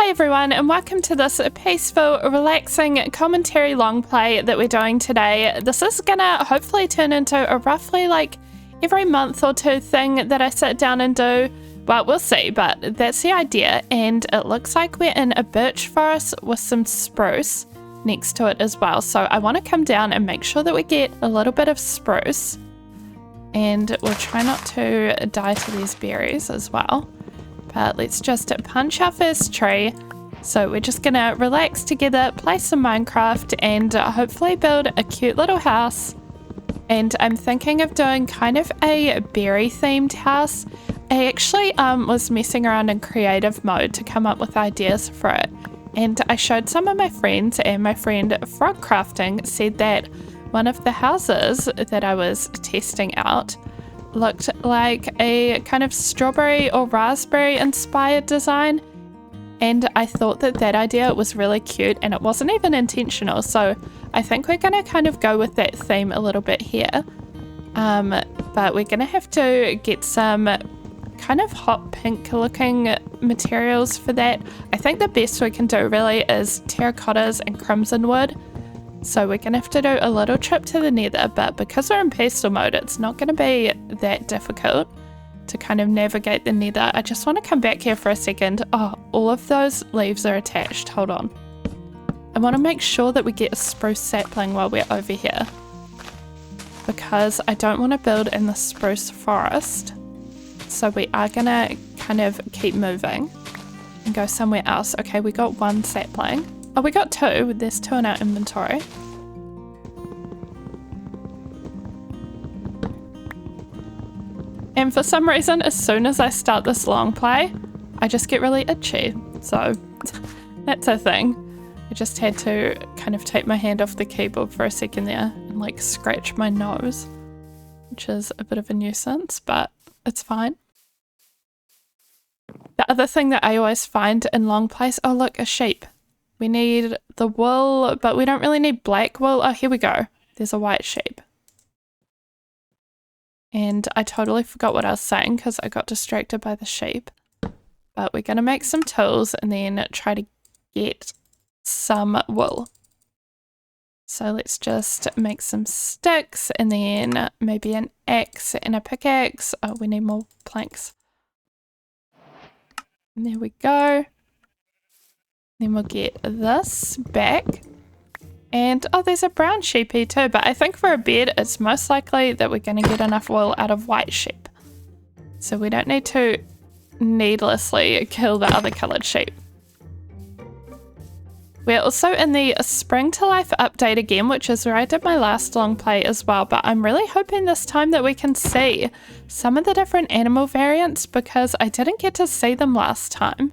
Hi everyone, and welcome to this peaceful, relaxing commentary long play that we're doing today. This is gonna hopefully turn into a roughly like every month or two thing that I sit down and do. Well, we'll see, but that's the idea. And it looks like we're in a birch forest with some spruce next to it as well. So I want to come down and make sure that we get a little bit of spruce. And we'll try not to die to these berries as well. But let's just punch our first tree. So we're just gonna relax together, play some Minecraft, and hopefully build a cute little house. And I'm thinking of doing kind of a berry themed house. I actually was messing around in creative mode to come up with ideas for it. And I showed some of my friends, and my friend Frog Crafting said that one of the houses that I was testing out looked like a kind of strawberry or raspberry inspired design, and I thought that that idea was really cute, and it wasn't even intentional, so I think we're gonna kind of go with that theme a little bit here. But we're gonna have to get some kind of hot pink looking materials for that. I think the best we can do really is terracottas and crimson wood. So we're going to have to do a little trip to the nether, but because we're in peaceful mode, it's not going to be that difficult to kind of navigate the nether. I just want to come back here for a second. Oh, all of those leaves are attached. Hold on. I want to make sure that we get a spruce sapling while we're over here, because I don't want to build in the spruce forest. So we are going to kind of keep moving and go somewhere else. Okay, we got one sapling. Oh, we got two. There's two in our inventory. And for some reason, as soon as I start this long play, I just get really itchy. So that's a thing. I just had to kind of take my hand off the keyboard for a second there and like scratch my nose, which is a bit of a nuisance, but it's fine. The other thing that I always find in long plays, oh look, a sheep. We need the wool, but we don't really need black wool. Oh, here we go. There's a white sheep. And I totally forgot what I was saying because I got distracted by the sheep. But we're going to make some tools and then try to get some wool. So let's just make some sticks and then maybe an axe and a pickaxe. Oh, we need more planks. And there we go. Then we'll get this back. And oh, there's a brown sheepy too, but I think for a bed it's most likely that we're going to get enough wool out of white sheep. So we don't need to needlessly kill the other coloured sheep. We're also in the Spring to Life update again, which is where I did my last long play as well, but I'm really hoping this time that we can see some of the different animal variants because I didn't get to see them last time.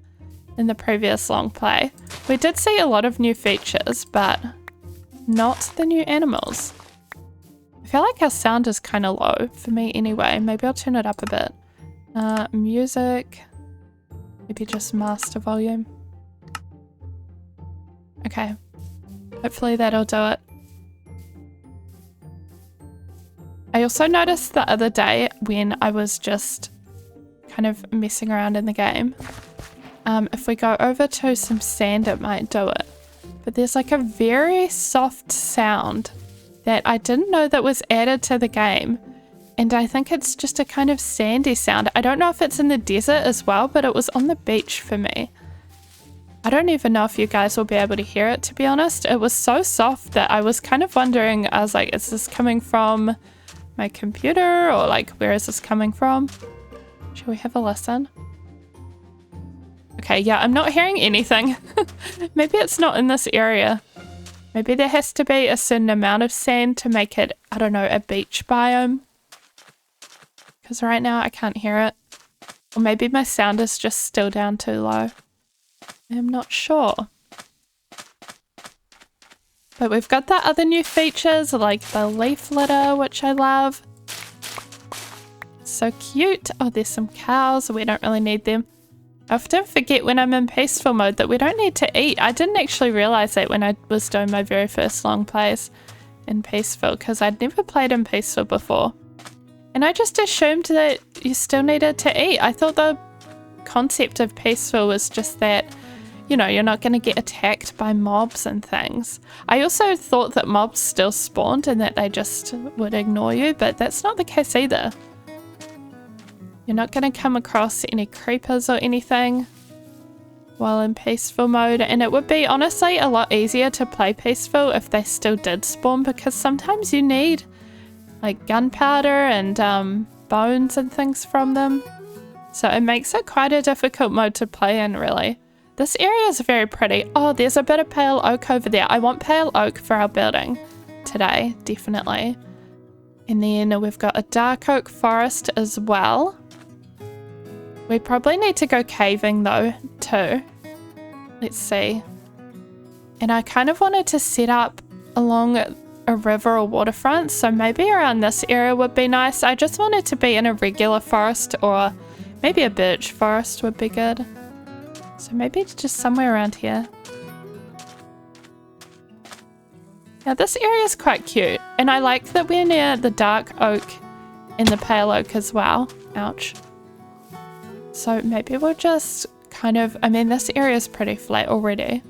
In the previous long play, we did see a lot of new features, but not the new animals. I feel like our sound is kind of low for me anyway. Maybe I'll turn it up a bit. Music, maybe just master volume. Okay, hopefully that'll do it. I also noticed the other day when I was just kind of messing around in the game, if we go over to some sand, it might do it. But there's like a very soft sound that I didn't know that was added to the game. And I think it's just a kind of sandy sound. I don't know if it's in the desert as well, but it was on the beach for me. I don't even know if you guys will be able to hear it, to be honest. It was so soft that I was kind of wondering, I was like, is this coming from my computer or like, where is this coming from? Shall we have a listen? Okay, yeah, I'm not hearing anything. Maybe it's not in this area. Maybe there has to be a certain amount of sand to make it, I don't know, a beach biome. Because right now I can't hear it. Or maybe my sound is just still down too low. I'm not sure. But we've got the other new features like the leaf litter, which I love. So cute. Oh, there's some cows. We don't really need them. I often forget when I'm in peaceful mode that we don't need to eat. I didn't actually realize that when I was doing my very first long plays in peaceful because I'd never played in peaceful before. And I just assumed that you still needed to eat. I thought the concept of peaceful was just that you know, you're not going to get attacked by mobs and things. I also thought that mobs still spawned and that they just would ignore you, but that's not the case either. You're not going to come across any creepers or anything while in peaceful mode, and it would be honestly a lot easier to play peaceful if they still did spawn, because sometimes you need like gunpowder and bones and things from them. So it makes it quite a difficult mode to play in, really. This area is very pretty. Oh, there's a bit of pale oak over there. I want pale oak for our building today, definitely. And then we've got a dark oak forest as well. We probably need to go caving though, too. Let's see. And I kind of wanted to set up along a river or waterfront, so maybe around this area would be nice. I just wanted to be in a regular forest, or maybe a birch forest would be good. So maybe it's just somewhere around here. Now this area is quite cute, and I like that we're near the dark oak and the pale oak as well. Ouch. So maybe we'll just kind of, I mean, this area is pretty flat already.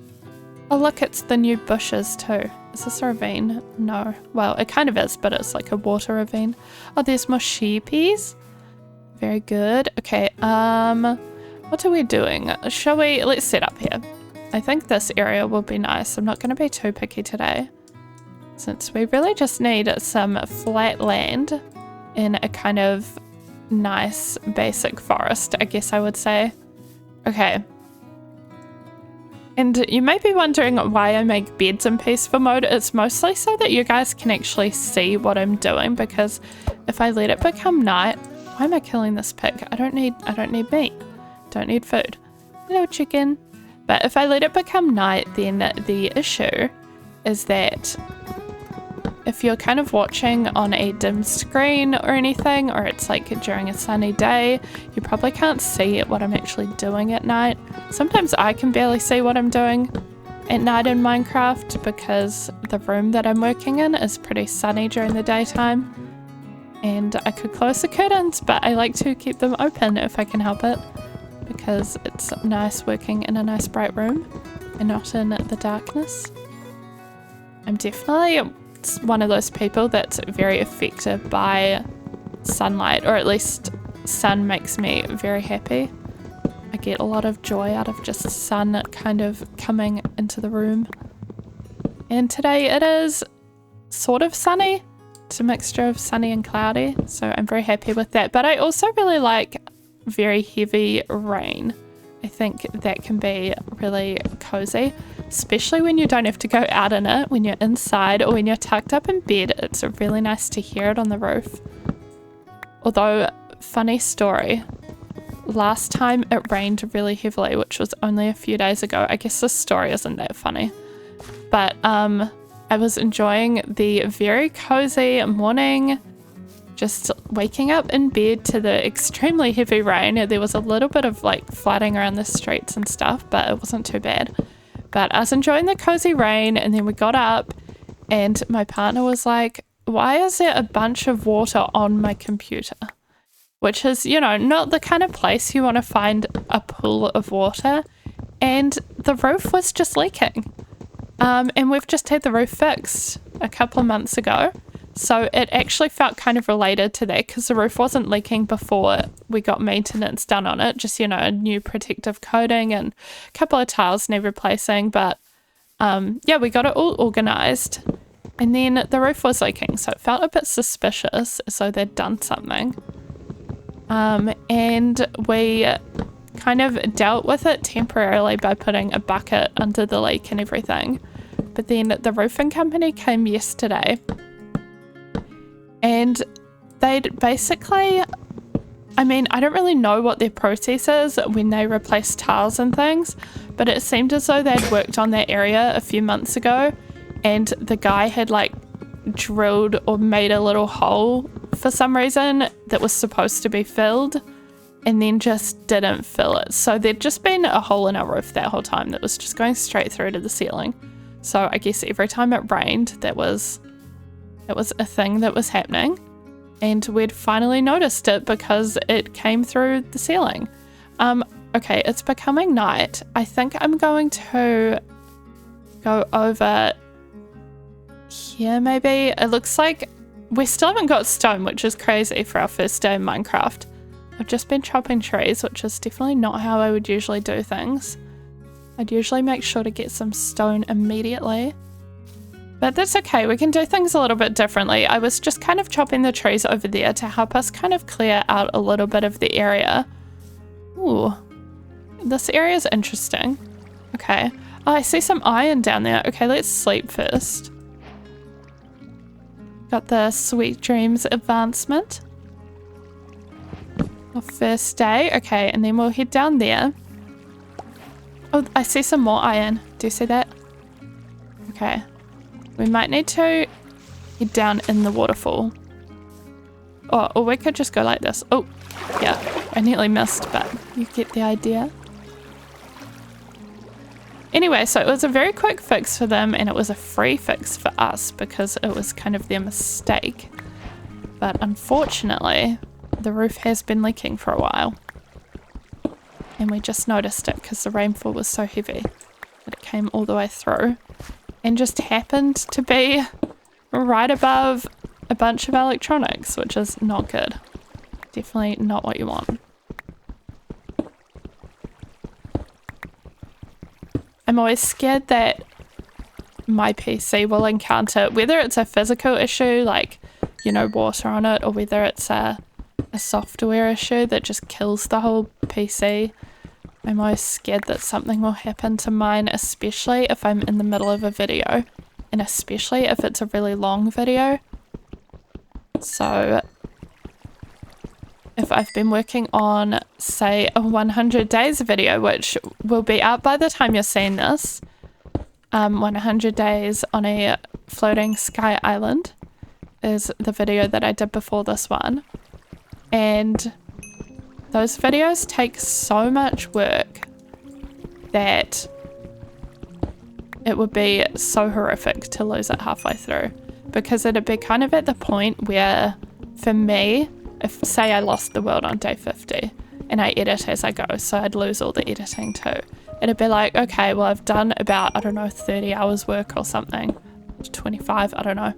Oh look, it's the new bushes too. Is this a ravine? No. Well, it kind of is, but it's like a water ravine. Oh, there's more sheepies. Very good. Okay, what are we doing? Shall we, let's set up here. I think this area will be nice. I'm not going to be too picky today, since we really just need some flat land in a kind of nice basic forest, I guess I would say. Okay. And you may be wondering why I make beds in peaceful mode. It's mostly so that you guys can actually see what I'm doing, because if I let it become night, why am I killing this pig? I don't need meat. Don't need food. Hello, chicken. But if I let it become night, then the issue is that if you're kind of watching on a dim screen or anything, or it's like during a sunny day, you probably can't see what I'm actually doing at night. Sometimes I can barely see what I'm doing at night in Minecraft, because the room that I'm working in is pretty sunny during the daytime. And I could close the curtains, but I like to keep them open if I can help it, because it's nice working in a nice bright room and not in the darkness. I'm definitely one of those people that's very affected by sunlight, or at least sun makes me very happy. I get a lot of joy out of just sun kind of coming into the room. And today it is sort of sunny. It's a mixture of sunny and cloudy, so I'm very happy with that. But I also really like very heavy rain. I think that can be really cozy, especially when you don't have to go out in it. When you're inside or when you're tucked up in bed, it's really nice to hear it on the roof. Although, funny story, last time it rained really heavily, which was only a few days ago. I guess this story isn't that funny, but I was enjoying the very cozy morning, just waking up in bed to the extremely heavy rain. There was a little bit of like flooding around the streets and stuff, but it wasn't too bad. But I was enjoying the cozy rain, and then we got up and my partner was like, why is there a bunch of water on my computer? Which is, you know, not the kind of place you want to find a pool of water. And the roof was just leaking. And we've just had the roof fixed a couple of months ago. So it actually felt kind of related to that, because the roof wasn't leaking before we got maintenance done on it. Just, you know, a new protective coating and a couple of tiles need replacing. But yeah, we got it all organised. And then the roof was leaking, so it felt a bit suspicious, as though they'd done something. And we kind of dealt with it temporarily by putting a bucket under the leak and everything. But then the roofing company came yesterday, and they'd basically, I mean, I don't really know what their process is when they replace tiles and things, but it seemed as though they'd worked on that area a few months ago, and the guy had like drilled or made a little hole for some reason that was supposed to be filled, and then just didn't fill it. So there'd just been a hole in our roof that whole time that was just going straight through to the ceiling. So I guess every time it rained, that was a thing that was happening, and we'd finally noticed it because it came through the ceiling. okay, it's becoming night. I think I'm going to go over here maybe. It looks like we still haven't got stone, which is crazy for our first day in Minecraft. I've just been chopping trees, which is definitely not how I would usually do things. I'd usually make sure to get some stone immediately. But that's okay, we can do things a little bit differently. I was just kind of chopping the trees over there to help us kind of clear out a little bit of the area. Ooh, this area is interesting. Okay, oh, I see some iron down there. Okay, let's sleep first. Got the Sweet Dreams advancement. Our first day, okay, and then we'll head down there. Oh, I see some more iron. Do you see that? Okay. We might need to head down in the waterfall. Oh, or we could just go like this. Oh, yeah, I nearly missed, but you get the idea. Anyway, so it was a very quick fix for them, and it was a free fix for us because it was kind of their mistake. But unfortunately, the roof has been leaking for a while. And we just noticed it because the rainfall was so heavy that it came all the way through. And just happened to be right above a bunch of electronics, which is not good. Definitely not what you want. I'm always scared that my PC will encounter, whether it's a physical issue like, you know, water on it, or whether it's a software issue that just kills the whole PC. I'm always scared that something will happen to mine, especially if I'm in the middle of a video, and especially if it's a really long video. So if I've been working on, say, a 100 days video, which will be out by the time you're seeing this, 100 days on a floating sky island is the video that I did before this one. And those videos take so much work that it would be so horrific to lose it halfway through, because it'd be kind of at the point where, for me, if say I lost the world on day 50 and I edit as I go, so I'd lose all the editing too, it'd be like, okay, well, I've done about, I don't know, 30 hours work or something, 25, I don't know,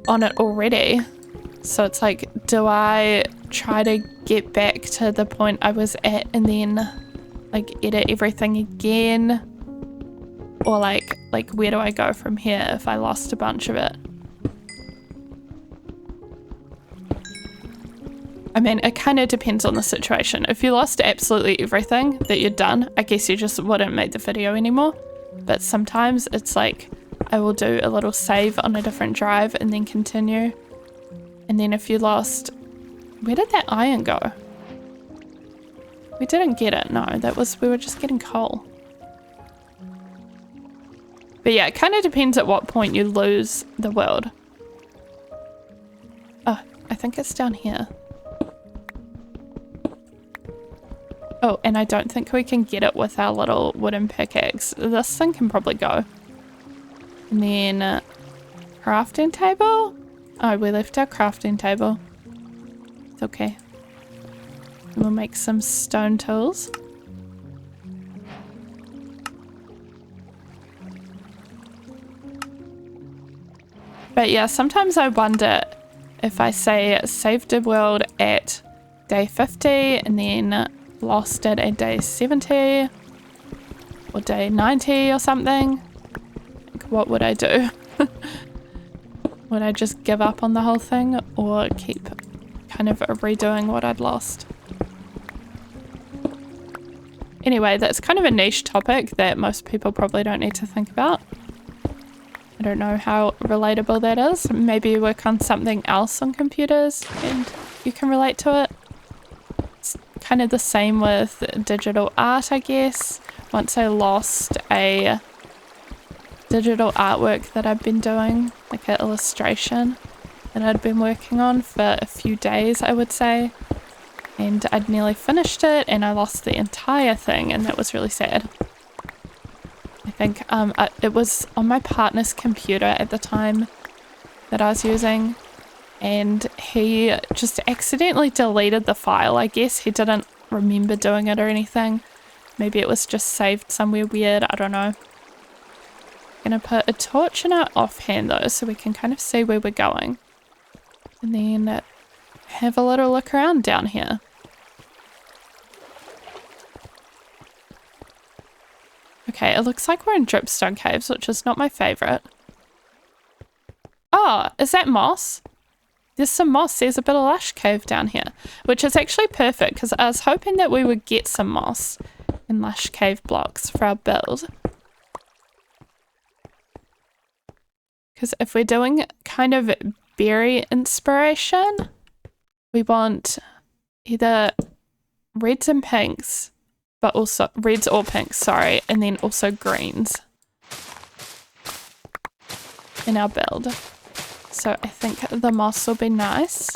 on it already. So it's like, do I try to get back to the point I was at and then like edit everything again? Or like where do I go from here if I lost a bunch of it? I mean, it kind of depends on the situation. If you lost absolutely everything that you'd done, I guess you just wouldn't make the video anymore. But sometimes it's like, I will do a little save on a different drive and then continue. And then if you lost, where did that iron go? We didn't get it, no, we were just getting coal. But yeah, it kind of depends at what point you lose the world. Oh, I think it's down here. Oh, and I don't think we can get it with our little wooden pickaxe. This thing can probably go. And then crafting table? Oh, we left our crafting table. It's okay. We'll make some stone tools. But yeah, sometimes I wonder if I say saved the world at day 50 and then lost it at day 70 or day 90 or something. Like, what would I do? Would I just give up on the whole thing or keep kind of redoing what I'd lost? Anyway, that's kind of a niche topic that most people probably don't need to think about. I don't know how relatable that is. Maybe you work on something else on computers and you can relate to it. It's kind of the same with digital art, I guess. Once I lost a digital artwork that I've been doing, like an illustration that I'd been working on for a few days, I would say, and I'd nearly finished it and I lost the entire thing, and that was really sad. I think it was on my partner's computer at the time that I was using, and he just accidentally deleted the file. I guess he didn't remember doing it or anything. Maybe it was just saved somewhere weird, I don't know. Gonna put a torch in our offhand though, so we can kind of see where we're going. And then have a little look around down here. Okay, it looks like we're in dripstone caves, which is not my favourite. Oh, is that moss? There's some moss. There's a bit of lush cave down here, which is actually perfect because I was hoping that we would get some moss and lush cave blocks for our build. Because if we're doing kind of berry inspiration, we want either reds and pinks, but also reds or pinks, sorry, and then also greens in our build. So I think the moss will be nice.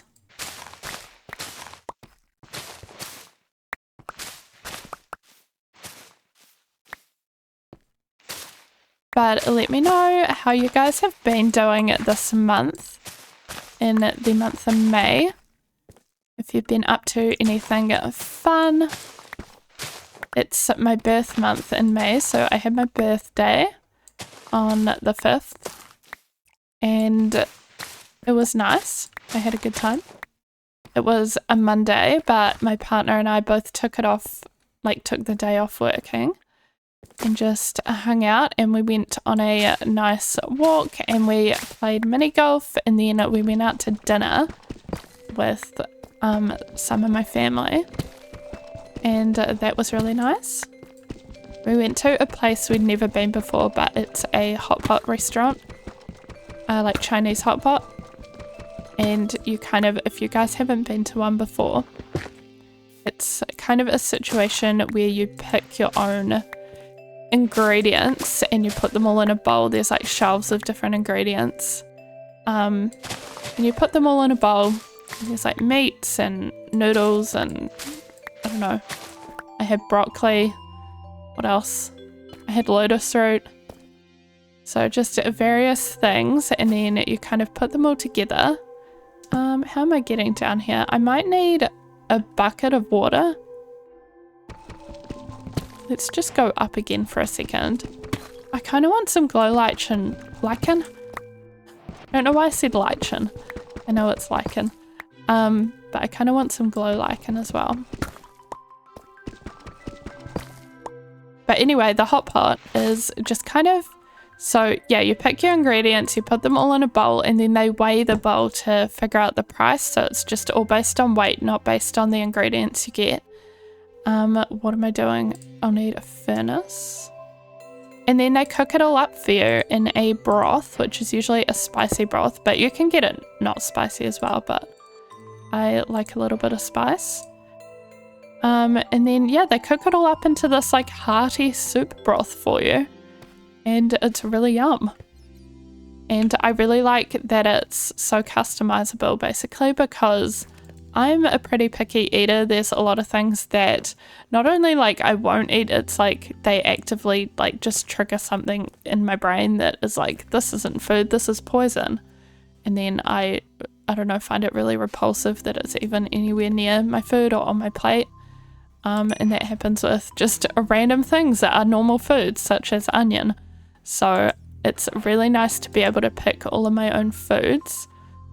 But let me know how you guys have been doing this month, in the month of May. If you've been up to anything fun. It's my birth month in May, so I had my birthday on the 5th. And it was nice. I had a good time. It was a Monday, but my partner and I both took it off, like took the day off working and just hung out, and we went on a nice walk and we played mini golf, and then we went out to dinner with some of my family, and that was really nice. We went to a place we'd never been before, but it's a hot pot restaurant, like Chinese hot pot. And you kind of, if you guys haven't been to one before, it's kind of a situation where you pick your own ingredients and you put them all in a bowl. There's like shelves of different ingredients. And you put them all in a bowl. There's like meats and noodles and I don't know. I had broccoli. What else? I had lotus root. So just various things, and then you kind of put them all together. How am I getting down here? I might need a bucket of water. Let's just go up again for a second. I kind of want some glow lichen. Lichen? I don't know why I said lichen. I know it's lichen. But I kind of want some glow lichen as well. But anyway, the hot pot is just kind of, so yeah, you pick your ingredients, you put them all in a bowl, and then they weigh the bowl to figure out the price. So it's just all based on weight, not based on the ingredients you get. What am I doing? I'll need a furnace. And then they cook it all up for you in a broth, which is usually a spicy broth, but you can get it not spicy as well, but I like a little bit of spice. And then, yeah, they cook it all up into this like hearty soup broth for you. And it's really yum. And I really like that it's so customizable basically, because I'm a pretty picky eater. There's a lot of things that not only like I won't eat, it's like they actively like just trigger something in my brain that is like, this isn't food, this is poison. And then I don't know, find it really repulsive that it's even anywhere near my food or on my plate. And that happens with just random things that are normal foods, such as onion. So it's really nice to be able to pick all of my own foods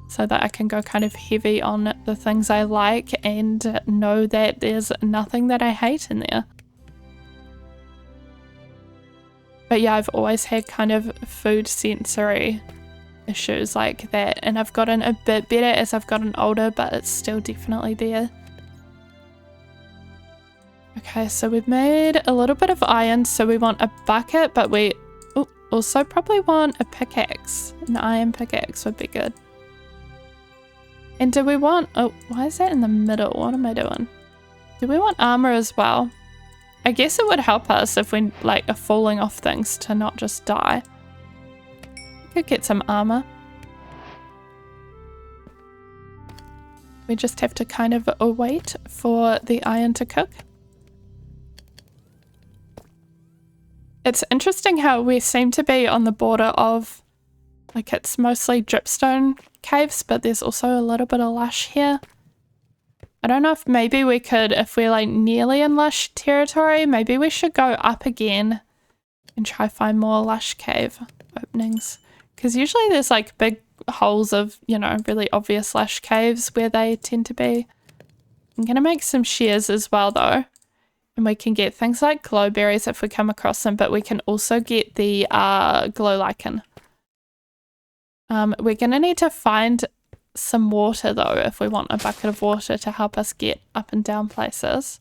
so that I can go kind of heavy on the things I like and know that there's nothing that I hate in there. But yeah, I've always had kind of food sensory issues like that, and I've gotten a bit better as I've gotten older, but it's still definitely there. Okay, so we've made a little bit of iron, so we want a bucket, but we also probably want a pickaxe. An iron pickaxe would be good. And do we want, oh, why is that in the middle? What am I doing? Do we want armor as well? I guess it would help us if we like are falling off things to not just die. Could get some armor. We just have to kind of wait for the iron to cook. It's interesting how we seem to be on the border of, like, it's mostly dripstone caves, but there's also a little bit of lush here. I don't know if maybe we could, if we're like nearly in lush territory, maybe we should go up again and try find more lush cave openings. Because usually there's like big holes of, you know, really obvious lush caves where they tend to be. I'm going to make some shears as well though. And we can get things like glowberries if we come across them, but we can also get the glow lichen. We're going to need to find some water though if we want a bucket of water to help us get up and down places.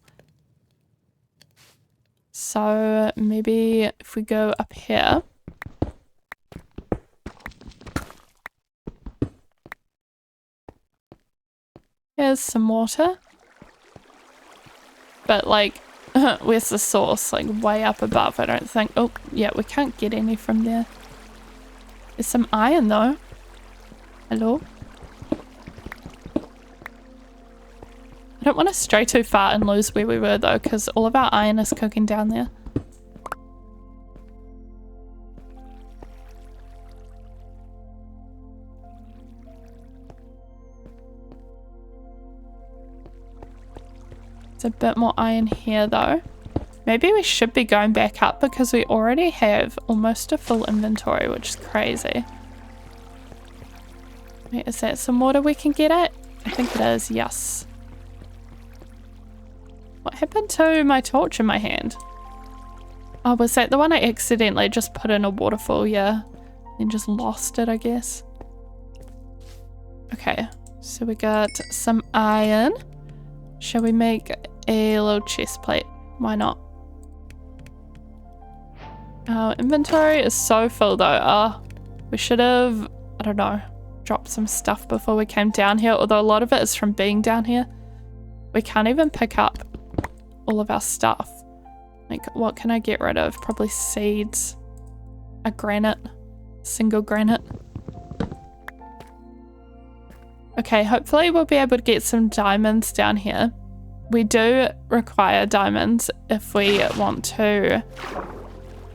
So maybe if we go up here. Here's some water. But like, where's the source? Like way up above, I don't think. Oh, yeah, we can't get any from there. There's some iron though. Hello? I don't want to stray too far and lose where we were though, because all of our iron is cooking down there. There's a bit more iron here though. Maybe we should be going back up because we already have almost a full inventory, which is crazy. Wait, is that some water we can get at? I think it is, yes. What happened to my torch in my hand? Oh, was that the one I accidentally just put in a waterfall? Yeah. And just lost it, I guess. Okay, so we got some iron. Shall we make a little chest plate? Why not? Our inventory is so full though. Oh, we should have, I don't know, dropped some stuff before we came down here, although a lot of it is from being down here. We can't even pick up all of our stuff. Like, what can I get rid of? Probably seeds, a granite, single granite. Okay, hopefully we'll be able to get some diamonds down here. We do require diamonds if we want to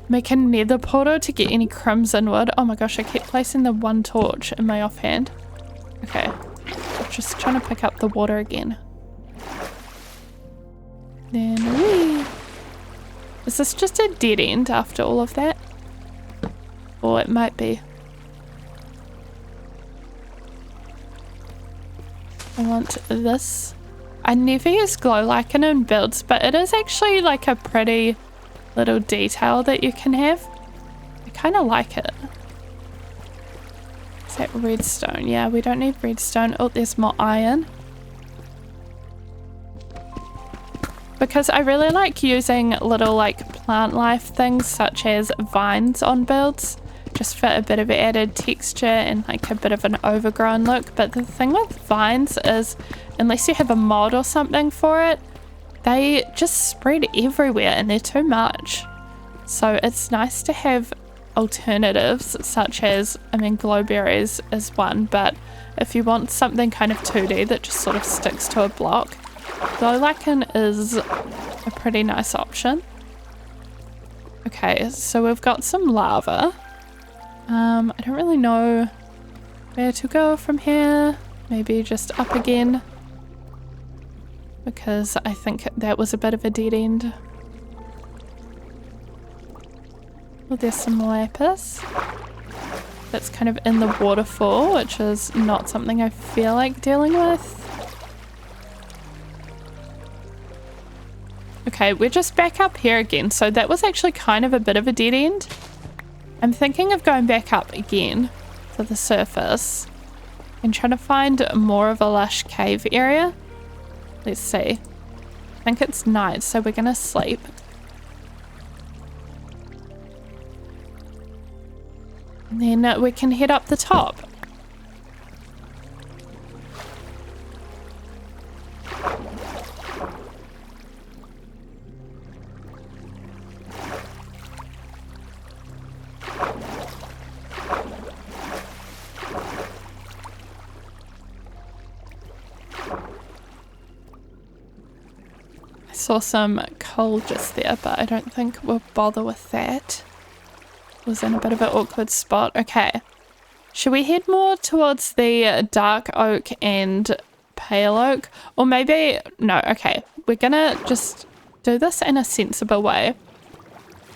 make a nether portal to get any crimson wood. Oh my gosh, I keep placing the one torch in my offhand. Okay, just trying to pick up the water again. Then whee! Is this just a dead end after all of that? Or it might be. I want this. I never use glow lichen in builds, but it is actually like a pretty little detail that you can have. I kind of like it. Is that redstone? Yeah, we don't need redstone. Oh, there's more iron. Because I really like using little like plant life things such as vines on builds, just for a bit of added texture and like a bit of an overgrown look. But the thing with vines is, unless you have a mod or something for it, they just spread everywhere and they're too much. So it's nice to have alternatives such as, I mean, glowberries is one, but if you want something kind of 2D that just sort of sticks to a block, glow lichen is a pretty nice option. Okay, so we've got some lava. I don't really know where to go from here. Maybe just up again, because I think that was a bit of a dead end. Well, there's some lapis that's kind of in the waterfall, which is not something I feel like dealing with. Okay, we're just back up here again, so that was actually kind of a bit of a dead end. I'm thinking of going back up again to the surface and trying to find more of a lush cave area. Let's see. I think it's night, so we're gonna sleep. And then we can head up the top. Saw some coal just there, but I don't think we'll bother with that. Was in a bit of an awkward spot. Okay, should we head more towards the dark oak and pale oak. Or maybe, no, okay. We're gonna just do this in a sensible way.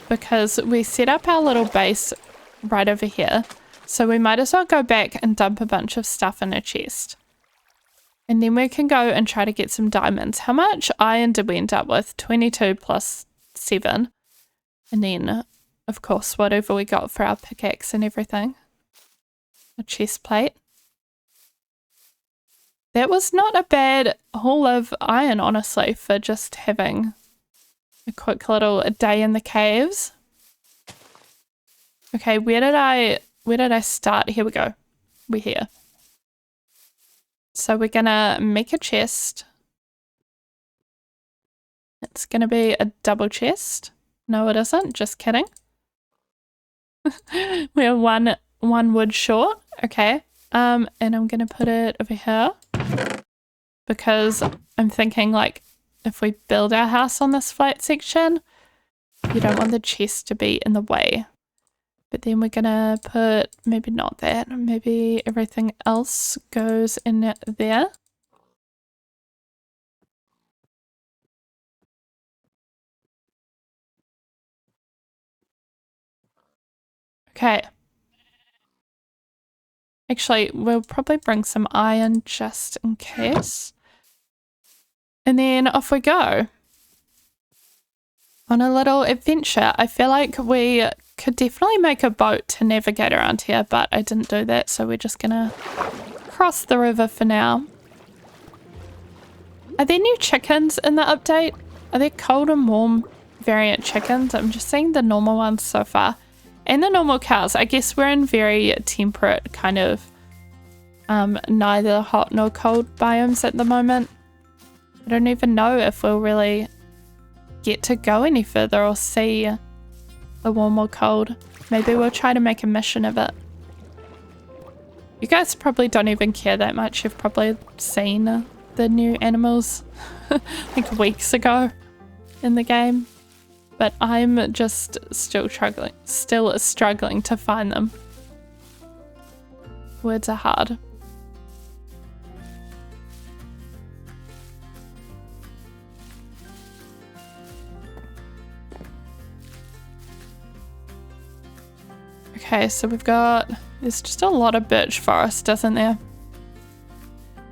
Because we set up our little base right over here. So we might as well go back and dump a bunch of stuff in a chest. And then we can go and try to get some diamonds. How much iron did we end up with? 22 plus 7. And then, of course, whatever we got for our pickaxe and everything. A chest plate. That was not a bad haul of iron, honestly, for just having a quick little day in the caves. Okay, where did I start? Here we go. We're here. So we're gonna make a chest. It's gonna be a double chest. No, it isn't. Just kidding. We're one wood short. Okay. And I'm gonna put it over here because I'm thinking like if we build our house on this flat section, you don't want the chest to be in the way. But then we're gonna put, maybe not that, maybe everything else goes in there. Okay. Actually, we'll probably bring some iron just in case. And then off we go. On a little adventure. I feel like we could definitely make a boat to navigate around here, but I didn't do that, so we're just gonna cross the river for now. Are there new chickens in the update? Are there cold and warm variant chickens? I'm just seeing the normal ones so far. And the normal cows. I guess we're in very temperate kind of neither hot nor cold biomes at the moment. I don't even know if we'll really get to go any further or see the warm or cold. Maybe we'll try to make a mission of it. You guys probably don't even care that much. You've probably seen the new animals like weeks ago in the game. But I'm just still struggling to find them. Words are hard. Okay, so there's just a lot of birch forest, isn't there?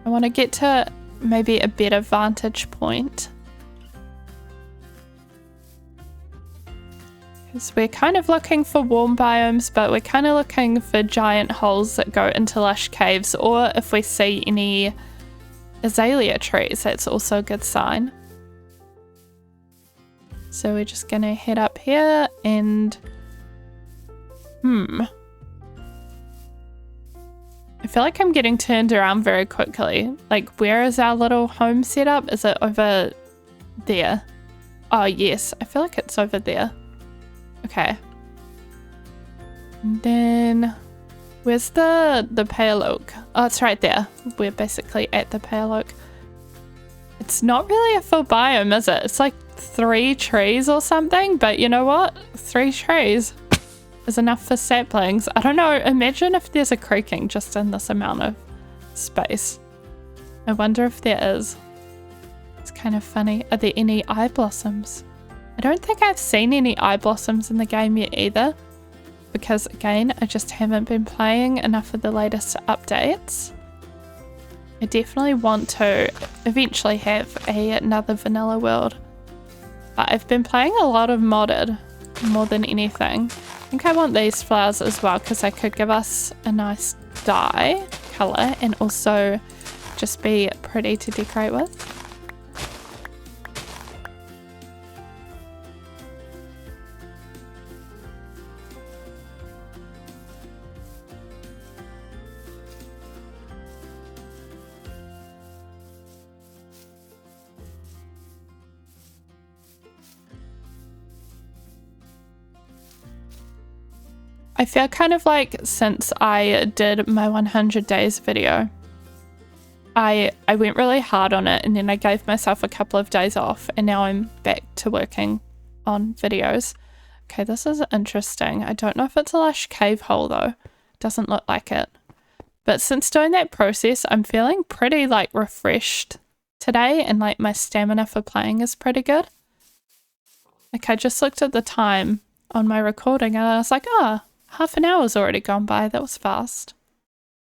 I want to get to maybe a better vantage point. Because we're kind of looking for warm biomes, but we're kind of looking for giant holes that go into lush caves, or if we see any azalea trees, that's also a good sign. So we're just gonna head up here and I feel like I'm getting turned around very quickly. Like, where is our little home set up? Is it over there? Oh, yes. I feel like it's over there. Okay. And then, where's the pale oak? Oh, it's right there. We're basically at the pale oak. It's not really a full biome, is it? It's like 3 trees or something, but you know what? 3 trees is enough for saplings. I don't know, imagine if there's a creeking just in this amount of space. I wonder if there is. It's kind of funny. Are there any eye blossoms? I don't think I've seen any eye blossoms in the game yet either, because again, I just haven't been playing enough of the latest updates. I definitely want to eventually have another vanilla world, but I've been playing a lot of modded more than anything. I think I want these flowers as well because they could give us a nice dye colour and also just be pretty to decorate with. I feel kind of like since I did my 100 days video, I went really hard on it and then I gave myself a couple of days off and now I'm back to working on videos. Okay, this is interesting. I don't know if it's a lush cave hole though. Doesn't look like it. But since doing that process, I'm feeling pretty like refreshed today, and like my stamina for playing is pretty good. Like I just looked at the time on my recording and I was like, oh, half an hour's already gone by. That was fast,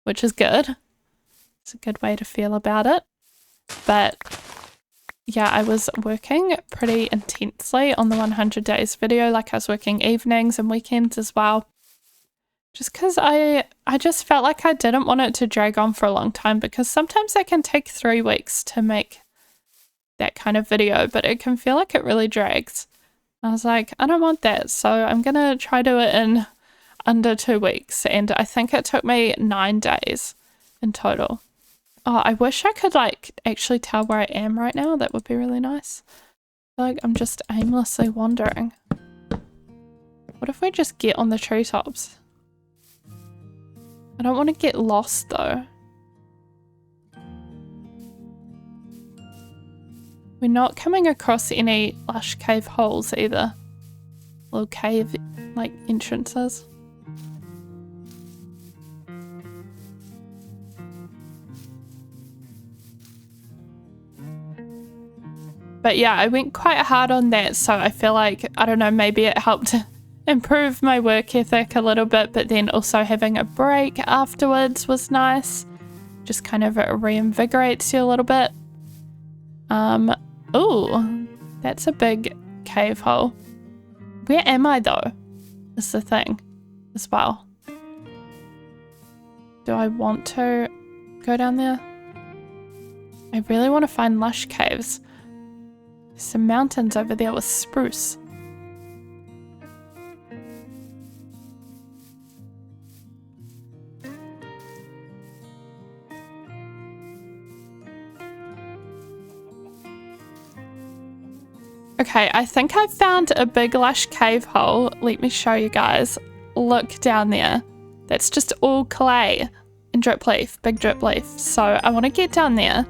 which is good. It's a good way to feel about it. But yeah, I was working pretty intensely on the 100 days video. Like I was working evenings and weekends as well. Just because I just felt like I didn't want it to drag on for a long time, because sometimes it can take 3 weeks to make that kind of video, but it can feel like it really drags. I was like, I don't want that, so I'm going to try do it in under 2 weeks, and I think it took me 9 days in total. Oh, I wish I could like actually tell where I am right now. That would be really nice. I feel like I'm just aimlessly wandering. What if we just get on the treetops? I don't want to get lost though. We're not coming across any lush cave holes either. Little cave like entrances. But yeah, I went quite hard on that, so I feel like, I don't know, maybe it helped improve my work ethic a little bit, but then also having a break afterwards was nice. Just kind of reinvigorates you a little bit. Ooh, that's a big cave hole. Where am I though? Is the thing as well. Do I want to go down there? I really want to find lush caves. There's some mountains over there with spruce. Okay, I think I found a big lush cave hole. Let me show you guys. Look down there. That's just all clay and drip leaf, big drip leaf. So I want to get down there.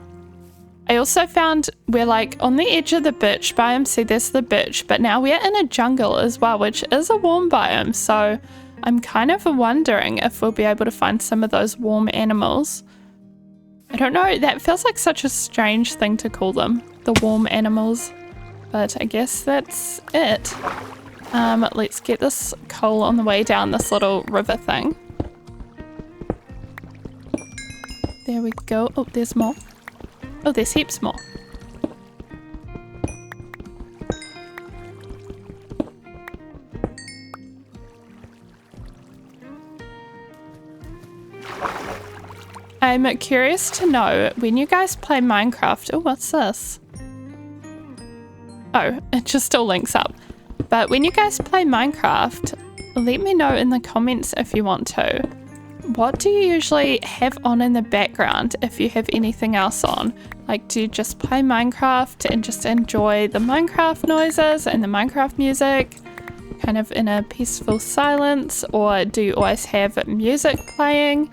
I also found we're like on the edge of the birch biome. See, there's the birch, but now we're in a jungle as well, which is a warm biome. So I'm kind of wondering if we'll be able to find some of those warm animals. I don't know, that feels like such a strange thing to call them, the warm animals. But I guess that's it. Let's get this coal on the way down this little river thing. There we go. Oh, there's more. Oh, there's heaps more. I'm curious to know, when you guys play Minecraft... Oh, what's this? Oh, it just all links up. But when you guys play Minecraft, let me know in the comments if you want to. What do you usually have on in the background if you have anything else on? Like, do you just play Minecraft and just enjoy the Minecraft noises and the Minecraft music kind of in a peaceful silence? Or do you always have music playing?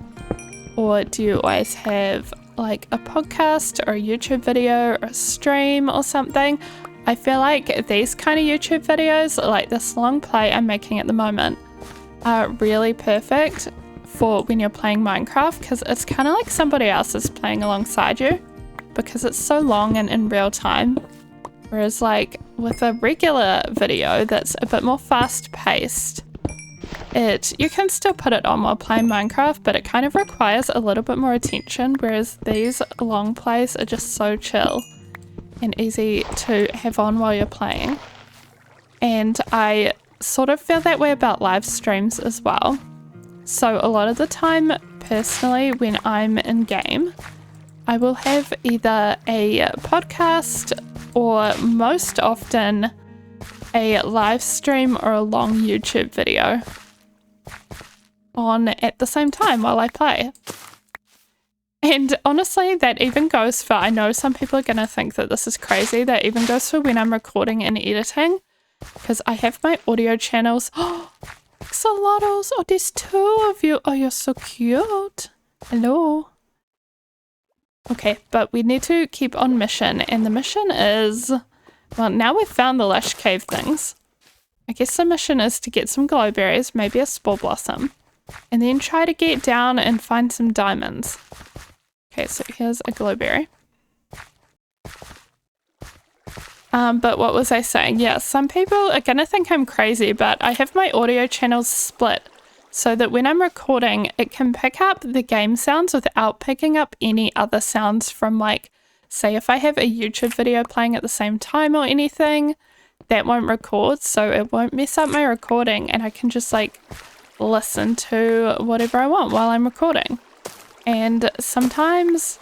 Or do you always have like a podcast or a YouTube video or a stream or something? I feel like these kind of YouTube videos, like this long play I'm making at the moment, are really perfect for when you're playing Minecraft, because it's kind of like somebody else is playing alongside you because it's so long and in real time. Whereas like with a regular video that's a bit more fast paced, you can still put it on while playing Minecraft, but it kind of requires a little bit more attention, whereas these long plays are just so chill and easy to have on while you're playing. And I sort of feel that way about live streams as well. So a lot of the time, personally, when I'm in game, I will have either a podcast or most often a live stream or a long YouTube video on at the same time while I play. And honestly, that even goes for, I know some people are going to think that this is crazy, that even goes for when I'm recording and editing, because I have my audio channels. Oh, axolotls! Oh, there's 2 of you. Oh, you're so cute. Hello. Okay, but we need to keep on mission, and the mission is, well, now we've found the lush cave things. I guess the mission is to get some glowberries, maybe a spore blossom. and then try to get down and find some diamonds. Okay, so here's a glowberry. But what was I saying? Yeah, some people are gonna think I'm crazy, but I have my audio channels split so that when I'm recording, it can pick up the game sounds without picking up any other sounds from, like, say if I have a YouTube video playing at the same time or anything, that won't record, so it won't mess up my recording, and I can just, like, listen to whatever I want while I'm recording. And sometimes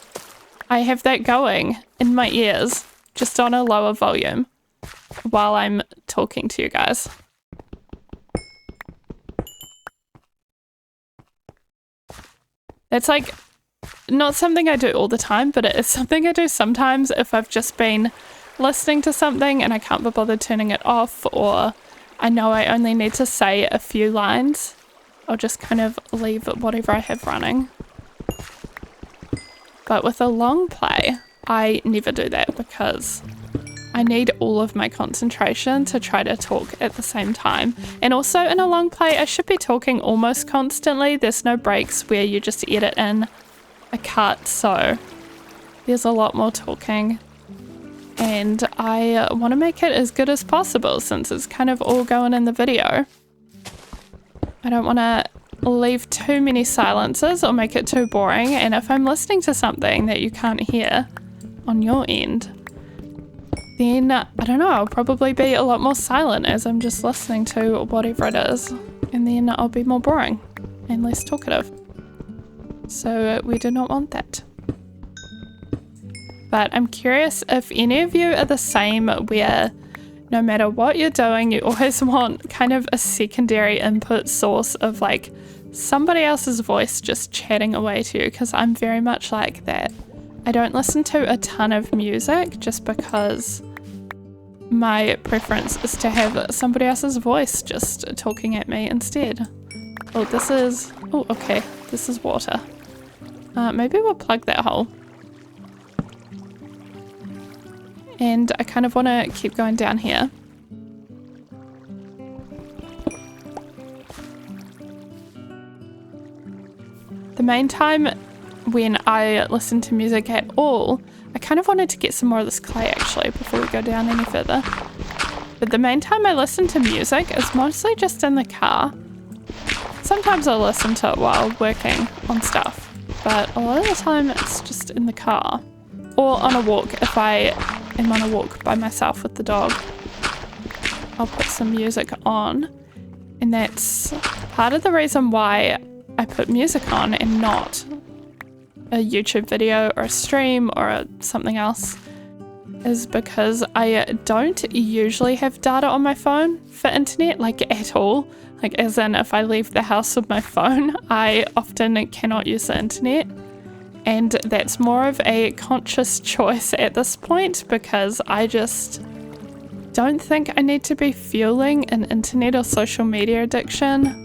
I have that going in my ears, just on a lower volume while I'm talking to you guys. It's like not something I do all the time, but it is something I do sometimes if I've just been listening to something and I can't be bothered turning it off, or I know I only need to say a few lines. I'll just kind of leave whatever I have running. But with a long play, I never do that because I need all of my concentration to try to talk at the same time. And also in a long play, I should be talking almost constantly. There's no breaks where you just edit in a cut, so there's a lot more talking. And I want to make it as good as possible since it's kind of all going in the video. I don't want to leave too many silences or make it too boring. And if I'm listening to something that you can't hear on your end, then I don't know, I'll probably be a lot more silent as I'm just listening to whatever it is, and then I'll be more boring and less talkative. So we do not want that. But I'm curious if any of you are the same, where no matter what you're doing, you always want kind of a secondary input source of, like, somebody else's voice just chatting away to you, because I'm very much like that. I don't listen to a ton of music just because my preference is to have somebody else's voice just talking at me instead. Oh, this is... oh, okay. This is water. Maybe we'll plug that hole. And I kind of want to keep going down here. The main time when I listen to music at all, I kind of wanted to get some more of this clay actually before we go down any further. But the main time I listen to music is mostly just in the car. Sometimes I'll listen to it while working on stuff, but a lot of the time it's just in the car. Or on a walk. If I am on a walk by myself with the dog, I'll put some music on. And that's part of the reason why I put music on and not a YouTube video or a stream or something else, is because I don't usually have data on my phone for internet, like at all. Like as in, if I leave the house with my phone, I often cannot use the internet. And that's more of a conscious choice at this point, because I just don't think I need to be fueling an internet or social media addiction.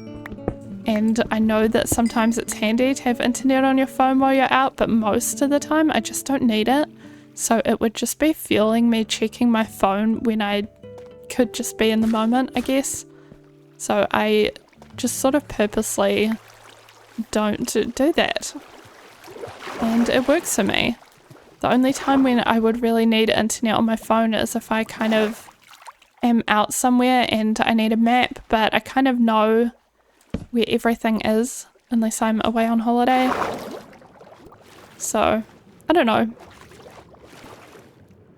And I know that sometimes it's handy to have internet on your phone while you're out, but most of the time I just don't need it. So it would just be fueling me checking my phone when I could just be in the moment, I guess. So I just sort of purposely don't do that. And it works for me. The only time when I would really need internet on my phone is if I kind of am out somewhere and I need a map, but I kind of know where everything is unless I'm away on holiday. So, I don't know.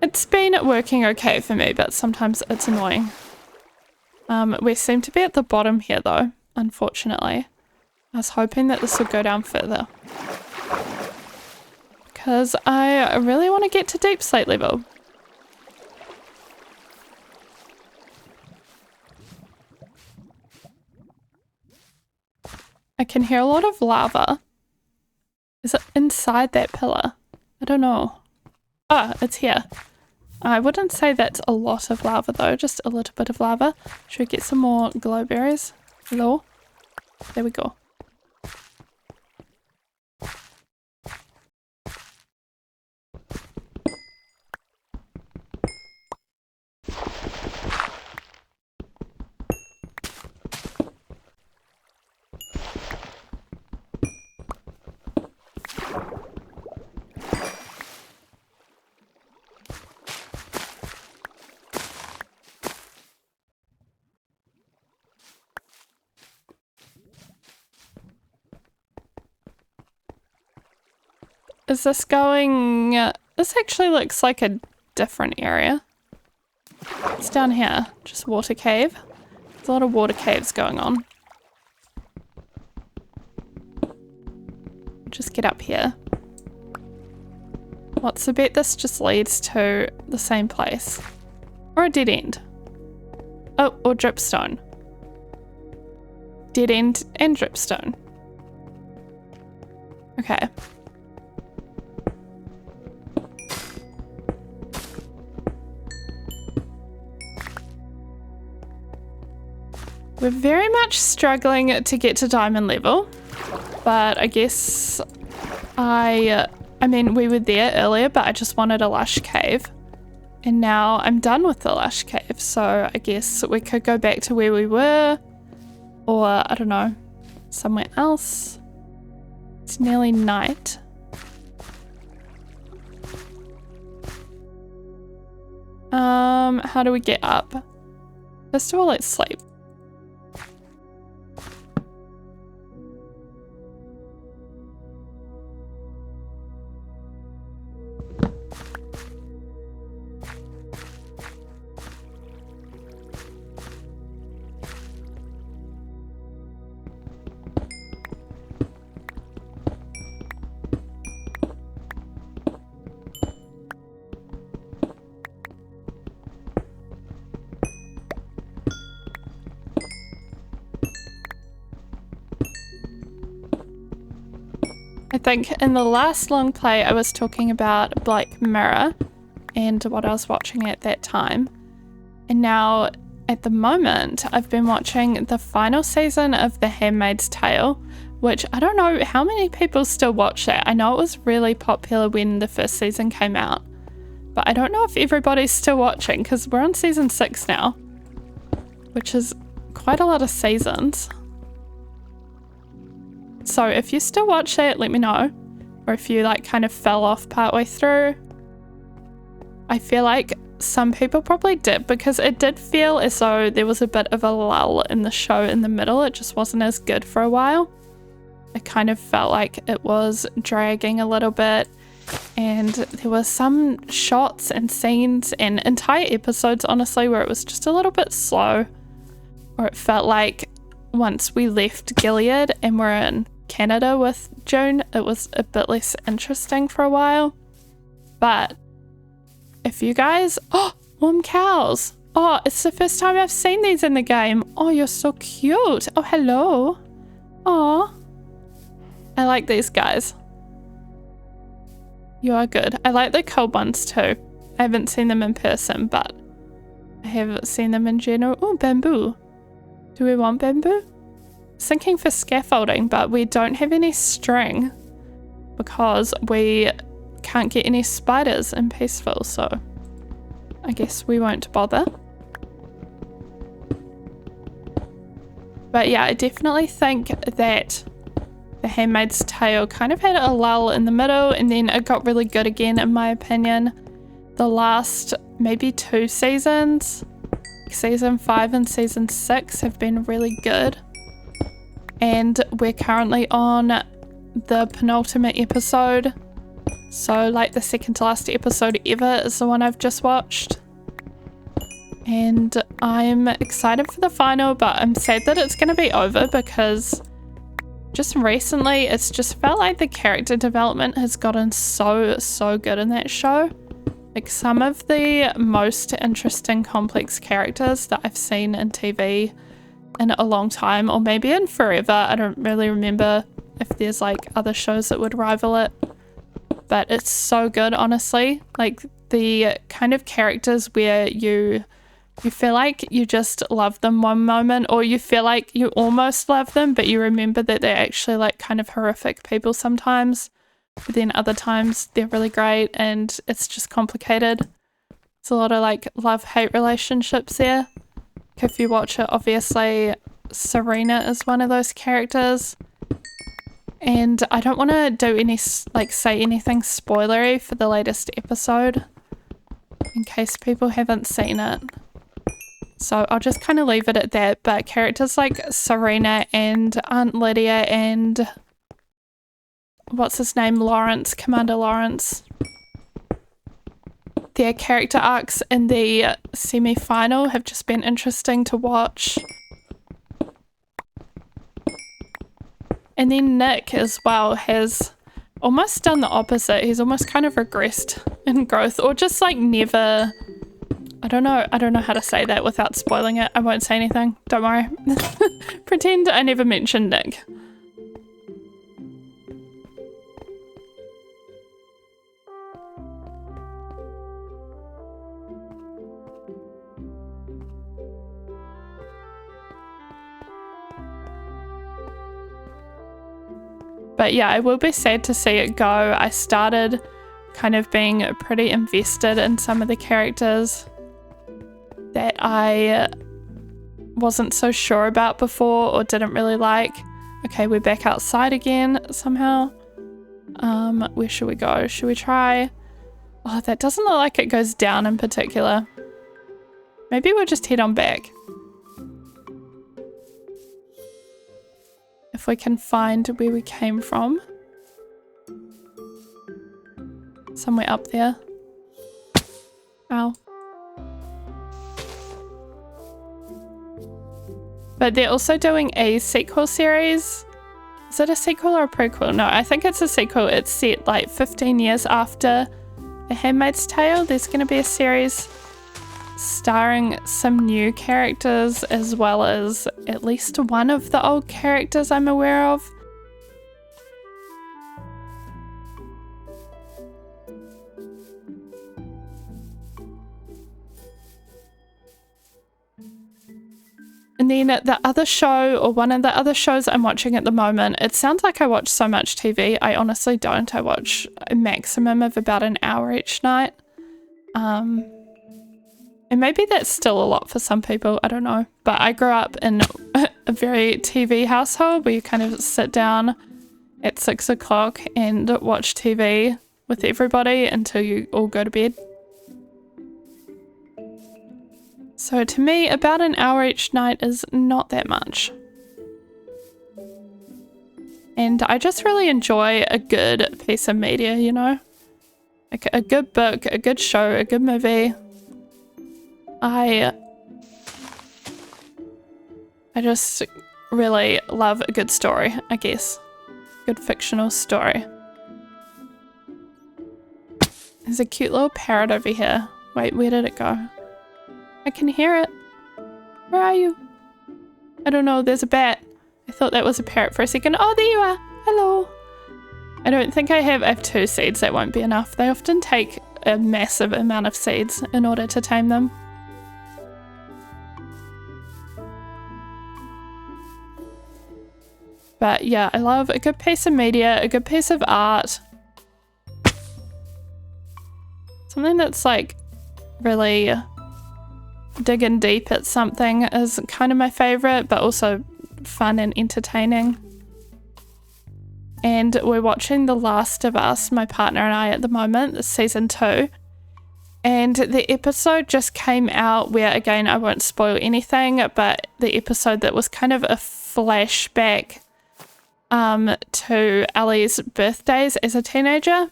It's been working okay for me, but sometimes it's annoying. We seem to be at the bottom here though, unfortunately. I was hoping that this would go down further, because I really want to get to deep slate level. I can hear a lot of lava. Is it inside that pillar? I don't know. Ah, it's here. I wouldn't say that's a lot of lava though, just a little bit of lava. Should we get some more glowberries? Hello? There we go. is this going... this actually looks like a different area. It's down here. Just water cave. There's a lot of water caves going on. Just get up here. What's the bet this just leads to the same place? Or a dead end? Oh, or dripstone. Dead end and dripstone. Okay. We're very much struggling to get to diamond level, but I guess I mean, we were there earlier, but I just wanted a lush cave. And now I'm done with the lush cave, so I guess we could go back to where we were, or I don't know, somewhere else. It's nearly night. How do we get up? First of all, let's sleep. I think in the last long play I was talking about Black Mirror and what I was watching at that time. And now at the moment I've been watching the final season of The Handmaid's Tale, which I don't know how many people still watch that. I know it was really popular when the first season came out, but I don't know if everybody's still watching because we're on season 6 now, which is quite a lot of seasons. So if you still watch that, let me know. Or if you like kind of fell off partway through. I feel like some people probably did, because it did feel as though there was a bit of a lull in the show in the middle. It just wasn't as good for a while. It kind of felt like it was dragging a little bit, and there were some shots and scenes and entire episodes, honestly, where it was just a little bit slow, or it felt like once we left Gilead and we're in Canada with June, it was a bit less interesting for a while. But if you guys... Oh, warm cows. Oh, it's the first time I've seen these in the game. Oh, you're so cute. Oh, hello. Oh, I like these guys. You are good. I like the cold ones too. I haven't seen them in person, but I have seen them in general. Oh, bamboo. Do we want bamboo? Thinking for scaffolding, but we don't have any string because we can't get any spiders in Peaceful, so I guess we won't bother. But yeah, I definitely think that The Handmaid's Tale kind of had a lull in the middle, and then it got really good again, in my opinion. The last maybe 2 seasons, season 5 and season 6, have been really good. And we're currently on the penultimate episode. So like the second to last episode ever is the one I've just watched. And I'm excited for the final, but I'm sad that it's going to be over, because just recently it's just felt like the character development has gotten so good in that show. Like some of the most interesting complex characters that I've seen in TV in a long time, or maybe in forever. I don't really remember if there's like other shows that would rival it, but it's so good, honestly. Like the kind of characters where you feel like you just love them one moment, or you feel like you almost love them, but you remember that they're actually like kind of horrific people sometimes, but then other times they're really great, and it's just complicated. It's a lot of like love-hate relationships there. If you watch it, obviously Serena is one of those characters, and I don't want to do any like say anything spoilery for the latest episode in case people haven't seen it, so I'll just kind of leave it at that. But characters like Serena and Aunt Lydia and what's his name, Lawrence, Commander Lawrence. Their character arcs in the semi-final have just been interesting to watch. And then Nick as well has almost done the opposite. He's almost kind of regressed in growth, or just like never, I don't know how to say that without spoiling it. I won't say anything, don't worry. Pretend I never mentioned Nick. But yeah, I will be sad to see it go. I started kind of being pretty invested in some of the characters that I wasn't so sure about before or didn't really like. Okay, we're back outside again somehow. Where should we go? Should we try? Oh, that doesn't look like it goes down in particular. Maybe we'll just head on back. If we can find where we came from. Somewhere up there. Ow. But they're also doing a sequel series. Is it a sequel or a prequel? No, I think it's a sequel. It's set like 15 years after The Handmaid's Tale. There's going to be a series starring some new characters as well as at least one of the old characters I'm aware of. And then the other show, or one of the other shows I'm watching at the moment, it sounds like I watch so much TV. I honestly don't. I watch a maximum of about an hour each night. And maybe that's still a lot for some people, I don't know. But I grew up in a very TV household where you kind of sit down at 6 o'clock and watch TV with everybody until you all go to bed. So to me, about an hour each night is not that much. And I just really enjoy a good piece of media, you know? Like a good book, a good show, a good movie. I just really love a good story, I guess. Good fictional story. There's a cute little parrot over here. Wait, where did it go? I can hear it. Where are you? I don't know, there's a bat. I thought that was a parrot for a second. Oh, there you are. Hello. I don't think I have 2 seeds. That won't be enough. They often take a massive amount of seeds in order to tame them. But yeah, I love a good piece of media, a good piece of art. Something that's like really digging deep at something is kind of my favorite, but also fun and entertaining. And we're watching The Last of Us, my partner and I, at the moment, season 2. And the episode just came out where, again, I won't spoil anything, but the episode that was kind of a flashback to Ellie's birthdays as a teenager.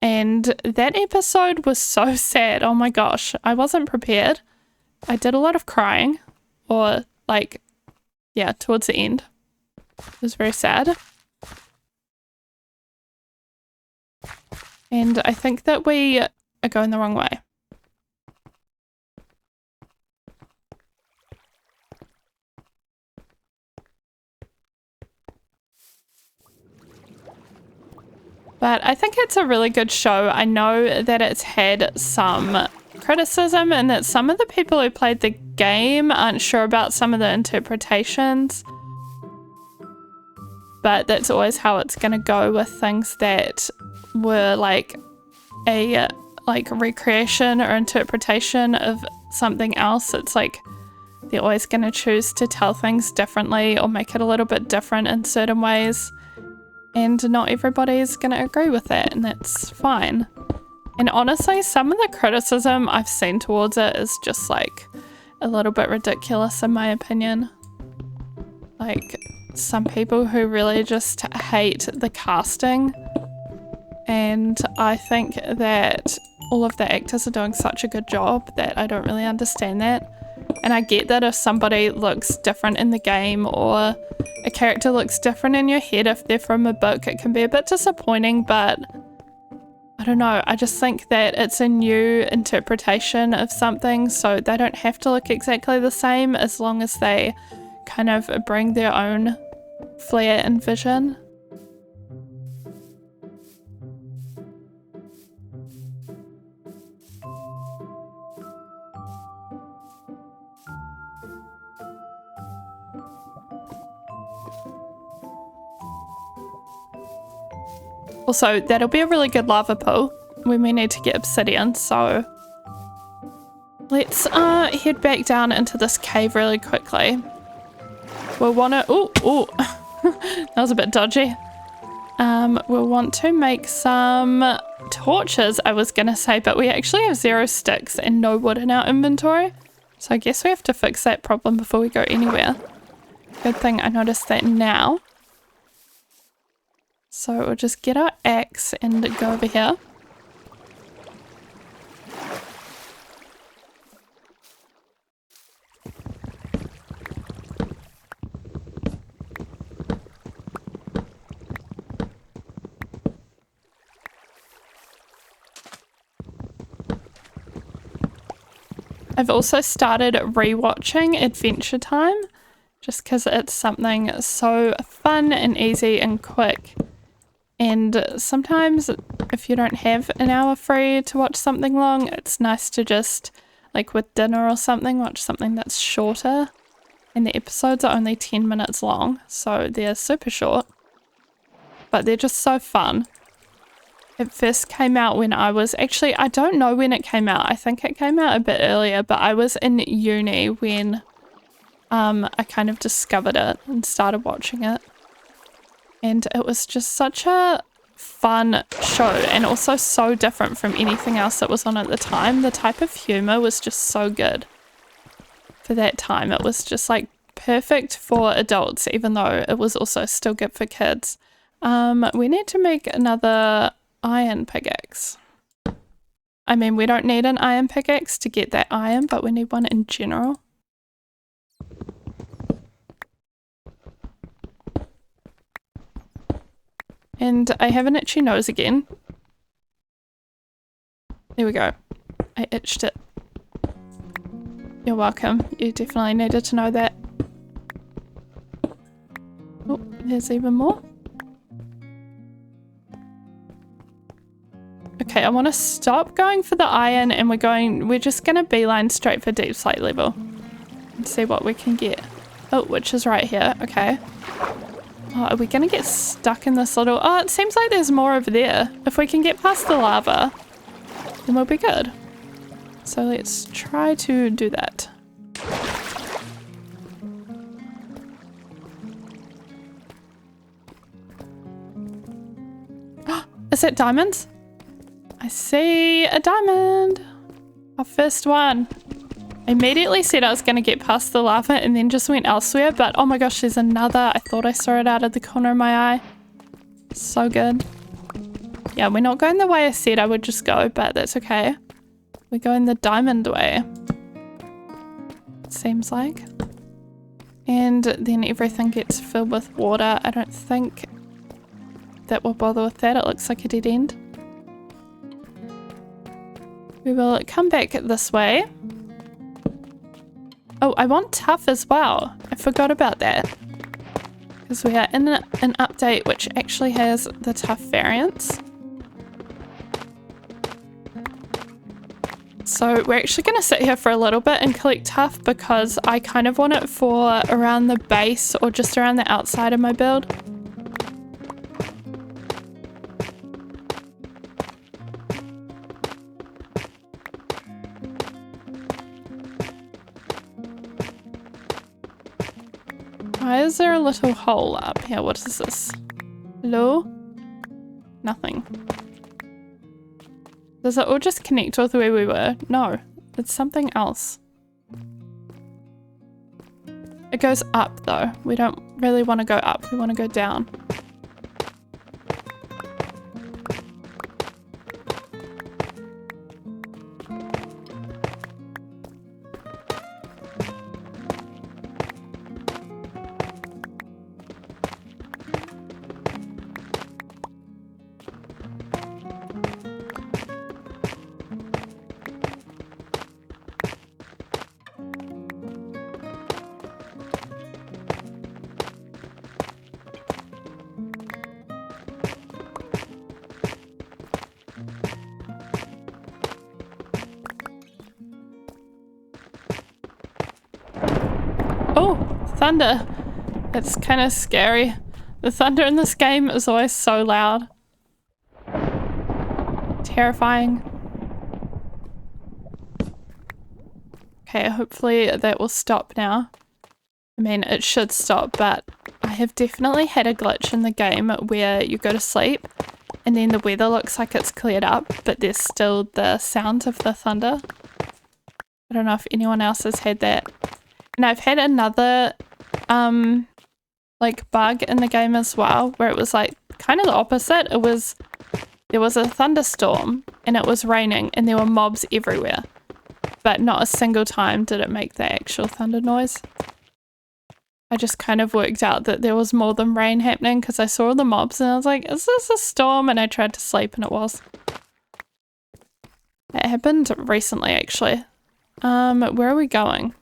And that episode was so sad. Oh my gosh, I wasn't prepared. I did a lot of crying, or like, yeah, towards the end. It was very sad. And I think that we are going the wrong way. But I think it's a really good show. I know that it's had some criticism and that some of the people who played the game aren't sure about some of the interpretations. But that's always how it's going to go with things that were like a recreation or interpretation of something else. It's like they're always going to choose to tell things differently or make it a little bit different in certain ways. And not everybody is going to agree with that, and that's fine. And honestly, some of the criticism I've seen towards it is just like a little bit ridiculous in my opinion. Like some people who really just hate the casting, and I think that all of the actors are doing such a good job that I don't really understand that. And I get that if somebody looks different in the game or a character looks different in your head if they're from a book, it can be a bit disappointing, but I don't know, I just think that it's a new interpretation of something, so they don't have to look exactly the same as long as they kind of bring their own flair and vision. Also, that'll be a really good lava pool when we need to get obsidian, so let's head back down into this cave really quickly. We'll want to... Ooh, that was a bit dodgy. We'll want to make some torches, I was going to say, but we actually have 0 sticks and no wood in our inventory. So I guess we have to fix that problem before we go anywhere. Good thing I noticed that now. So we'll just get our axe and go over here. I've also started rewatching Adventure Time just because it's something so fun and easy and quick. And sometimes if you don't have an hour free to watch something long, it's nice to just, like with dinner or something, watch something that's shorter. And the episodes are only 10 minutes long, so they're super short. But they're just so fun. It first came out when I was, actually, I don't know when it came out. I think it came out a bit earlier, but I was in uni when I kind of discovered it and started watching it. And it was just such a fun show and also so different from anything else that was on at the time. The type of humor was just so good for that time. It was just like perfect for adults, even though it was also still good for kids. We need to make another iron pickaxe. I mean, we don't need an iron pickaxe to get that iron, but we need one in general. And I have an itchy nose again. There we go. I itched it. You're welcome. You definitely needed to know that. Oh, there's even more. Okay, I want to stop going for the iron and we're just going to beeline straight for deep slate level and see what we can get. Oh, which is right here. Okay. Oh, are we going to get stuck in this little... Oh, it seems like there's more over there. If we can get past the lava, then we'll be good. So let's try to do that. Is that diamonds? I see a diamond. Our first one. I immediately said I was going to get past the lava and then just went elsewhere, but oh my gosh, there's another. I thought I saw it out of the corner of my eye. So good. Yeah, we're not going the way I said I would just go, but that's okay. We're going the diamond way. It seems like. And then everything gets filled with water. I don't think that will bother with that. It looks like a dead end. We will come back this way. Oh, I want tough as well. I forgot about that. Because we are in an update which actually has the tough variants. So we're actually going to sit here for a little bit and collect tough because I kind of want it for around the base or just around the outside of my build. Why is there a little hole up here? What is this? Hello? Nothing. Does it all just connect with where we were? No, it's something else. It goes up though. We don't really want to go up. We want to go down. Oh, thunder. It's kind of scary. The thunder in this game is always so loud. Terrifying. Okay, hopefully that will stop now. I mean, it should stop, but I have definitely had a glitch in the game where you go to sleep and then the weather looks like it's cleared up, but there's still the sound of the thunder. I don't know if anyone else has had that. And I've had another like bug in the game as well, where it was like kind of the opposite. There was a thunderstorm and it was raining and there were mobs everywhere, but not a single time did it make the actual thunder noise. I just kind of worked out that there was more than rain happening because I saw the mobs and I was like, is this a storm? And I tried to sleep and it was. It happened recently actually. Where are we going?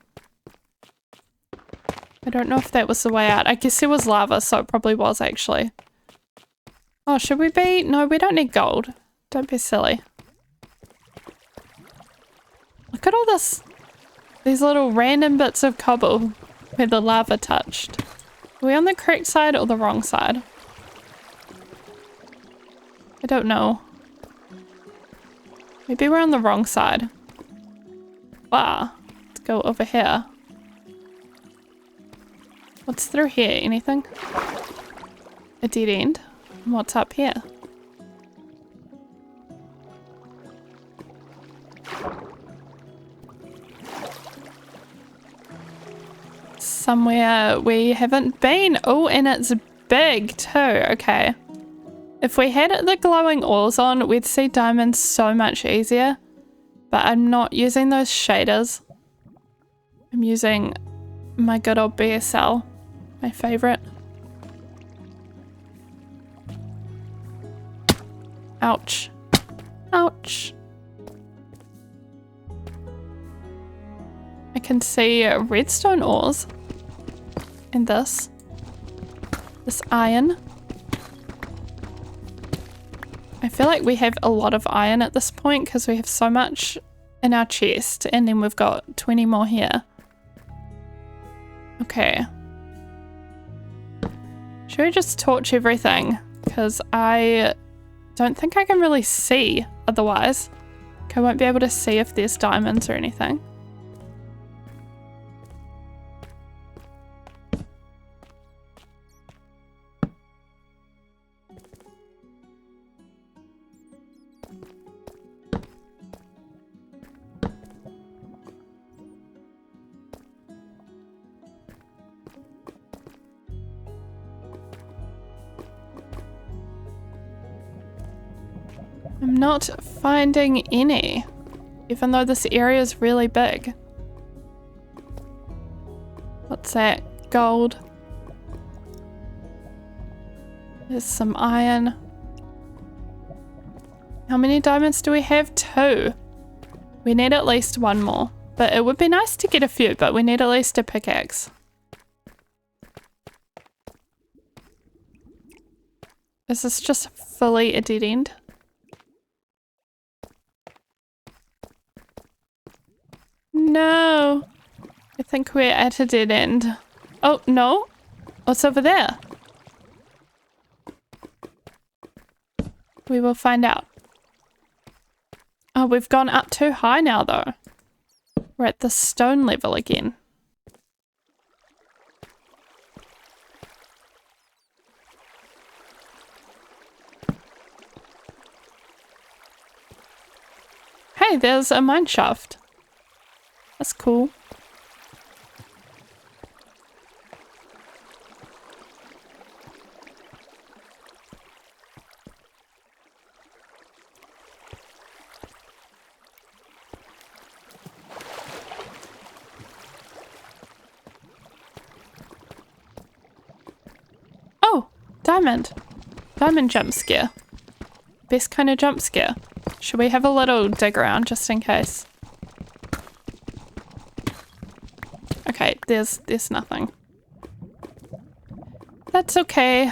I don't know if that was the way out. I guess there was lava, so it probably was actually. Oh, should we be? No, we don't need gold. Don't be silly. Look at all this. These little random bits of cobble where the lava touched. Are we on the correct side or the wrong side? I don't know. Maybe we're on the wrong side. Wow. Let's go over here. What's through here? Anything? A dead end? What's up here? Somewhere we haven't been. Oh, and it's big too. Okay. If we had the glowing ores on, we'd see diamonds so much easier. But I'm not using those shaders. I'm using my good old BSL. My favorite. Ouch. Ouch. I can see redstone ores in this iron. I feel like we have a lot of iron at this point because we have so much in our chest and then we've got 20 more here. Okay. Should we just torch everything? Because I don't think I can really see otherwise. I won't be able to see if there's diamonds or anything. I'm not finding any, even though this area is really big. What's that? Gold. There's some iron. How many diamonds do we have? 2. We need at least 1 more, but it would be nice to get a few, but we need at least a pickaxe. Is this just fully a dead end? No, I think we're at a dead end. Oh, no. What's over there? We will find out. Oh, we've gone up too high now, though. We're at the stone level again. Hey, there's a mine shaft. That's cool. Diamond. Diamond jump scare. Best kind of jump scare. Should we have a little dig around just in case? Okay, there's nothing. That's okay.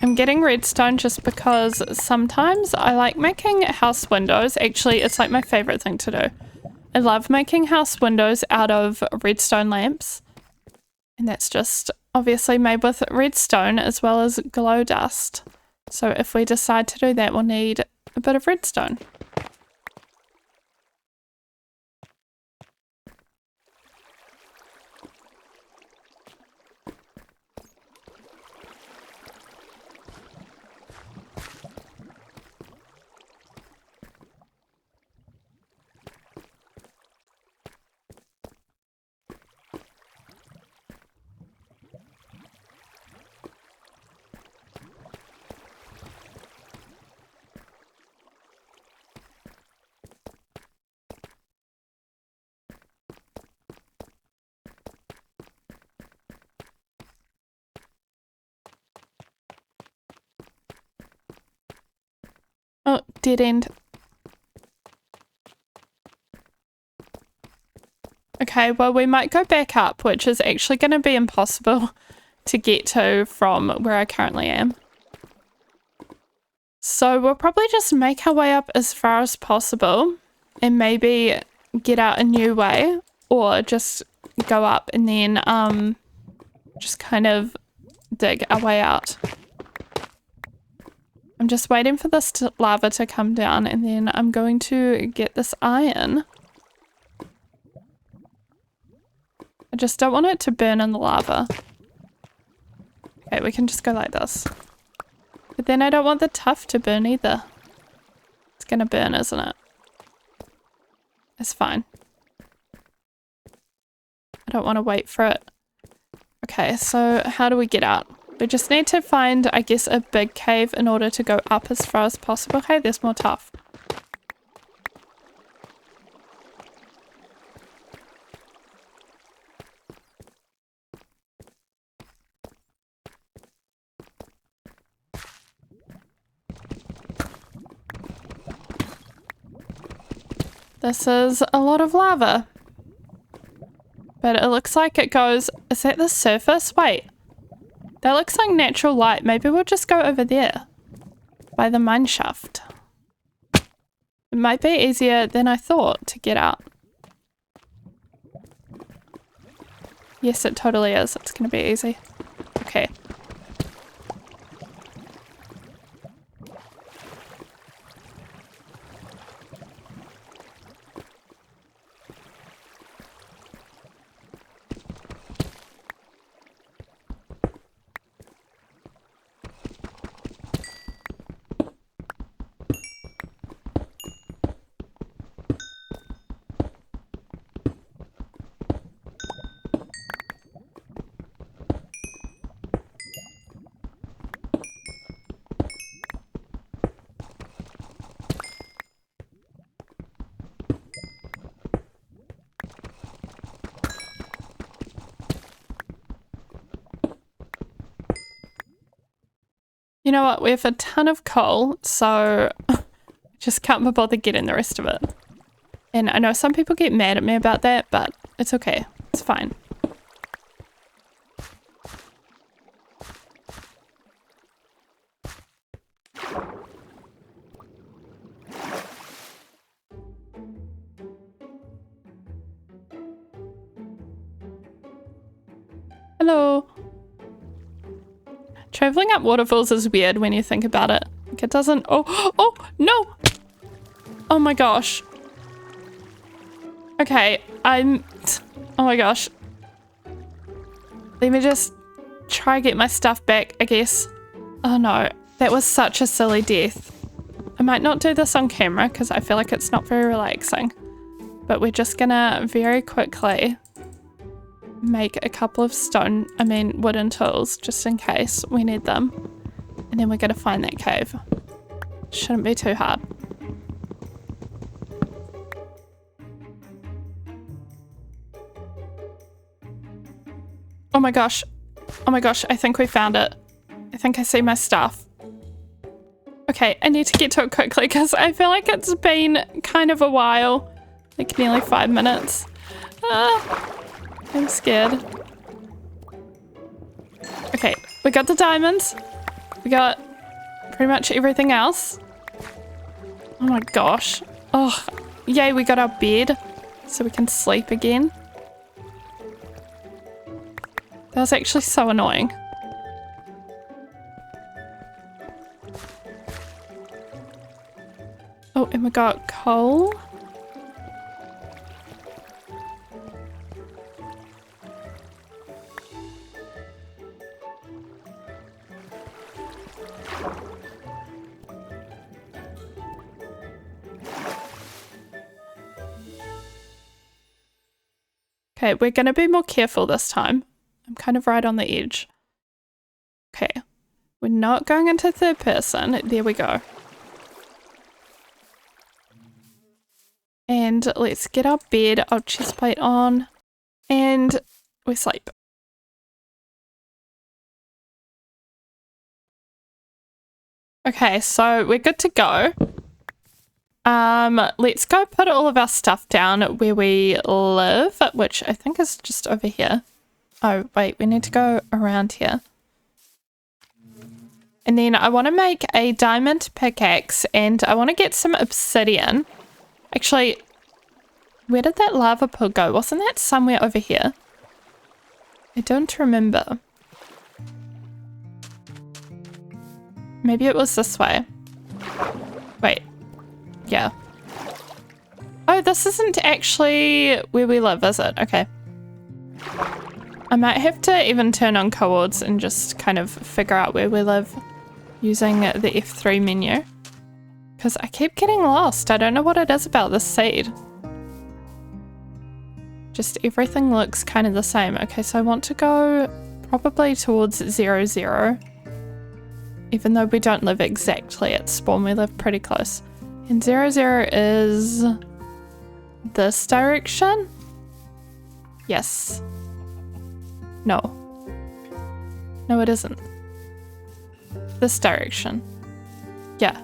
I'm getting redstone just because sometimes I like making house windows. Actually, it's like my favorite thing to do. I love making house windows out of redstone lamps. And that's just obviously made with redstone as well as glow dust. So if we decide to do that, we'll need a bit of redstone. Oh, dead end. Okay, well, we might go back up, which is actually going to be impossible to get to from where I currently am. So we'll probably just make our way up as far as possible and maybe get out a new way, or just go up and then just kind of dig our way out. I'm just waiting for this lava to come down, and then I'm going to get this iron. I just don't want it to burn in the lava. Okay, we can just go like this. But then I don't want the tuff to burn either. It's gonna burn, isn't it? It's fine. I don't want to wait for it. Okay, so how do we get out? We just need to find, I guess, a big cave in order to go up as far as possible. Hey, there's more tuff. This is a lot of lava. But it looks like it goes... Is that the surface? Wait. That looks like natural light. Maybe we'll just go over there. By the mine shaft. It might be easier than I thought to get out. Yes, it totally is. It's going to be easy. Okay. You know what? We have a ton of coal, so just can't be bothered getting the rest of it. And I know some people get mad at me about that, but it's okay. It's fine. Hello. Traveling up waterfalls is weird when you think about it. Like it doesn't... Oh, no! Oh my gosh. Okay, oh my gosh. Let me just try get my stuff back, I guess. Oh no, that was such a silly death. I might not do this on camera because I feel like it's not very relaxing. But we're just gonna very quickly make a couple of wooden tools just in case we need them. And then we're gonna find that cave. Shouldn't be too hard. Oh my gosh. Oh my gosh, I think we found it. I think I see my stuff. Okay, I need to get to it quickly because I feel like it's been kind of a while. Like nearly 5 minutes. I'm scared. Okay, we got the diamonds. We got pretty much everything else. Oh my gosh. Oh, yay, we got our bed so we can sleep again. That was actually so annoying. Oh, and we got coal. Okay, we're going to be more careful this time. I'm kind of right on the edge. Okay, we're not going into third person. There we go. And let's get our bed, our chest plate on, and we sleep. Okay, so we're good to go. Let's go put all of our stuff down where we live, which I think is just over here. Oh, wait, we need to go around here. And then I want to make a diamond pickaxe and I want to get some obsidian. Actually, where did that lava pool go? Wasn't that somewhere over here? I don't remember. Maybe it was this way. Wait. Yeah. Oh, this isn't actually where we live, is it? Okay. I might have to even turn on coords and just kind of figure out where we live using the F3 menu. Because I keep getting lost. I don't know what it is about this seed. Just everything looks kind of the same. Okay, so I want to go probably towards 0, 0. Even though we don't live exactly at spawn, we live pretty close. And 0, 0 is this direction? Yes. No. No, it isn't. This direction. Yeah.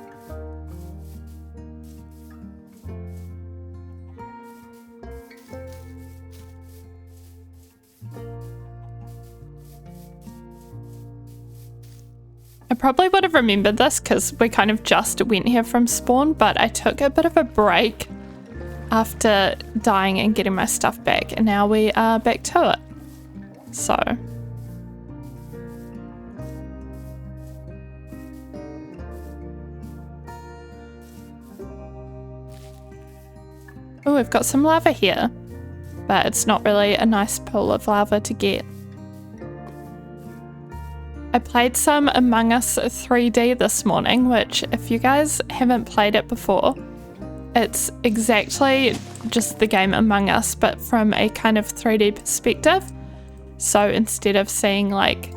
I probably would have remembered this because we kind of just went here from spawn, but I took a bit of a break after dying and getting my stuff back, and now we are back to it. So. Oh, we've got some lava here, but it's not really a nice pool of lava to get. I played some Among Us 3D this morning, which if you guys haven't played it before, it's exactly just the game Among Us, but from a kind of 3D perspective. So instead of seeing like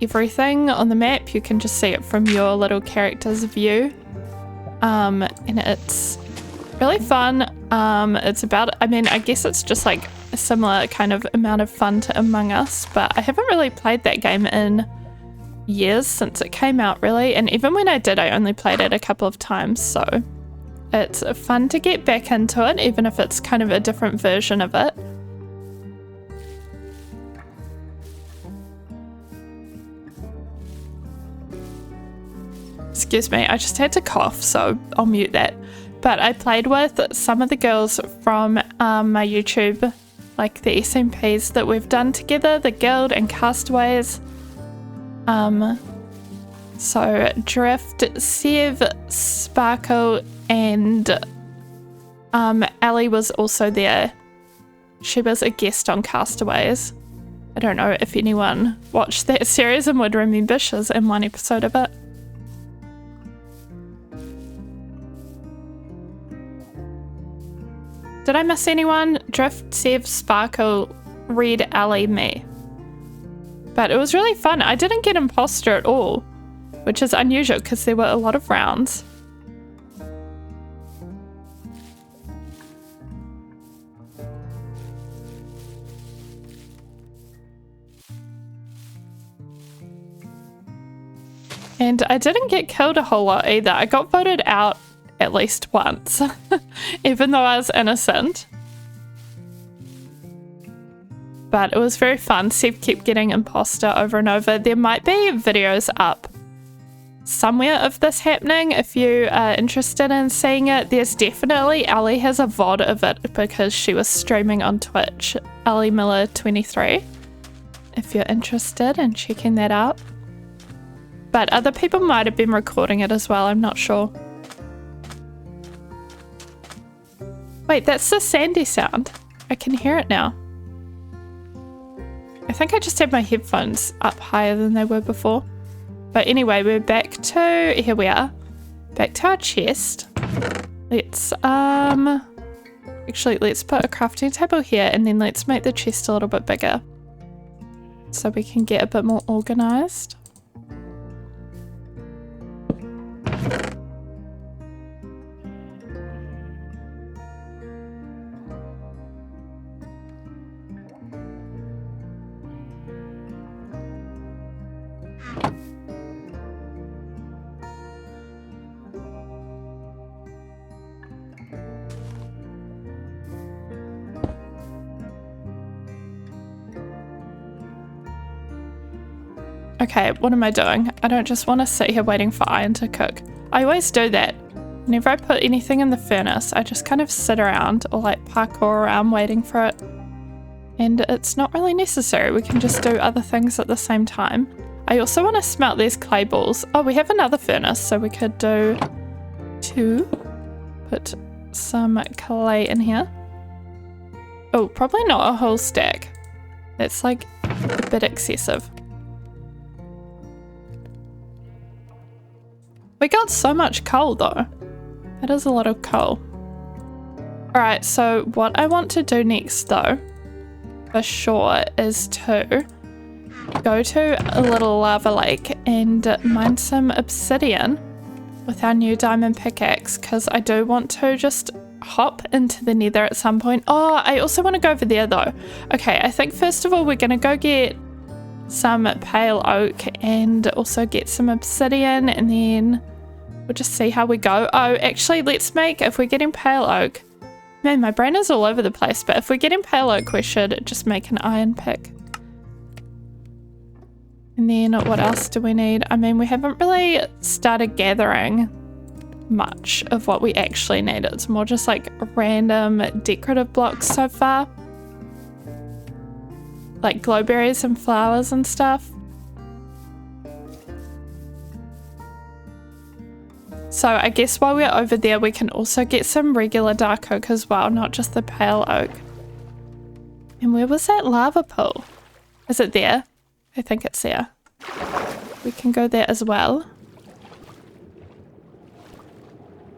everything on the map, you can just see it from your little character's view. And it's really fun. It's about, I mean, I guess it's just like a similar kind of amount of fun to Among Us, but I haven't really played that game in years since it came out, really, and even when I did, I only played it a couple of times, so it's fun to get back into it, even if it's kind of a different version of it. Excuse me, I just had to cough, so I'll mute that. But I played with some of the girls from my YouTube, like the SMPs that we've done together, the Guild and Castaways. So Drift, Sev, Sparkle, and Ali was also there. She was a guest on Castaways. I don't know if anyone watched that series and would remember, she was in one episode of it. Did I miss anyone? Drift, Sev, Sparkle, Red, Ali, me. But it was really fun. I didn't get imposter at all, which is unusual because there were a lot of rounds. And I didn't get killed a whole lot either. I got voted out at least once, even though I was innocent. But it was very fun. Seb kept getting imposter over and over. There might be videos up somewhere of this happening if you are interested in seeing it. There's definitely, Ellie has a VOD of it because she was streaming on Twitch, Ellie Miller 23, if you're interested in checking that out. But other people might have been recording it as well, I'm not sure. Wait, that's the Sandy sound. I can hear it now. I think I just had my headphones up higher than they were before. But anyway, we're back to, here we are, back to our chest. Let's, actually let's put a crafting table here and then let's make the chest a little bit bigger so we can get a bit more organized. Okay, what am I doing? I don't just want to sit here waiting for iron to cook. I always do that. Whenever I put anything in the furnace, I just kind of sit around or like parkour around waiting for it. And it's not really necessary. We can just do other things at the same time. I also want to smelt these clay balls. Oh, we have another furnace, so we could do two. Put some clay in here. Oh, probably not a whole stack. That's like a bit excessive. We got so much coal though. That is a lot of coal. Alright, so what I want to do next though, for sure, is to go to a little lava lake and mine some obsidian with our new diamond pickaxe, because I do want to just hop into the nether at some point. Oh, I also want to go over there though. Okay, I think first of all we're going to go get some pale oak and also get some obsidian, and then we'll just see how we go. Oh, actually, let's make, if we're getting pale oak, man, my brain is all over the place, but if we're getting pale oak, we should just make an iron pick. And then what else do we need? I mean, we haven't really started gathering much of what we actually need. It's more just like random decorative blocks so far. Like glowberries and flowers and stuff. So I guess while we're over there, we can also get some regular dark oak as well, not just the pale oak. And where was that lava pool? Is it there? I think it's there. We can go there as well.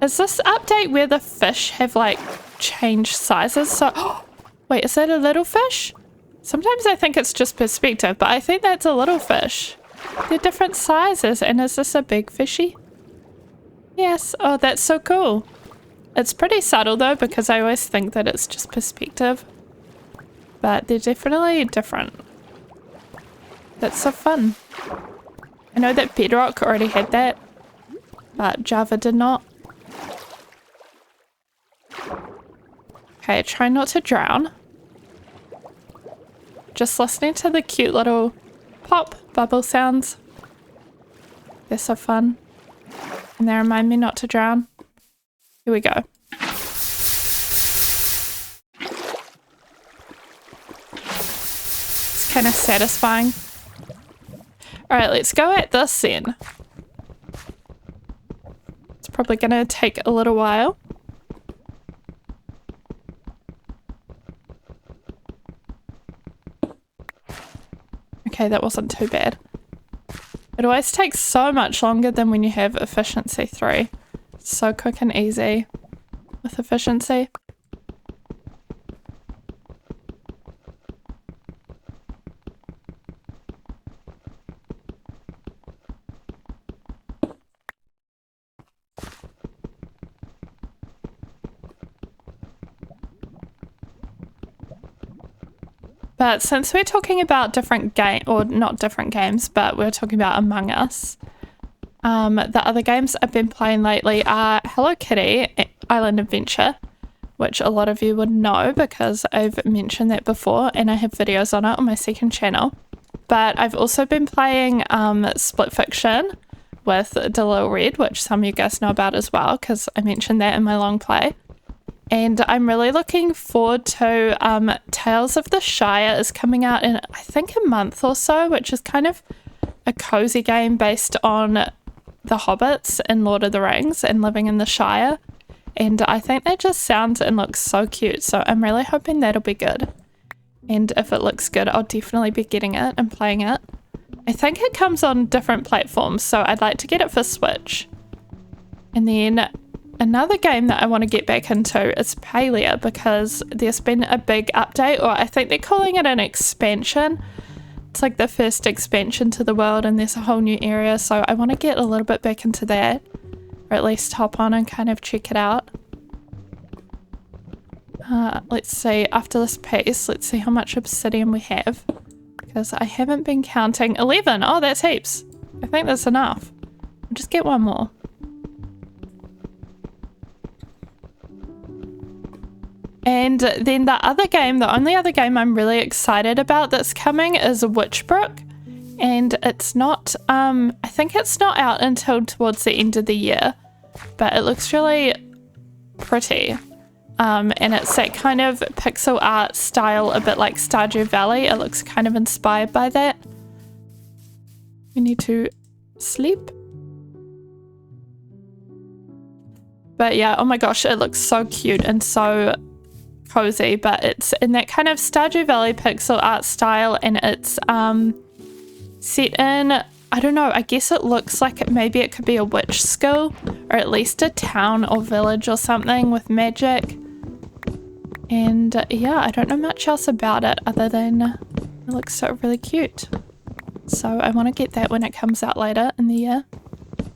Is this update where the fish have like changed sizes? So, oh, wait, is that a little fish? Sometimes I think it's just perspective, but I think that's a little fish. They're different sizes. And is this a big fishy? Yes. Oh, that's so cool. It's pretty subtle though, because I always think that it's just perspective. But they're definitely different. That's so fun. I know that Bedrock already had that, but Java did not. Okay, try not to drown. Just listening to the cute little pop bubble sounds. They're so fun. And they remind me not to drown. Here we go. It's kind of satisfying. Alright, let's go at this then. It's probably going to take a little while. Okay, that wasn't too bad. It always takes so much longer than when you have efficiency 3. It's so quick and easy with efficiency. But since we're talking about different game, or not different games, but we're talking about Among Us, The other games I've been playing lately are Hello Kitty Island Adventure, which a lot of you would know because I've mentioned that before and I have videos on it on my second channel. But I've also been playing Split Fiction with the Little Red, which some of you guys know about as well because I mentioned that in my long play. And I'm really looking forward to Tales of the Shire is coming out in I think a month or so, which is kind of a cozy game based on the hobbits in Lord of the Rings and living in the Shire. And I think that just sounds and looks so cute, so I'm really hoping that'll be good. And if it looks good, I'll definitely be getting it and playing it. I think it comes on different platforms, so I'd like to get it for Switch. And then another game that I want to get back into is Palia, because there's been a big update, or I think they're calling it an expansion. It's like the first expansion to the world and there's a whole new area, so I want to get a little bit back into that, or at least hop on and kind of check it out. Let's see, after this piece, let's see how much obsidian we have, because I haven't been counting. 11! Oh, that's heaps. I think that's enough. I'll just get one more. And then the only other game I'm really excited about that's coming is Witchbrook. And it's not, I think it's not out until towards the end of the year, but it looks really pretty. And it's that kind of pixel art style, a bit like Stardew Valley. It looks kind of inspired by that. We need to sleep. But yeah, oh my gosh, it looks so cute and so cozy, but it's in that kind of Stardew Valley pixel art style, and it's set in, I don't know, I guess it looks like maybe it could be a witch school, or at least a town or village or something with magic. And yeah, I don't know much else about it other than it looks so really cute. So I want to get that when it comes out later in the year.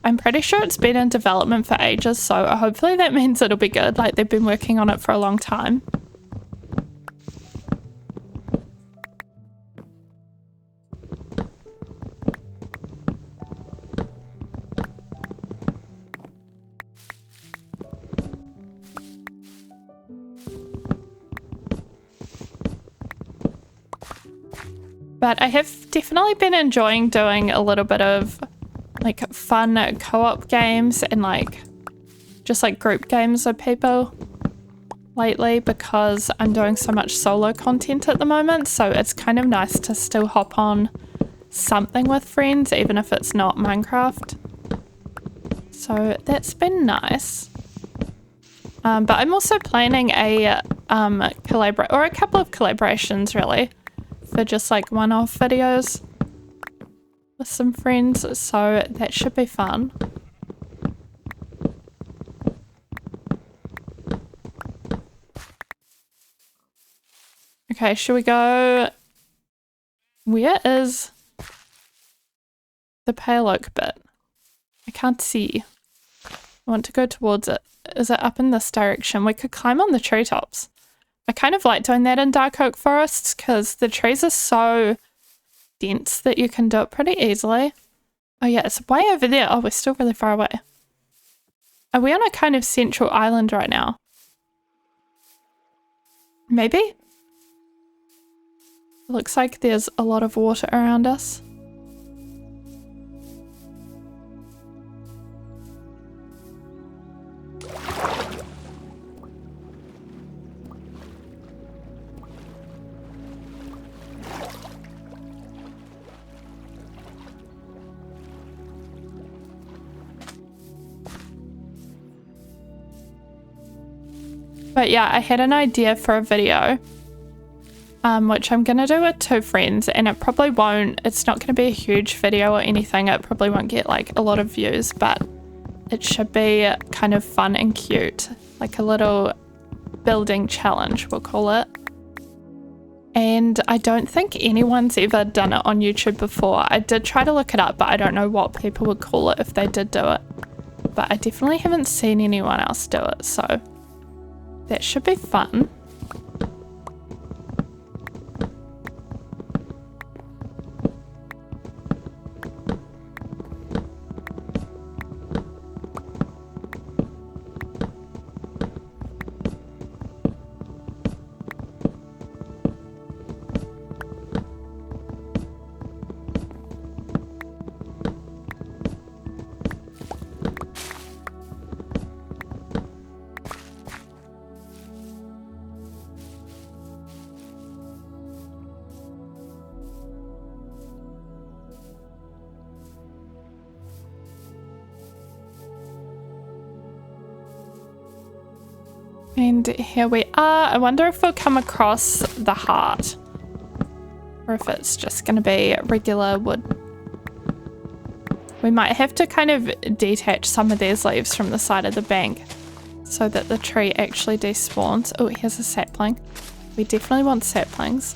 I'm pretty sure it's been in development for ages, so hopefully that means it'll be good. Like, they've been working on it for a long time. But I have definitely been enjoying doing a little bit of like fun co-op games and like just like group games with people lately, because I'm doing so much solo content at the moment, so it's kind of nice to still hop on something with friends even if it's not Minecraft. So that's been nice. But I'm also planning a a couple of collaborations really, for just like one-off videos with some friends, so that should be fun. Okay, should we go? Where is the pale oak bit? I can't see. I want to go towards it. Is it up in this direction? We could climb on the treetops. I kind of like doing that in dark oak forests because the trees are so dense that you can do it pretty easily. Oh yeah, it's way over there. Oh, we're still really far away. Are we on a kind of central island right now? Maybe? It looks like there's a lot of water around us. But yeah, I had an idea for a video, which I'm going to do with two friends, and it probably won't, it's not going to be a huge video or anything, it probably won't get like a lot of views, but it should be kind of fun and cute, like a little building challenge, we'll call it. And I don't think anyone's ever done it on YouTube before. I did try to look it up, but I don't know what people would call it if they did do it. But I definitely haven't seen anyone else do it, so that should be fun. And here we are. I wonder if we'll come across the heart, or if it's just going to be regular wood. We might have to kind of detach some of these leaves from the side of the bank so that the tree actually despawns. Oh, here's a sapling. We definitely want saplings.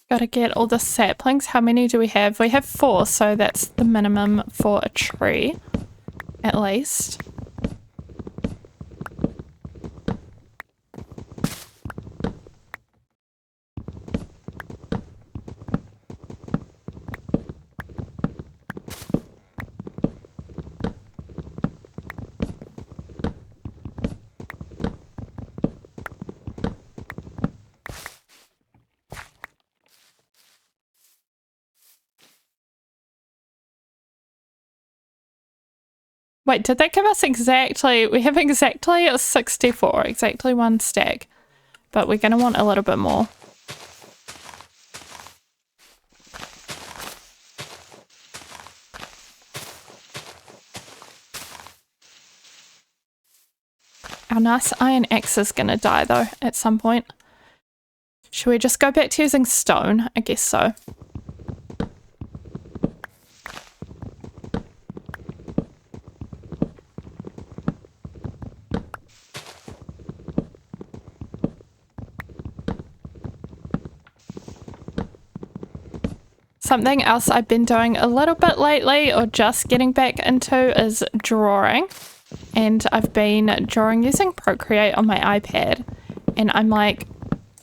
Gotta get all the saplings. How many do we have? We have 4, so that's the minimum for a tree, at least. Wait, did that give us exactly... We have exactly 64, exactly 1 stack. But we're going to want a little bit more. Our nice iron axe is going to die though at some point. Should we just go back to using stone? I guess so. Something else I've been doing a little bit lately, or just getting back into, is drawing. And I've been drawing using Procreate on my iPad. And I'm like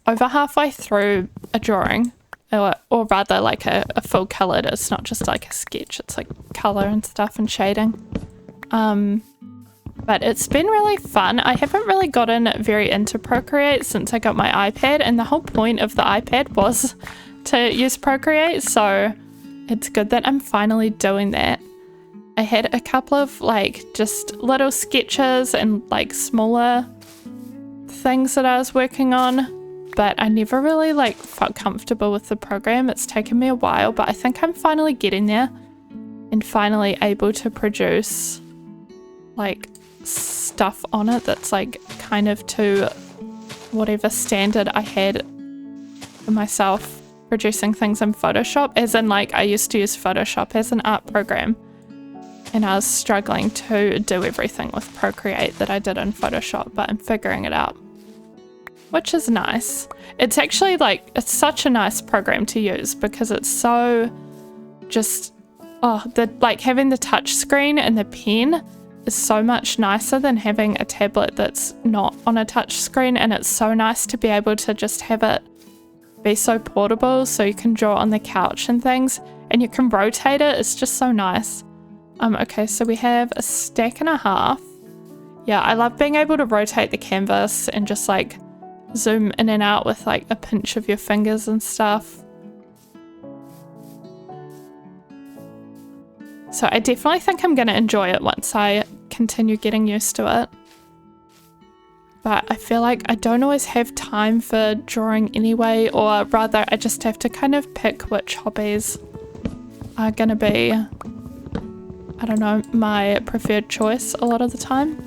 over halfway through a drawing, or rather like a full coloured. It's not just like a sketch, it's like colour and stuff and shading. But it's been really fun. I haven't really gotten very into Procreate since I got my iPad, and the whole point of the iPad was to use Procreate, so it's good that I'm finally doing that. I had a couple of like just little sketches and like smaller things that I was working on, but I never really like felt comfortable with the program. It's taken me a while, but I think I'm finally getting there and finally able to produce like stuff on it that's like kind of to whatever standard I had for myself. Producing things in Photoshop, as in like I used to use Photoshop as an art program, and I was struggling to do everything with Procreate that I did in Photoshop, but I'm figuring it out, which is nice. It's actually like, it's such a nice program to use because it's so just, like having the touch screen and the pen is so much nicer than having a tablet that's not on a touch screen, and it's so nice to be able to just have it be so portable, so you can draw on the couch and things, and you can rotate it. It's just so nice. Okay, so we have a stack and a half. Yeah, I love being able to rotate the canvas and just like zoom in and out with like a pinch of your fingers and stuff. So I definitely think I'm going to enjoy it once I continue getting used to it. But I feel like I don't always have time for drawing anyway, or rather I just have to kind of pick which hobbies are going to be, I don't know, my preferred choice a lot of the time.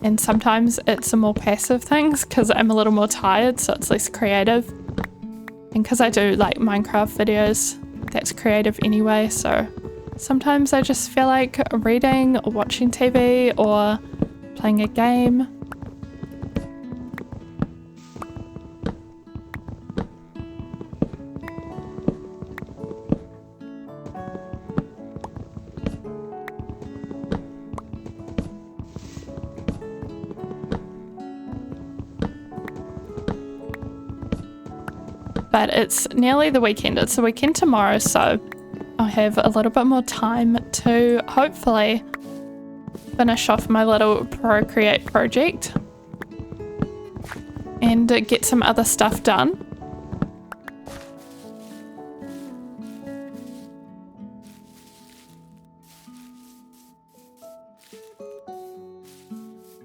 And sometimes it's the more passive things because I'm a little more tired, so it's less creative. And because I do like Minecraft videos, that's creative anyway, so sometimes I just feel like reading or watching TV or playing a game. But it's nearly the weekend. It's the weekend tomorrow, so I'll have a little bit more time to hopefully finish off my little Procreate project and get some other stuff done.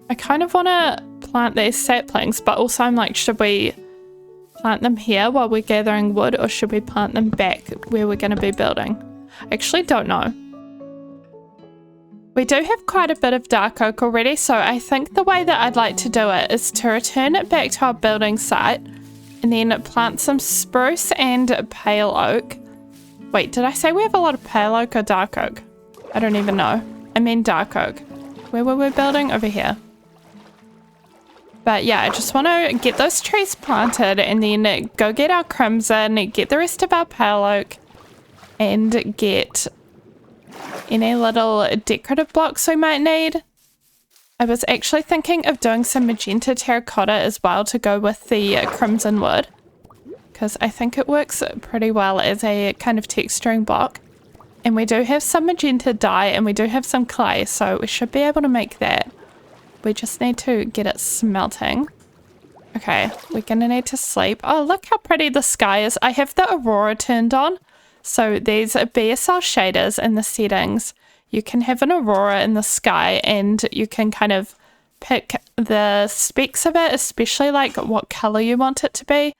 I kind of want to plant these saplings, but also I'm like, should we plant them here while we're gathering wood, or should we plant them back where we're going to be building? I actually don't know. We do have quite a bit of dark oak already, so I think the way that I'd like to do it is to return it back to our building site and then plant some spruce and pale oak. Wait, did I say we have a lot of pale oak or dark oak? I don't even know. I mean dark oak. Where were we building? Over here. But yeah, I just want to get those trees planted and then go get our crimson, get the rest of our pale oak, and get any little decorative blocks we might need. I was actually thinking of doing some magenta terracotta as well to go with the crimson wood, because I think it works pretty well as a kind of texturing block. And we do have some magenta dye and we do have some clay, so we should be able to make that. We just need to get it smelting. Okay, we're gonna need to sleep. Oh, look how pretty the sky is. I have the aurora turned on. So these are BSL shaders in the settings. You can have an aurora in the sky and you can kind of pick the specs of it, especially like what color you want it to be.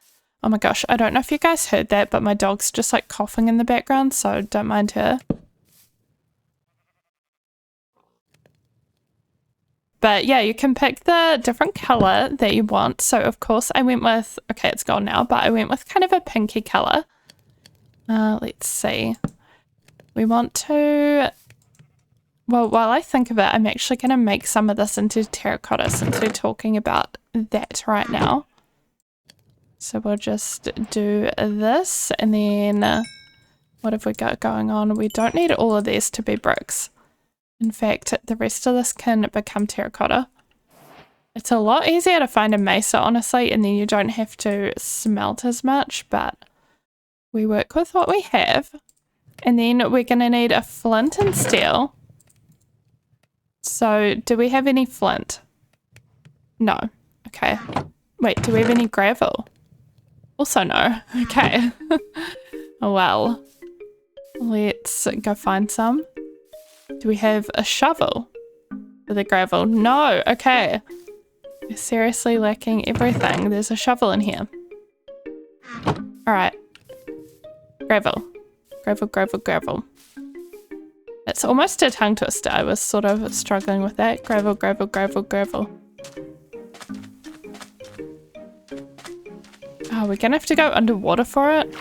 Oh my gosh, I don't know if you guys heard that, but my dog's just like coughing in the background, so don't mind her. But yeah, you can pick the different color that you want. So of course I went with, okay, it's gone now, but I went with kind of a pinky color. Let's see. We want to, well, while I think of it, I'm actually going to make some of this into terracotta since we're talking about that right now. So we'll just do this, and then what have we got going on? We don't need all of these to be bricks. In fact, the rest of this can become terracotta. It's a lot easier to find a mesa, honestly, and then you don't have to smelt as much, but we work with what we have. And then we're going to need a flint and steel. So, do we have any flint? No. Okay. Wait, do we have any gravel? Also no. Okay. Well, let's go find some. Do we have a shovel for the gravel? No. Okay. We're seriously lacking everything. There's a shovel in here. All right. Gravel. Gravel, gravel, gravel. It's almost a tongue twister. I was sort of struggling with that. Gravel, gravel, gravel, gravel. Oh, we're gonna have to go underwater for it?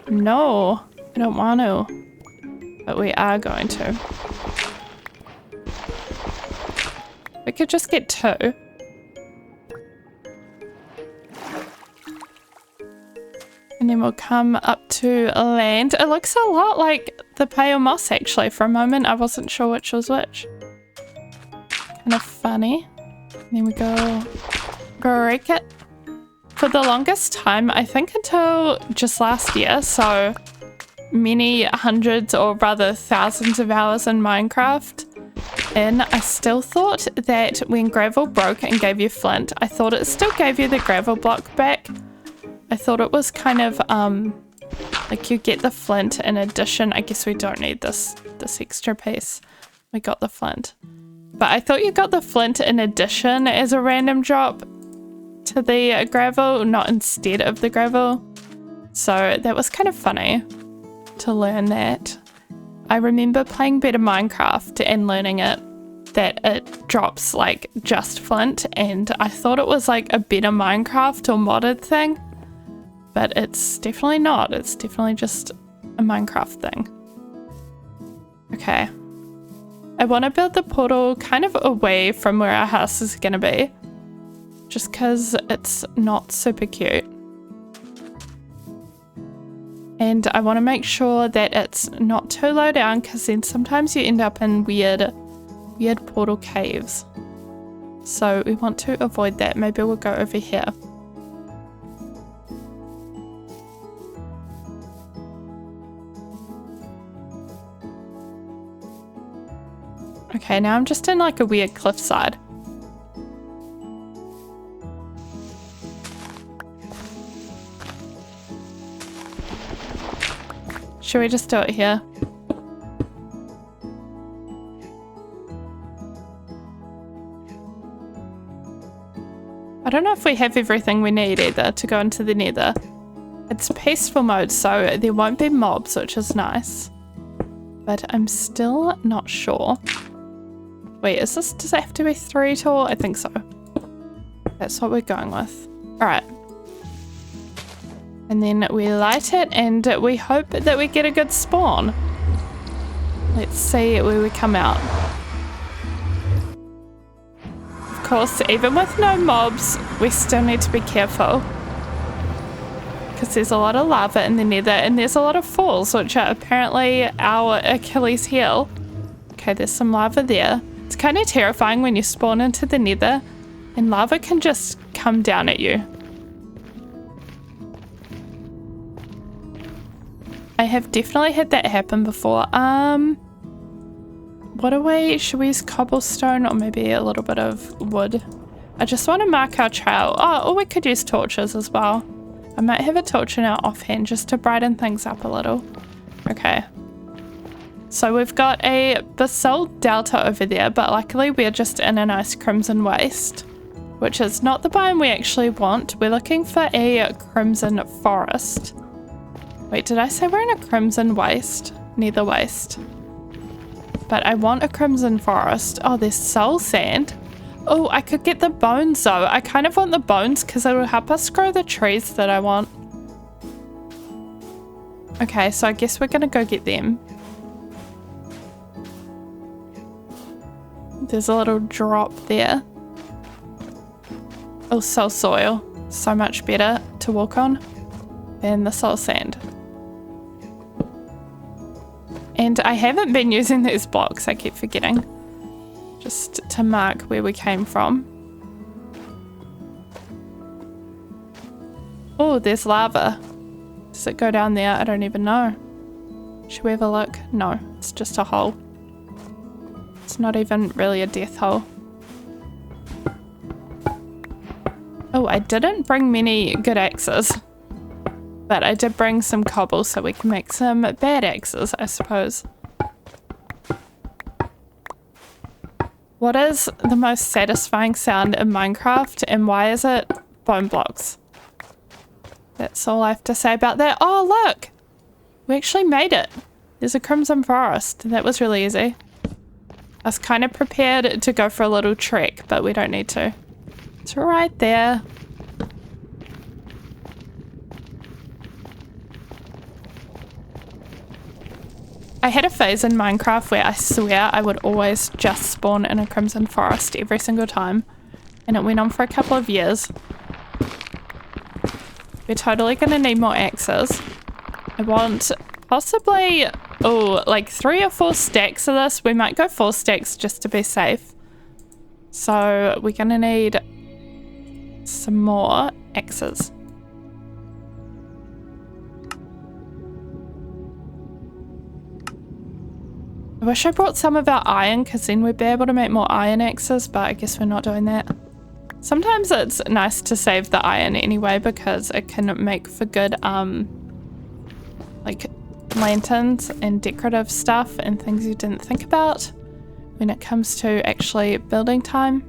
No, I don't want to. But we are going to. We could just get 2. And then we'll come up to land. It looks a lot like the pale moss actually. For a moment I wasn't sure which was which. Kind of funny. And then we go break it. For the longest time, I think until just last year, so many hundreds or rather thousands of hours in Minecraft, and I still thought that when gravel broke and gave you flint, I thought it still gave you the gravel block back. I thought it was kind of like you get the flint in addition. I guess we don't need this extra piece. We got the flint. But I thought you got the flint in addition as a random drop to the gravel, not instead of the gravel. So that was kind of funny to learn that. I remember playing better Minecraft and learning it, that it drops like just flint, and I thought it was like a better Minecraft or modded thing, but it's definitely not. It's definitely just a Minecraft thing. Okay. I want to build the portal kind of away from where our house is going to be, just because it's not super cute. And I want to make sure that it's not too low down, because then sometimes you end up in weird portal caves. So we want to avoid that. Maybe we'll go over here. Okay, now I'm just in like a weird cliffside. Should we just do it here? I don't know if we have everything we need either to go into the nether. It's peaceful mode, so there won't be mobs, which is nice. But I'm still not sure. Wait, does it have to be 3 tall? I think so. That's what we're going with. Alright. And then we light it and we hope that we get a good spawn. Let's see where we come out. Of course, even with no mobs, we still need to be careful. Because there's a lot of lava in the nether and there's a lot of falls, which are apparently our Achilles heel. Okay, there's some lava there. It's kind of terrifying when you spawn into the nether and lava can just come down at you. I have definitely had that happen before. What are we? Should we use cobblestone or maybe a little bit of wood? I just want to mark our trail. Oh, or we could use torches as well. I might have a torch in our offhand just to brighten things up a little. Okay. So we've got a basalt delta over there, but luckily we're just in a nice crimson waste, which is not the biome we actually want. We're looking for a crimson forest. Wait, did I say we're in a crimson waste? Nether waste. But I want a crimson forest. Oh, there's soul sand. Oh, I could get the bones though. I kind of want the bones because it will help us grow the trees that I want. Okay, so I guess we're gonna go get them. There's a little drop there. Oh, soul soil. So much better to walk on than the soul sand. And I haven't been using these blocks, I keep forgetting. Just to mark where we came from. Oh, there's lava. Does it go down there? I don't even know. Should we have a look? No, it's just a hole. It's not even really a death hole. Oh, I didn't bring many good axes. But I did bring some cobble so we can make some bad axes, I suppose. What is the most satisfying sound in Minecraft and why is it bone blocks? That's all I have to say about that. Oh, look! We actually made it. There's a crimson forest. That was really easy. I was kind of prepared to go for a little trek, but we don't need to. It's right there. I had a phase in Minecraft where I swear I would always just spawn in a crimson forest every single time. And it went on for a couple of years. We're totally going to need more axes. I want possibly, oh, like 3 or 4 stacks of this. We might go 4 stacks just to be safe. So we're going to need some more axes. I wish I brought some of our iron because then we'd be able to make more iron axes, but I guess we're not doing that. Sometimes it's nice to save the iron anyway because it can make for good like lanterns and decorative stuff and things you didn't think about when it comes to actually building time.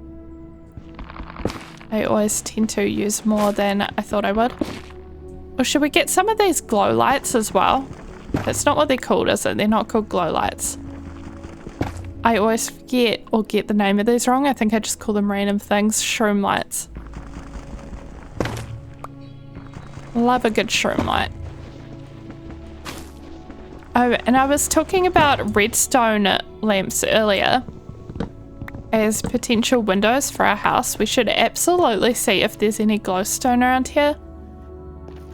I always tend to use more than I thought I would. Or should we get some of these glow lights as well? That's not what they're called, is it? They're not called glow lights. I always forget or get the name of these wrong. I think I just call them random things. Shroom lights. Love a good shroom light. Oh, and I was talking about redstone lamps earlier as potential windows for our house. We should absolutely see if there's any glowstone around here.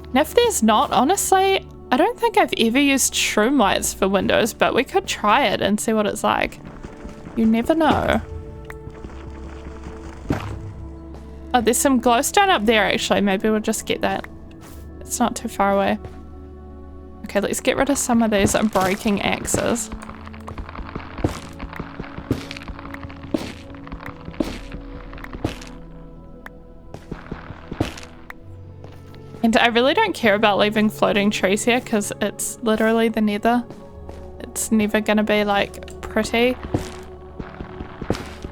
And if there's not, honestly, I don't think I've ever used shroom lights for windows, but we could try it and see what it's like. You never know. Oh, there's some glowstone up there actually. Maybe we'll just get that. It's not too far away. Okay, let's get rid of some of these breaking axes. And I really don't care about leaving floating trees here because it's literally the nether. It's never gonna be like pretty.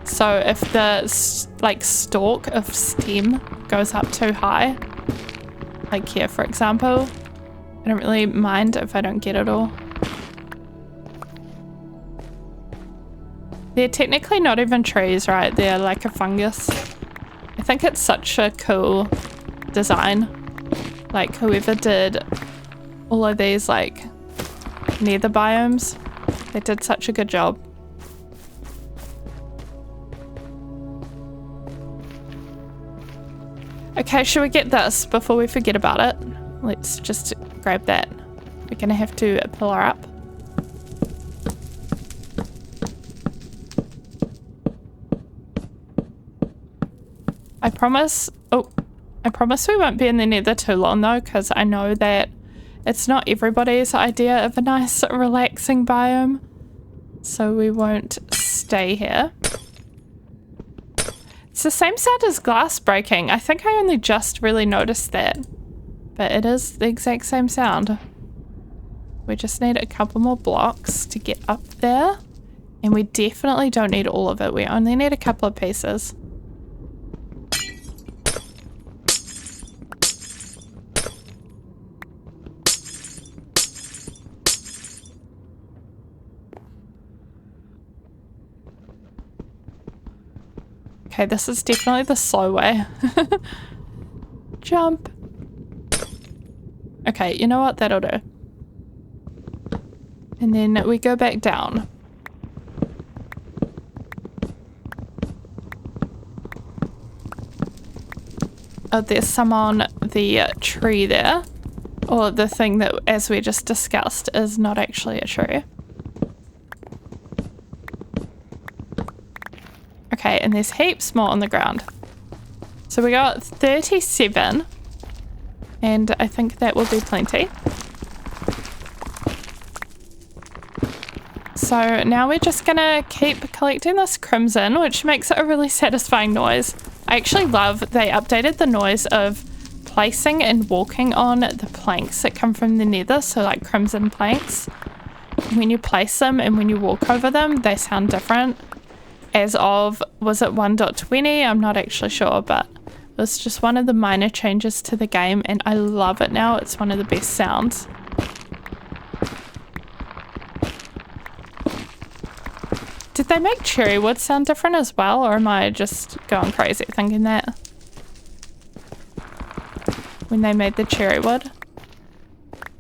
So if the like stalk of stem goes up too high, like here for example, I don't really mind if I don't get it all. They're technically not even trees, right? They're like a fungus. I think it's such a cool design. Like whoever did all of these like nether biomes, they did such a good job. Okay, should we get this before we forget about it? Let's just grab that. We're gonna have to pull her up. I promise we won't be in the nether too long though, because I know that it's not everybody's idea of a nice relaxing biome. So we won't stay here. It's the same sound as glass breaking. I think I only just really noticed that. But it is the exact same sound. We just need a couple more blocks to get up there. And we definitely don't need all of it. We only need a couple of pieces. Okay, this is definitely the slow way. Jump. Okay, you know what? That'll do. And then we go back down. Oh, there's some on the tree there. Or the thing that, as we just discussed, is not actually a tree. Okay, and there's heaps more on the ground. So we got 37, and I think that will be plenty. So now we're just gonna keep collecting this crimson, which makes a really satisfying noise. I actually love they updated the noise of placing and walking on the planks that come from the nether, so like crimson planks. When you place them and when you walk over them, they sound different. As of, was it 1.20? I'm not actually sure, but it was just one of the minor changes to the game and I love it now. It's one of the best sounds. Did they make cherry wood sound different as well, or am I just going crazy thinking that? When they made the cherry wood?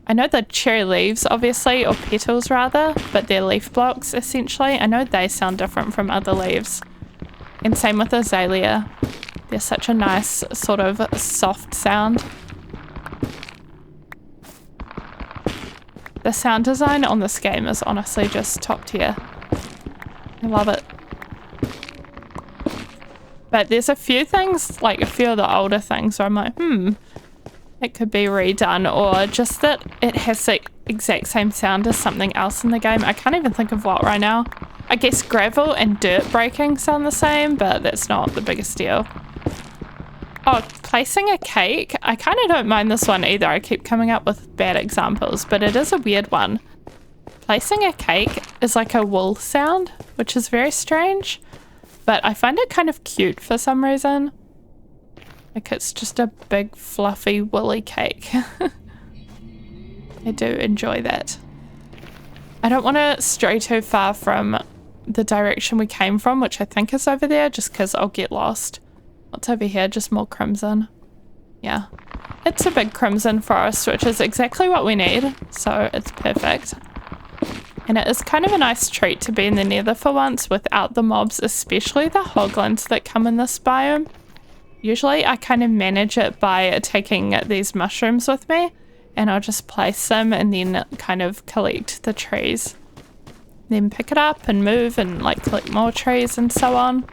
I know the cherry leaves, obviously, or petals rather, but they're leaf blocks, essentially. I know they sound different from other leaves. And same with azalea. They're such a nice, sort of soft sound. The sound design on this game is honestly just top tier. I love it. But there's a few things, like a few of the older things where I'm like, it could be redone, or just that it has the exact same sound as something else in the game. I can't even think of what right now. I guess gravel and dirt breaking sound the same, but that's not the biggest deal. Oh, placing a cake. I kind of don't mind this one either. I keep coming up with bad examples, but it is a weird one. Placing a cake is like a wool sound, which is very strange, but I find it kind of cute for some reason. Like it's just a big fluffy woolly cake. I do enjoy that. I don't want to stray too far from the direction we came from, which I think is over there, just because I'll get lost. What's over here? Just more crimson. Yeah. It's a big crimson forest, which is exactly what we need, so it's perfect. And it is kind of a nice treat to be in the nether for once without the mobs, especially the hoglins that come in this biome. Usually I kind of manage it by taking these mushrooms with me and I'll just place them and then kind of collect the trees. Then pick it up and move and like collect more trees and so on.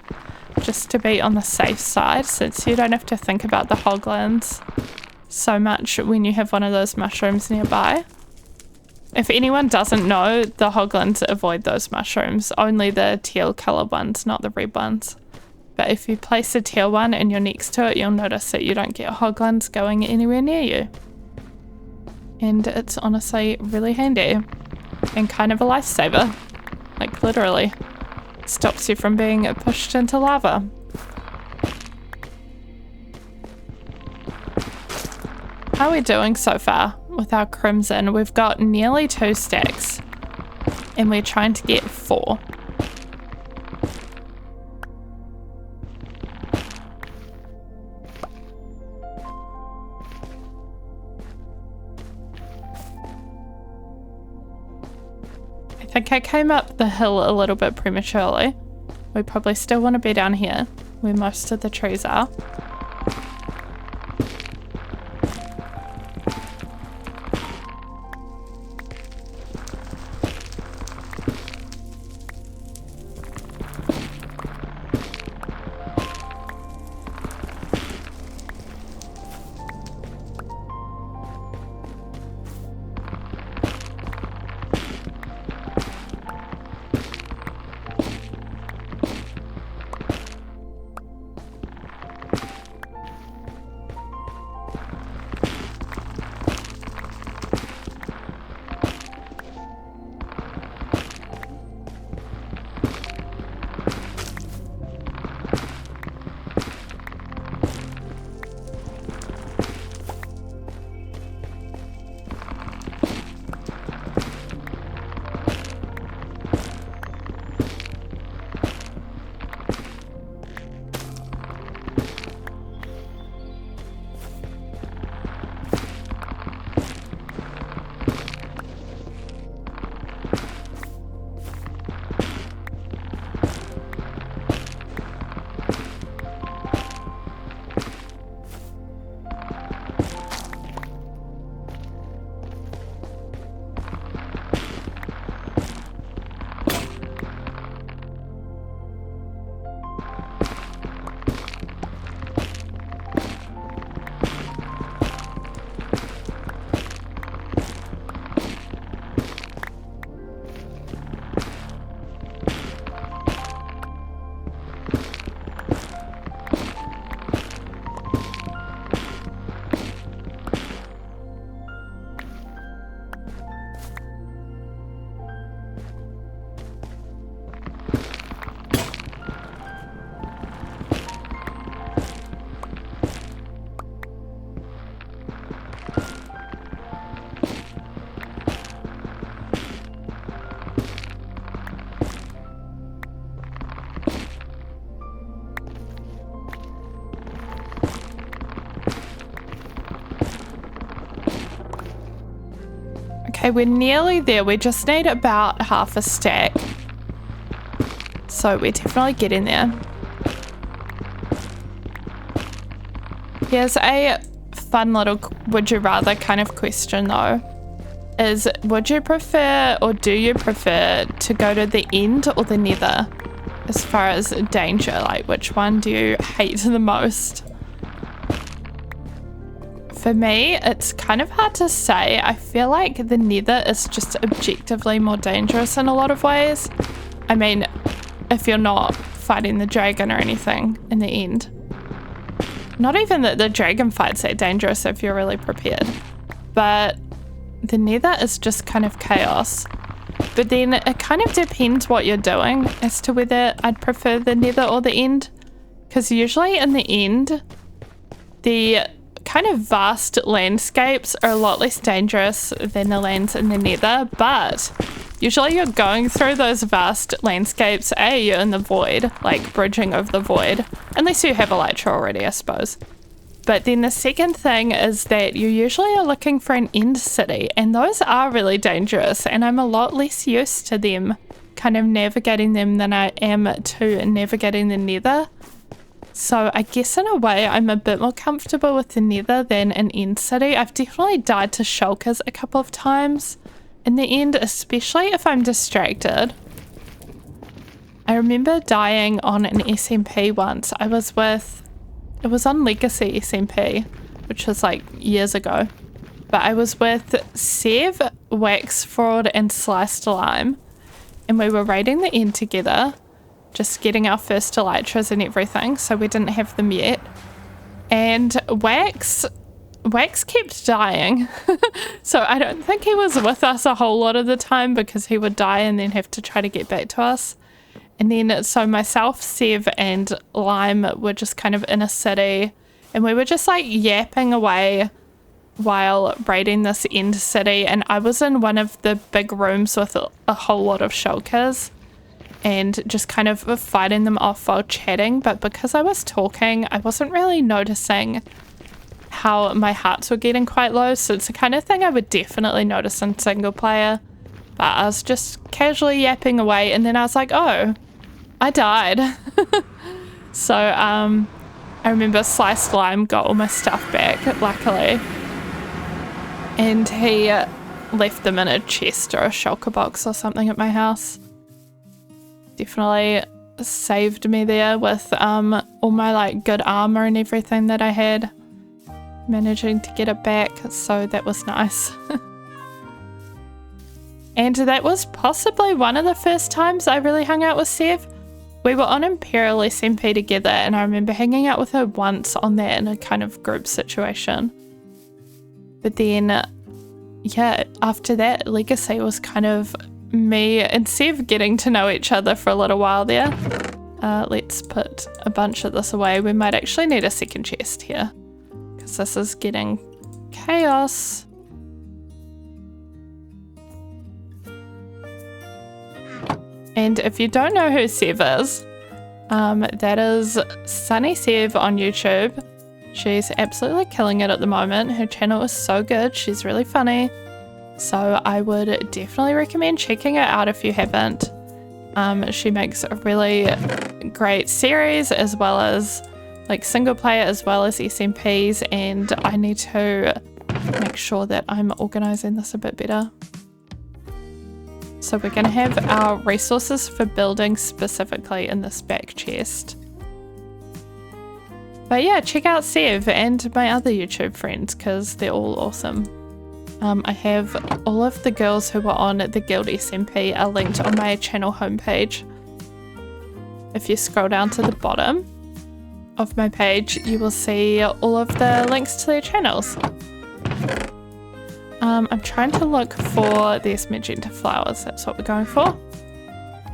Just to be on the safe side since you don't have to think about the hoglins so much when you have one of those mushrooms nearby. If anyone doesn't know, the hoglins avoid those mushrooms. Only the teal colored ones, not the red ones. But if you place a teal one and you're next to it, you'll notice that you don't get hoglins going anywhere near you. And it's honestly really handy and kind of a lifesaver. Like literally. Stops you from being pushed into lava. How are we doing so far with our crimson? We've got nearly 2 stacks and we're trying to get 4. I think I came up the hill a little bit prematurely. We probably still want to be down here where most of the trees are. Okay, we're nearly there. We just need about half a stack. So we're definitely getting there. Here's a fun little would you rather kind of question though. Is would you prefer or do you prefer to go to the end or the nether? As far as danger, like which one do you hate the most? For me, it's kind of hard to say. I feel like the nether is just objectively more dangerous in a lot of ways. I mean, if you're not fighting the dragon or anything in the end. Not even that the dragon fights that dangerous if you're really prepared. But the nether is just kind of chaos. But then it kind of depends what you're doing as to whether I'd prefer the nether or the end. Because usually in the end, the kind of vast landscapes are a lot less dangerous than the lands in the nether, but usually you're going through those vast landscapes, you're in the void, like bridging over the void, unless you have elytra already, I suppose. But then the second thing is that you usually are looking for an end city, and those are really dangerous, and I'm a lot less used to them kind of navigating them than I am to navigating the nether. So I guess in a way I'm a bit more comfortable with the nether than an end city. I've definitely died to shulkers a couple of times in the end, especially if I'm distracted. I remember dying on an SMP once. It was on Legacy SMP, which was like years ago. But I was with Sev, Wax Fraud and Sliced Lime, and we were raiding the end together. just getting our first elytras and everything, so we didn't have them yet. And Wax kept dying. So I don't think he was with us a whole lot of the time because he would die and then have to try to get back to us. And then so myself, Sev and Lime were just kind of in a city, and we were just like yapping away while raiding this end city, and I was in one of the big rooms with a whole lot of shulkers and just kind of fighting them off while chatting. But because I was talking, I wasn't really noticing how my hearts were getting quite low, so it's the kind of thing I would definitely notice in single player. But I was just casually yapping away, and then I was like, oh, I died. So I remember Sliced Lime got all my stuff back, luckily, and he left them in a chest or a shulker box or something at my house. Definitely saved me there with all my like good armor and everything that I had, managing to get it back, so that was nice. And that was possibly one of the first times I really hung out with Sev. We were on Imperial SMP together, and I remember hanging out with her once on that in a kind of group situation. But then, yeah, after that, Legacy was kind of me and Sev getting to know each other for a little while there. Let's put a bunch of this away. We might actually need a second chest here, because this is getting chaos. And if you don't know who Sev is, that is Sunny Sev on YouTube. She's absolutely killing it at the moment. Her channel is so good. She's really funny. So I would definitely recommend checking her out if you haven't. She makes a really great series, as well as like single player, as well as SMPs, and I need to make sure that I'm organizing this a bit better. So we're going to have our resources for building specifically in this back chest. But yeah, check out Sev and my other YouTube friends, because they're all awesome. I have all of the girls who were on the Guild SMP are linked on my channel homepage. If you scroll down to the bottom of my page, you will see all of the links to their channels. I'm trying to look for these magenta flowers. That's what we're going for,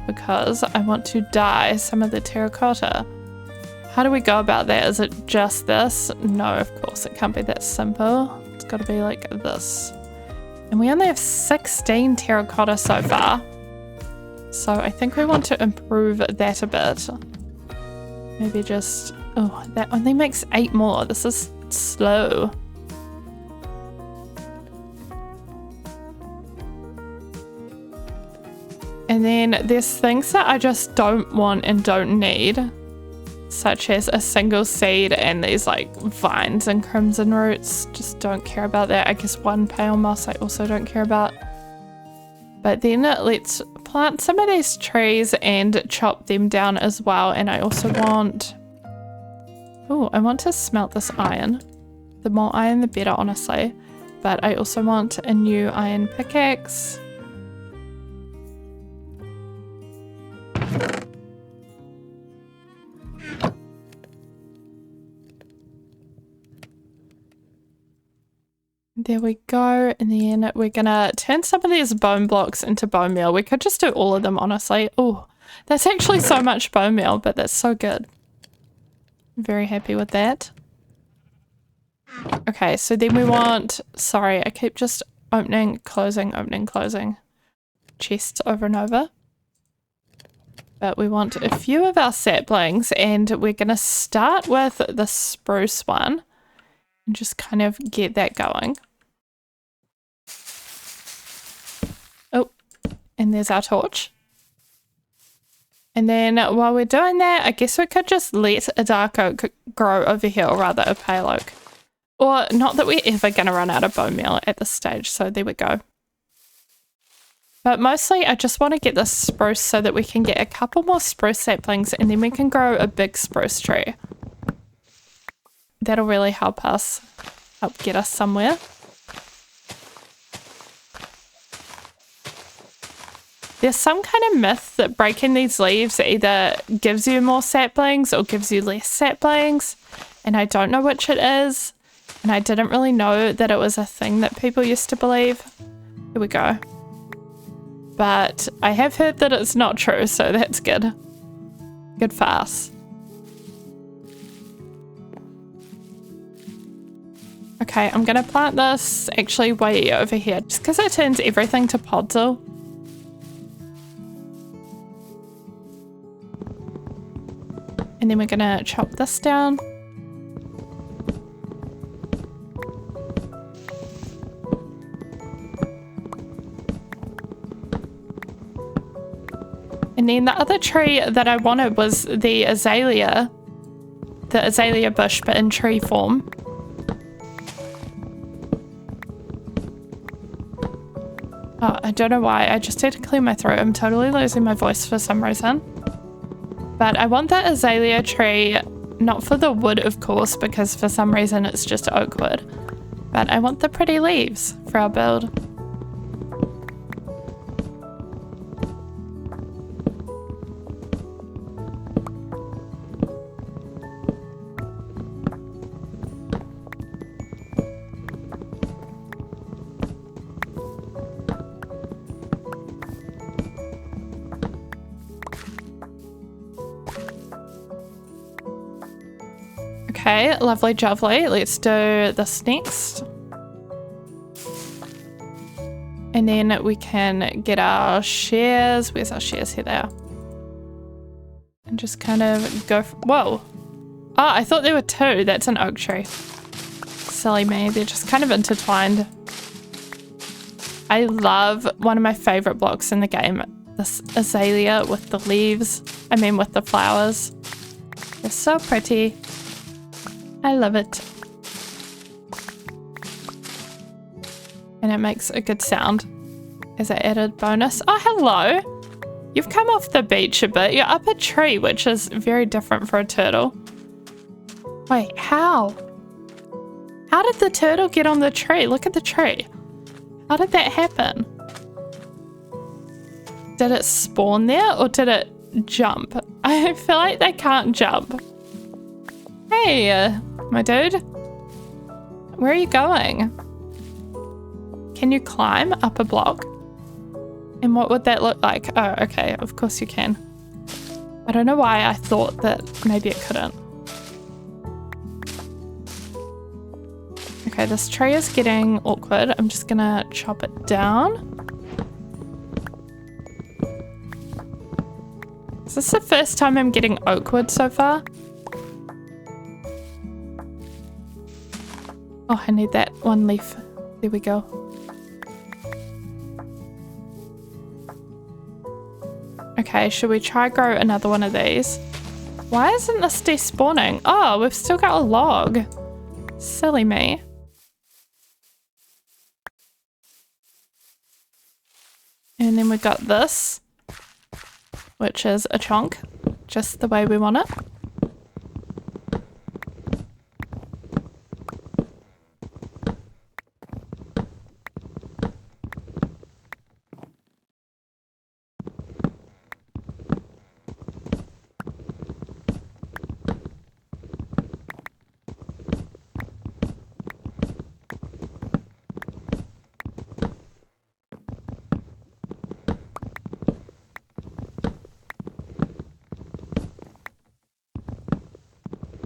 because I want to dye some of the terracotta. How do we go about that? Is it just this? No, of course it can't be that simple. It's got to be like this. And we only have 16 terracotta so far, so I think we want to improve that a bit. Maybe just, oh, that only makes 8 more. This is slow. And then there's things that I just don't want and don't need, such as a single seed and these like vines and crimson roots. Just don't care about that. I guess one pale moss I also don't care about. But then let's plant some of these trees and chop them down as well. And I also want, oh, I want to smelt this iron. The more iron the better, honestly. But I also want a new iron pickaxe. There we go, and then we're gonna turn some of these bone blocks into bone meal. We could just do all of them, honestly. Oh, that's actually so much bone meal, but that's so good. I'm very happy with that. Okay, so then we want, sorry, I keep just opening, closing chests over and over. But we want a few of our saplings, and we're gonna start with the spruce one and just kind of get that going. Oh, and there's our torch. And then while we're doing that, I guess we could just let a dark oak grow over here, or rather a pale oak. Or not that we're ever going to run out of bone meal at this stage, so there we go. But mostly I just want to get this spruce so that we can get a couple more spruce saplings, and then we can grow a big spruce tree. That'll really help us, get us somewhere. There's some kind of myth that breaking these leaves either gives you more saplings or gives you less saplings, and I don't know which it is, and I didn't really know that it was a thing that people used to believe. Here we go. But I have heard that it's not true, so that's good. Good for us. Okay, I'm gonna plant this actually way over here, just because it turns everything to podzol. And then we're gonna chop this down. And then the other tree that I wanted was the azalea bush, but in tree form. Oh, I don't know why. I just had to clear my throat. I'm totally losing my voice for some reason. But I want that azalea tree, not for the wood, of course, because for some reason it's just oak wood. But I want the pretty leaves for our build. Okay, lovely jubbly. Let's do this next. And then we can get our shears. Where's our shears? Here they are. And just kind of go... Whoa. Oh, I thought there were two. That's an oak tree. Silly me. They're just kind of intertwined. I love one of my favorite blocks in the game. This azalea with the leaves. I mean, with the flowers. They're so pretty. I love it. And it makes a good sound as an added bonus. Oh, hello. You've come off the beach a bit. You're up a tree, which is very different for a turtle. Wait, how? How did the turtle get on the tree? Look at the tree. How did that happen? Did it spawn there or did it jump? I feel like they can't jump. Hey, my dude. Where are you going? Can you climb up a block? And what would that look like? Oh, okay, of course you can. I don't know why I thought that maybe it couldn't. Okay, this tree is getting awkward. I'm just gonna chop it down. Is this the first time I'm getting oak wood so far? Oh, I need that one leaf. There we go. Okay, should we try grow another one of these? Why isn't this despawning? Oh, we've still got a log. Silly me. And then we got this, which is a chunk, just the way we want it.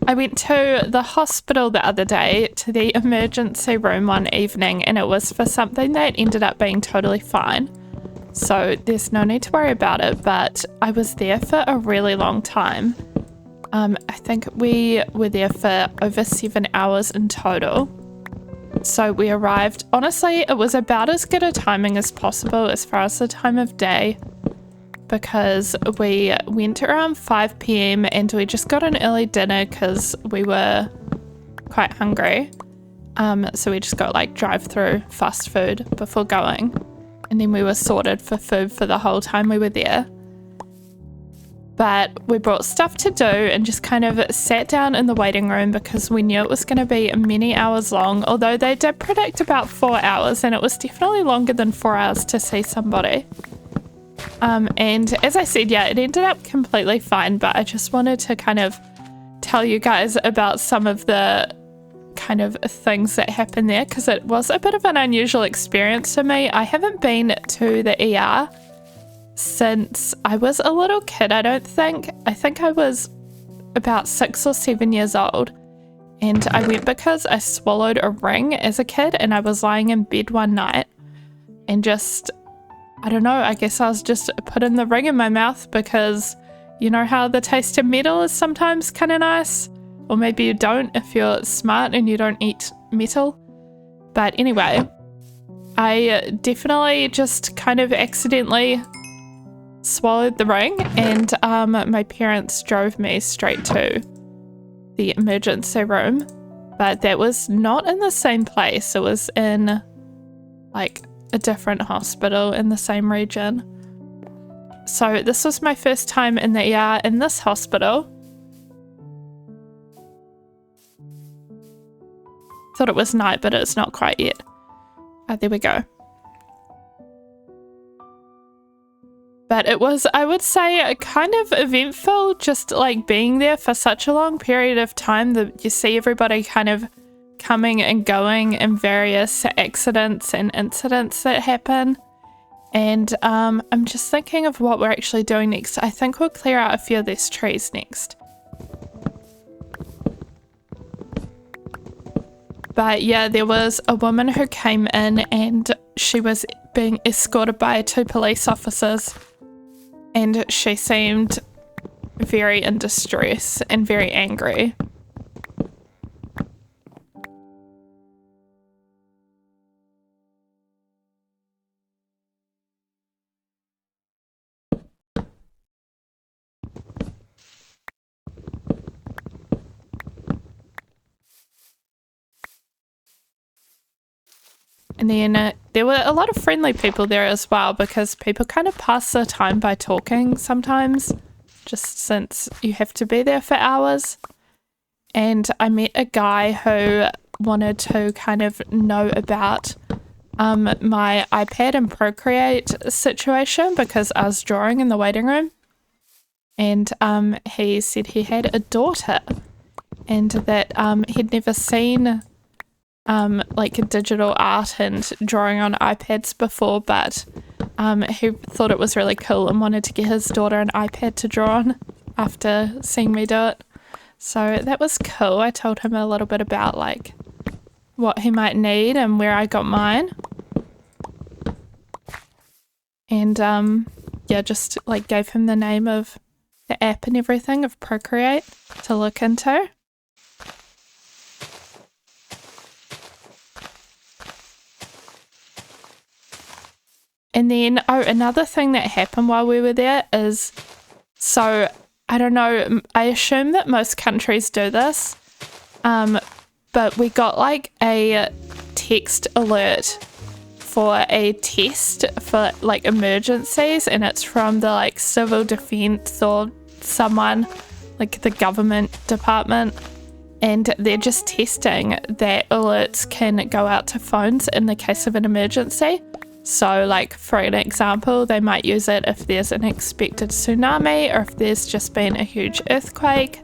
I went to the hospital the other day, to the emergency room one evening, and it was for something that ended up being totally fine. So there's no need to worry about it, but I was there for a really long time. I think we were there for over 7 hours in total. So we arrived, honestly, it was about as good a timing as possible as far as the time of day, because we went around 5 PM and we just got an early dinner because we were quite hungry. So we just got like drive-through fast food before going. And then we were sorted for food for the whole time we were there. But we brought stuff to do and just kind of sat down in the waiting room because we knew it was going to be many hours long, although they did predict about 4 hours, and it was definitely longer than 4 hours to see somebody. And as I said, yeah, it ended up completely fine, but I just wanted to kind of tell you guys about some of the kind of things that happened there, because it was a bit of an unusual experience for me. I haven't been to the ER since I was a little kid, I think I was about 6 or 7 years old, and I went because I swallowed a ring as a kid, and I was lying in bed one night and just, I don't know, I guess I was just putting the ring in my mouth because you know how the taste of metal is sometimes kind of nice, or maybe you don't if you're smart and you don't eat metal. But anyway, I definitely just kind of accidentally swallowed the ring, and my parents drove me straight to the emergency room, but that was not in the same place. It was in like a different hospital in the same region. So this was my first time in the ER in this hospital. Thought it was night, but it's not quite yet. There we go. But it was, I would say, kind of eventful, just like being there for such a long period of time that you see everybody kind of coming and going in various accidents and incidents that happen. And I'm just thinking of what we're actually doing next. I think we'll clear out a few of these trees next. But yeah, there was a woman who came in and she was being escorted by 2 police officers, and she seemed very in distress and very angry. And then there were a lot of friendly people there as well, because people kind of pass their time by talking sometimes, just since you have to be there for hours. And I met a guy who wanted to kind of know about my iPad and Procreate situation, because I was drawing in the waiting room. And he said he had a daughter, and that he'd never seen like digital art and drawing on iPads before, but he thought it was really cool and wanted to get his daughter an iPad to draw on after seeing me do it. So that was cool. I told him a little bit about like what he might need and where I got mine. And yeah, just like gave him the name of the app and everything of Procreate to look into. And then, oh, another thing that happened while we were there is, so I don't know, I assume that most countries do this, but we got like a text alert for a test for like emergencies, and it's from the like civil defense or someone, like the government department, and they're just testing that alerts can go out to phones in the case of an emergency. So like for an example, they might use it if there's an expected tsunami, or if there's just been a huge earthquake,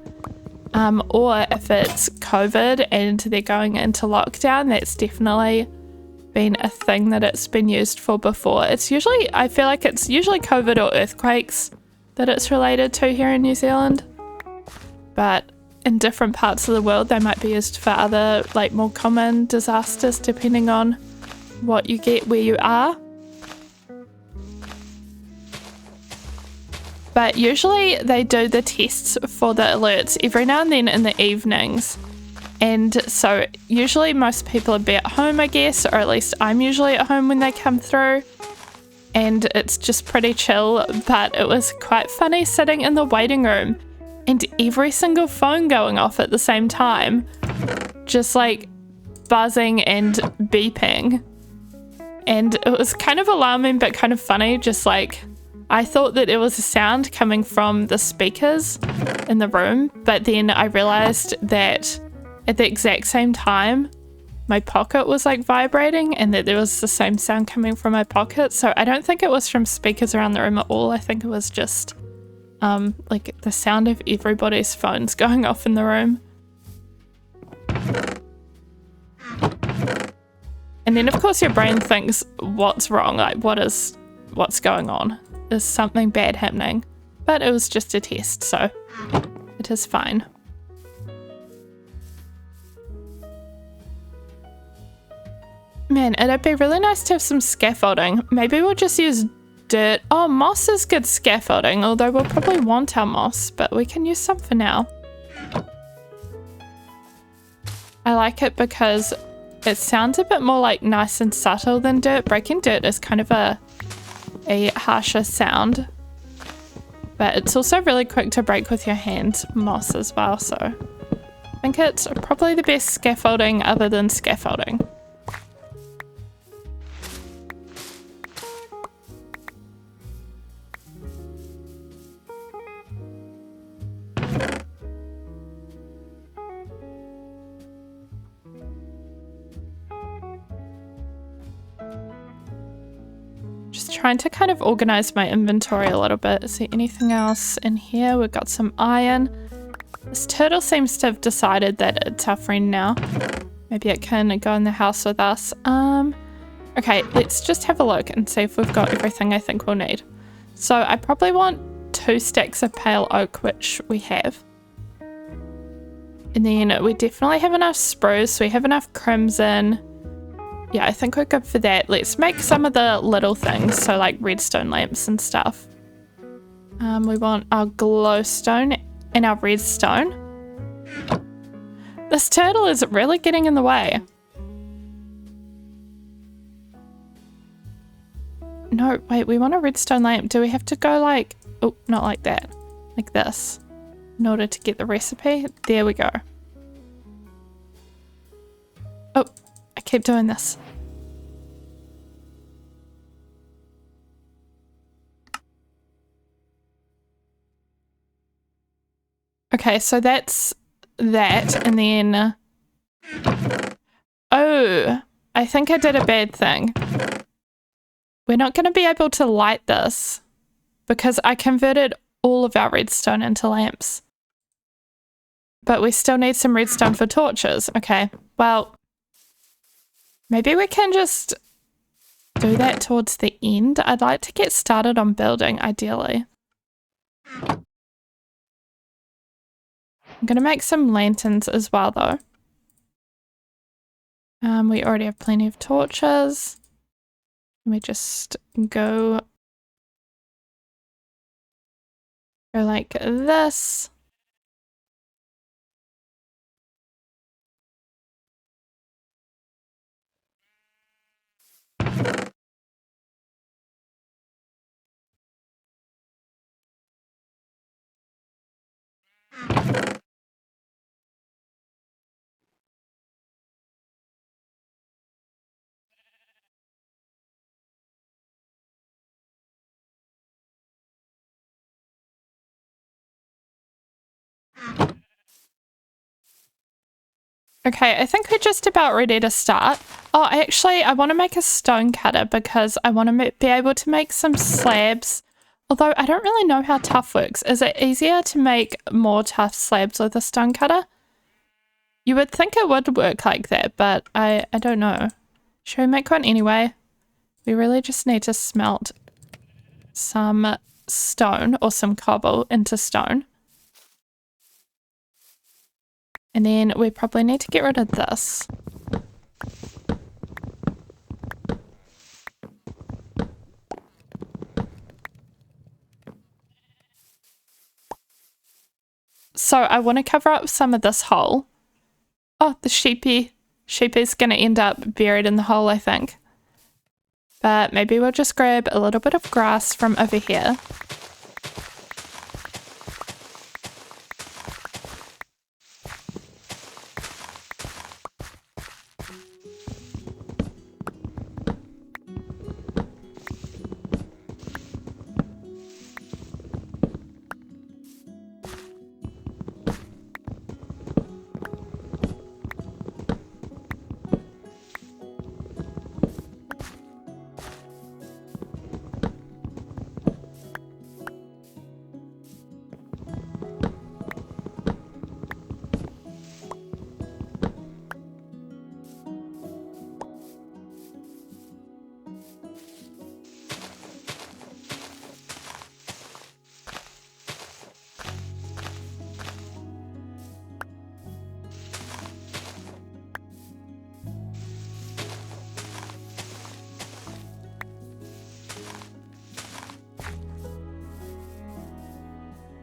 or if it's COVID and they're going into lockdown. That's definitely been a thing that it's been used for before. It's usually, I feel like it's usually COVID or earthquakes that it's related to here in New Zealand, but in different parts of the world they might be used for other like more common disasters depending on what you get where you are. But usually they do the tests for the alerts every now and then in the evenings, and so usually most people will be at home, I guess, or at least I'm usually at home when they come through, and it's just pretty chill. But it was quite funny sitting in the waiting room and every single phone going off at the same time, just like buzzing and beeping. And it was kind of alarming but kind of funny, just like I thought that it was a sound coming from the speakers in the room, but then I realized that at the exact same time my pocket was like vibrating and that there was the same sound coming from my pocket. So I don't think it was from speakers around the room at all. I think it was just like the sound of everybody's phones going off in the room. And then of course your brain thinks, what's wrong? Like what's going on? Is something bad happening? But it was just a test, so it is fine. Man, it'd be really nice to have some scaffolding. Maybe we'll just use dirt. Oh, moss is good scaffolding, although we'll probably want our moss, but we can use some for now. I like it because it sounds a bit more like nice and subtle than dirt. Breaking dirt is kind of a harsher sound, but it's also really quick to break with your hand, moss as well, so I think it's probably the best scaffolding other than scaffolding. Trying to kind of organize my inventory a little bit. Is there anything else in here? We've got some iron. This turtle seems to have decided that it's our friend now. Maybe it can go in the house with us. Okay, let's just have a look and see if we've got everything I think we'll need. So I probably want 2 stacks of pale oak, which we have. And then we definitely have enough spruce. We have enough crimson. Yeah, I think we're good for that. Let's make some of the little things, so like redstone lamps and stuff. We want our glowstone and our redstone. This turtle is really getting in the way. No, wait, we want a redstone lamp. Do we have to go like, oh, not like that, like this, in order to get the recipe? There we go. Oh. I keep doing this. Okay, so that's that, and then... Oh, I think I did a bad thing. We're not going to be able to light this because I converted all of our redstone into lamps. But we still need some redstone for torches. Okay, well... Maybe we can just do that towards the end. I'd like to get started on building, ideally. I'm going to make some lanterns as well, though. We already have plenty of torches. Let me just go like this. Okay, I think we're just about ready to start. Oh, actually, I want to make a stone cutter because I want to be able to make some slabs. Although I don't really know how tough works. Is it easier to make more tough slabs with a stone cutter? You would think it would work like that, but I don't know. Should we make one anyway? We really just need to smelt some stone or some cobble into stone. And then we probably need to get rid of this. So I want to cover up some of this hole. Oh, the sheepy's going to end up buried in the hole, I think. But maybe we'll just grab a little bit of grass from over here.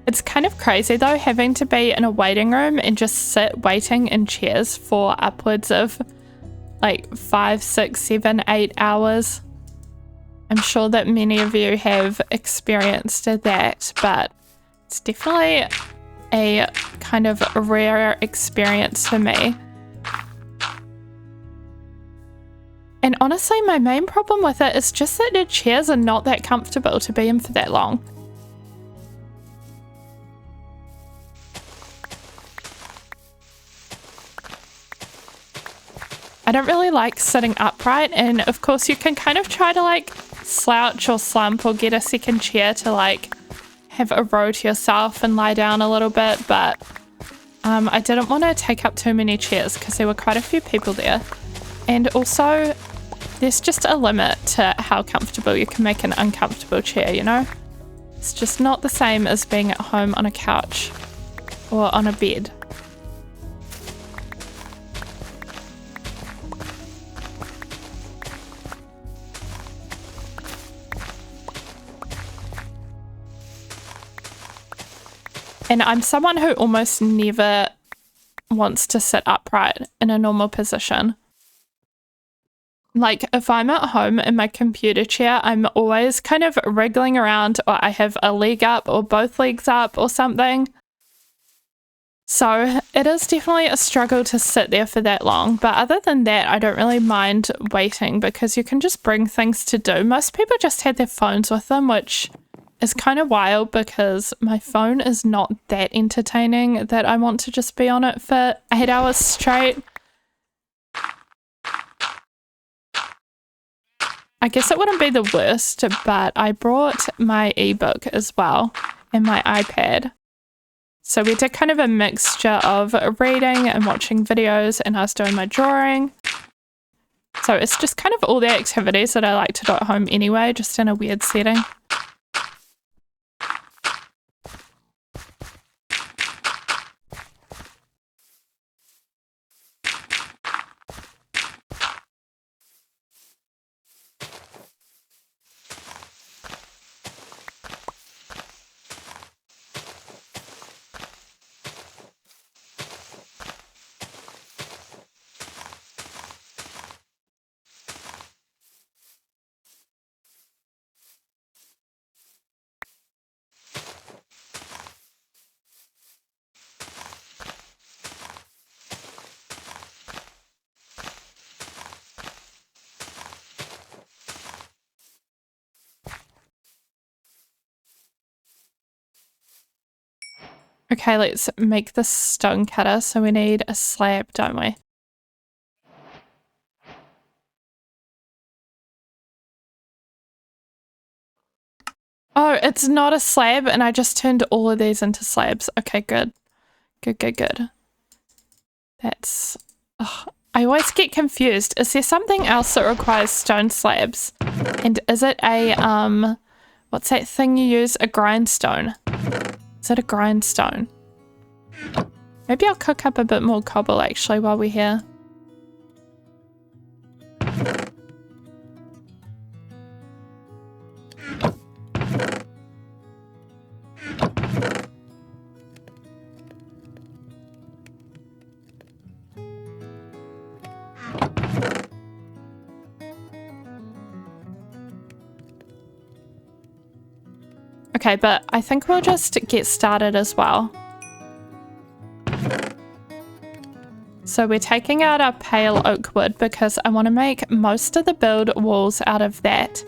It's kind of crazy though, having to be in a waiting room and just sit waiting in chairs for upwards of like 5, 6, 7, 8 hours. I'm sure that many of you have experienced that, but it's definitely a kind of rare experience for me. And honestly, my main problem with it is just that the chairs are not that comfortable to be in for that long. I don't really like sitting upright, and of course you can kind of try to like slouch or slump or get a second chair to like have a row to yourself and lie down a little bit, but I didn't want to take up too many chairs because there were quite a few people there. And also there's just a limit to how comfortable you can make an uncomfortable chair, you know? It's just not the same as being at home on a couch or on a bed. And I'm someone who almost never wants to sit upright in a normal position. Like if I'm at home in my computer chair, I'm always kind of wriggling around, or I have a leg up or both legs up or something. So it is definitely a struggle to sit there for that long. But other than that, I don't really mind waiting because you can just bring things to do. Most people just had their phones with them, which is kind of wild because my phone is not that entertaining that I want to just be on it for 8 hours straight. I guess it wouldn't be the worst, but I brought my ebook as well and my iPad. So we did kind of a mixture of reading and watching videos, and I was doing my drawing. So it's just kind of all the activities that I like to do at home anyway, just in a weird setting. Okay, let's make this stone cutter. So we need a slab, don't we? Oh, it's not a slab, and I just turned all of these into slabs. Okay, good. Good. That's... Oh, I always get confused. Is there something else that requires stone slabs? And is it a, what's that thing you use? A grindstone. Is it a grindstone? Maybe I'll cook up a bit more cobble actually while we're here. Okay, but I think we'll just get started as well. So we're taking out our pale oak wood because I want to make most of the build walls out of that.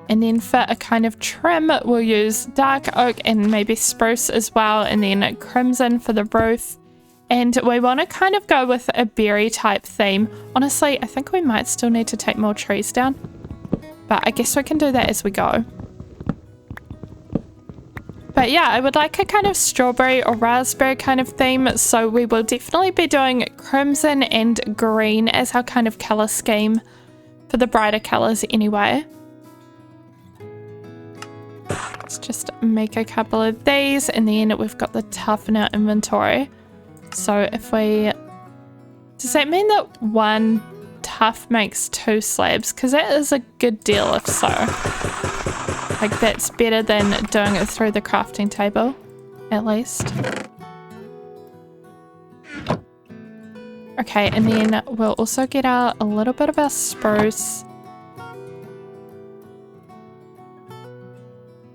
And then for a kind of trim, we'll use dark oak and maybe spruce as well, and then crimson for the roof. And we want to kind of go with a berry type theme. Honestly, I think we might still need to take more trees down, but I guess we can do that as we go. But yeah, I would like a kind of strawberry or raspberry kind of theme, so we will definitely be doing crimson and green as our kind of colour scheme for the brighter colours anyway. Let's just make a couple of these, and then we've got the tuff in our inventory. So if we... Does that mean that one tuff makes 2 slabs? Because that is a good deal if so. Like that's better than doing it through the crafting table, at least. Okay, and then we'll also get out a little bit of our spruce.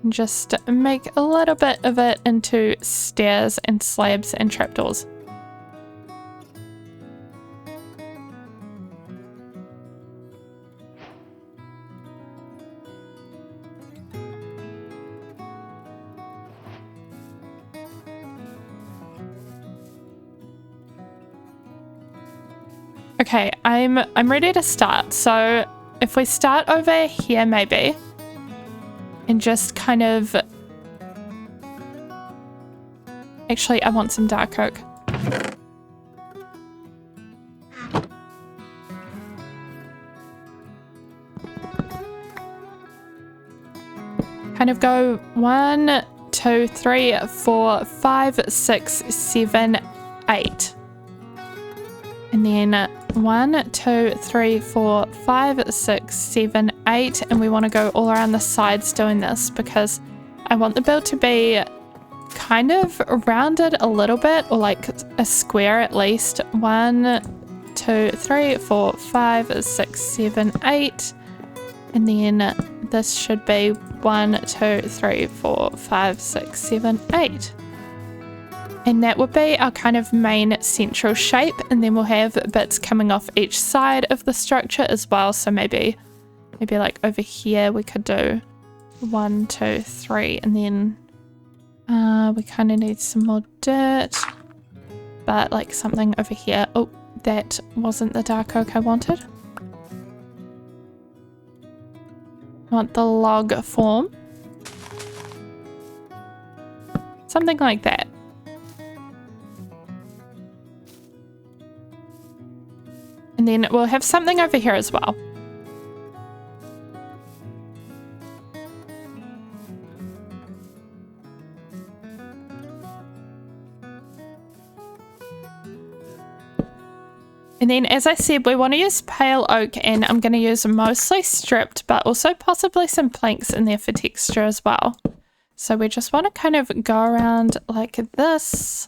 And just make a little bit of it into stairs and slabs and trapdoors. Okay, I'm ready to start. So if we start over here maybe and just kind of, actually I want some dark oak. Kind of go 1, 2, 3, 4, 5, 6, 7, 8. And then 1, 2, 3, 4, 5, 6, 7, 8. And we want to go all around the sides doing this because I want the build to be kind of rounded a little bit, or like a square at least. 1, 2, 3, 4, 5, 6, 7, 8. And then this should be 1, 2, 3, 4, 5, 6, 7, 8. And that would be our kind of main central shape, and then we'll have bits coming off each side of the structure as well. So maybe like over here we could do 1, 2, 3, and then we kind of need some more dirt, but like something over here. Oh, that wasn't the dark oak I wanted. I want the log form. Something like that. And then we'll have something over here as well. And then, as I said, we want to use pale oak, and I'm going to use mostly stripped, but also possibly some planks in there for texture as well. So we just want to kind of go around like this.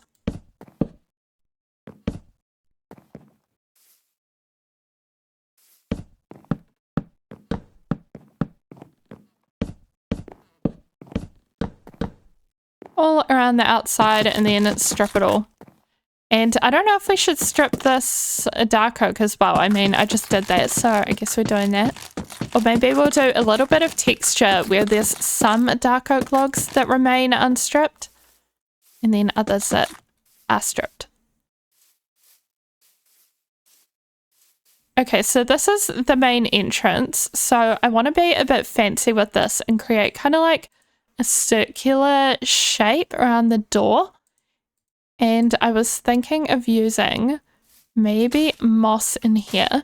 All around the outside, and then strip it all. And I don't know if we should strip this dark oak as well. I mean, I just did that, so I guess we're doing that. Or maybe we'll do a little bit of texture where there's some dark oak logs that remain unstripped, and then others that are stripped. Okay, so this is the main entrance. So I want to be a bit fancy with this and create kind of like a circular shape around the door. And I was thinking of using maybe moss in here.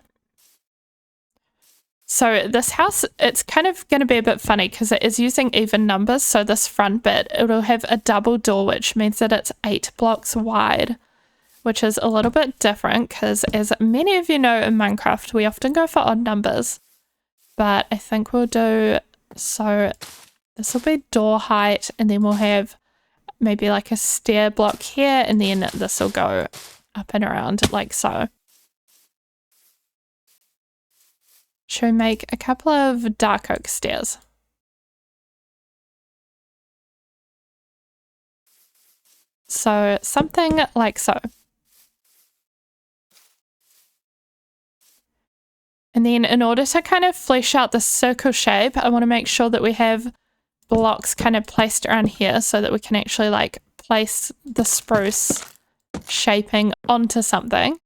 So this house, it's kind of going to be a bit funny because it is using even numbers. So this front bit, it'll have a double door, which means that it's 8 blocks wide, which is a little bit different because, as many of you know, in Minecraft, we often go for odd numbers. But I think we'll do, so this will be door height, and then we'll have maybe like a stair block here, and then this will go up and around like so. Should we make a couple of dark oak stairs? So something like so. And then in order to kind of flesh out the circle shape, I want to make sure that we have blocks kind of placed around here so that we can actually like place the spruce shaping onto something.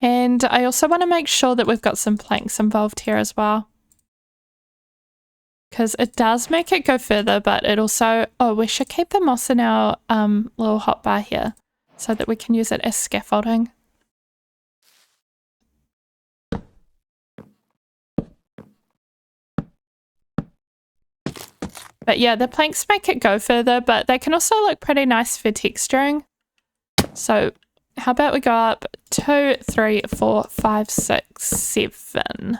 And I also want to make sure that we've got some planks involved here as well, because it does make it go further, but it also, oh, we should keep the moss in our little hotbar here so that we can use it as scaffolding. But yeah, the planks make it go further, but they can also look pretty nice for texturing. So how about we go up 2, 3, 4, 5, 6, 7.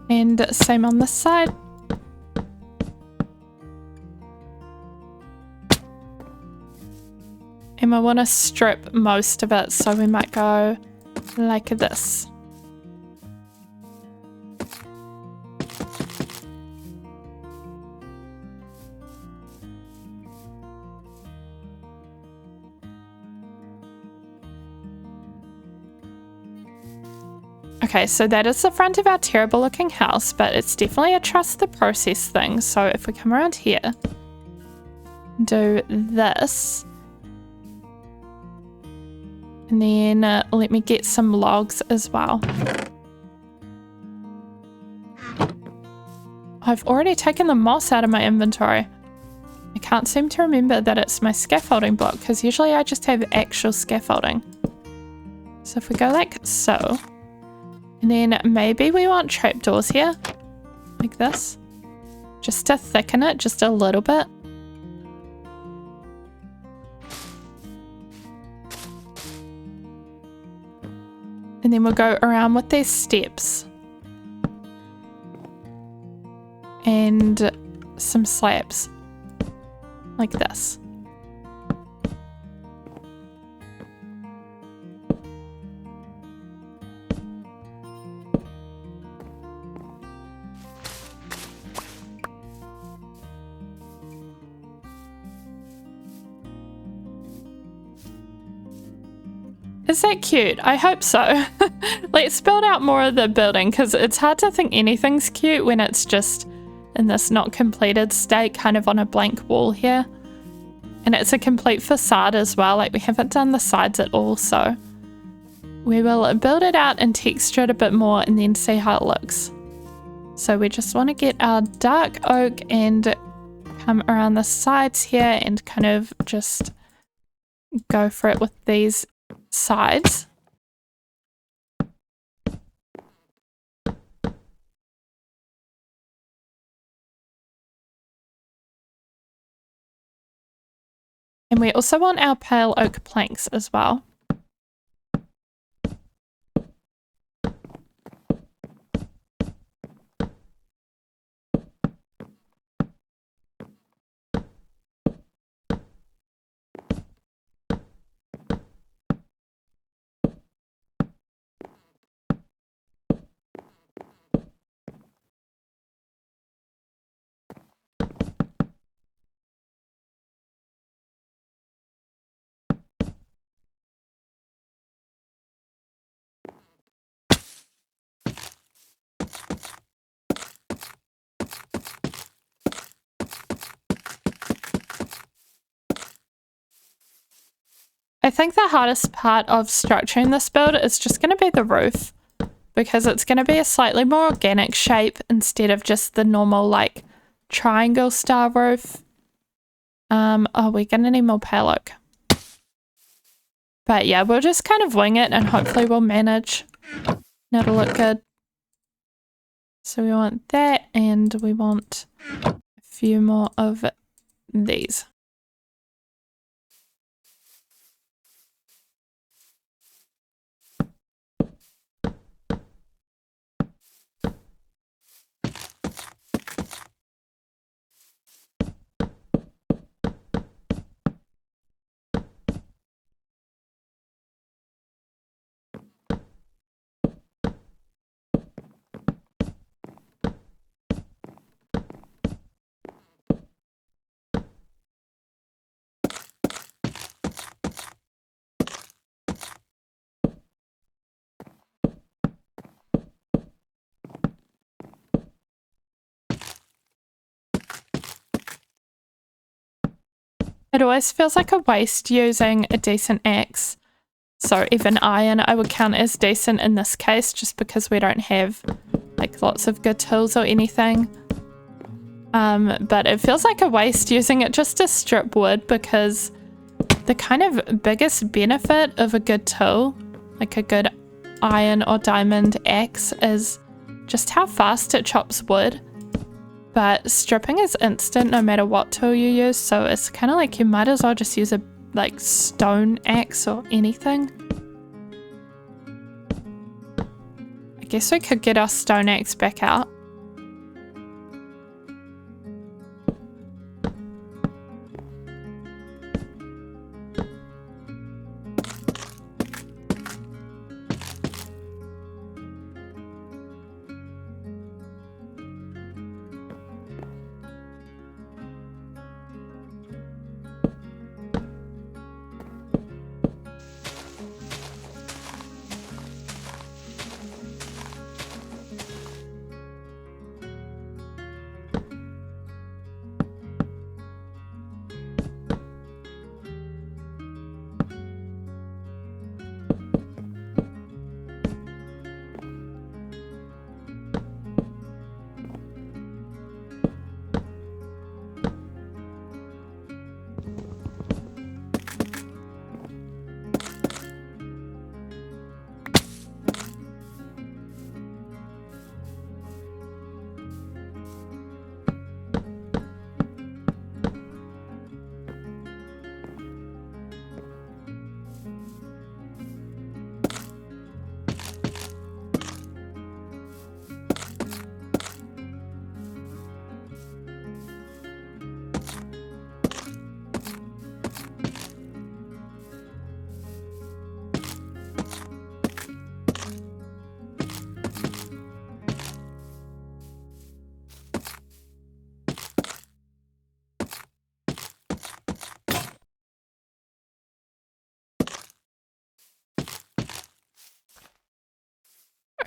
And same on this side. And I want to strip most of it, so we might go like this. Okay, so that is the front of our terrible looking house, but it's definitely a trust the process thing. So if we come around here, do this, and then let me get some logs as well. I've already taken the moss out of my inventory. I can't seem to remember that it's my scaffolding block, because usually I just have actual scaffolding. So if we go like so, and then maybe we want trapdoors here, like this, just to thicken it just a little bit. And then we'll go around with these steps. And some slabs, like this. Is that cute? I hope so. Let's build out more of the building, because it's hard to think anything's cute when it's just in this not completed state, kind of on a blank wall here. And it's a complete facade as well, like we haven't done the sides at all, so we will build it out and texture it a bit more and then see how it looks. So we just want to get our dark oak and come around the sides here and kind of just go for it with these sides. And we also want our pale oak planks as well. I think the hardest part of structuring this build is just going to be the roof, because it's going to be a slightly more organic shape instead of just the normal like triangle style roof. Oh, we're going to need more pale oak. But yeah, we'll just kind of wing it and hopefully we'll manage. That'll look good. So we want that, and we want a few more of these. It always feels like a waste using a decent axe. So even iron I would count as decent in this case, just because we don't have like lots of good tools or anything. But it feels like a waste using it just to strip wood, because the kind of biggest benefit of a good tool, like a good iron or diamond axe, is just how fast it chops wood. But stripping is instant no matter what tool you use, so it's kind of like you might as well just use a like stone axe or anything. I guess we could get our stone axe back out.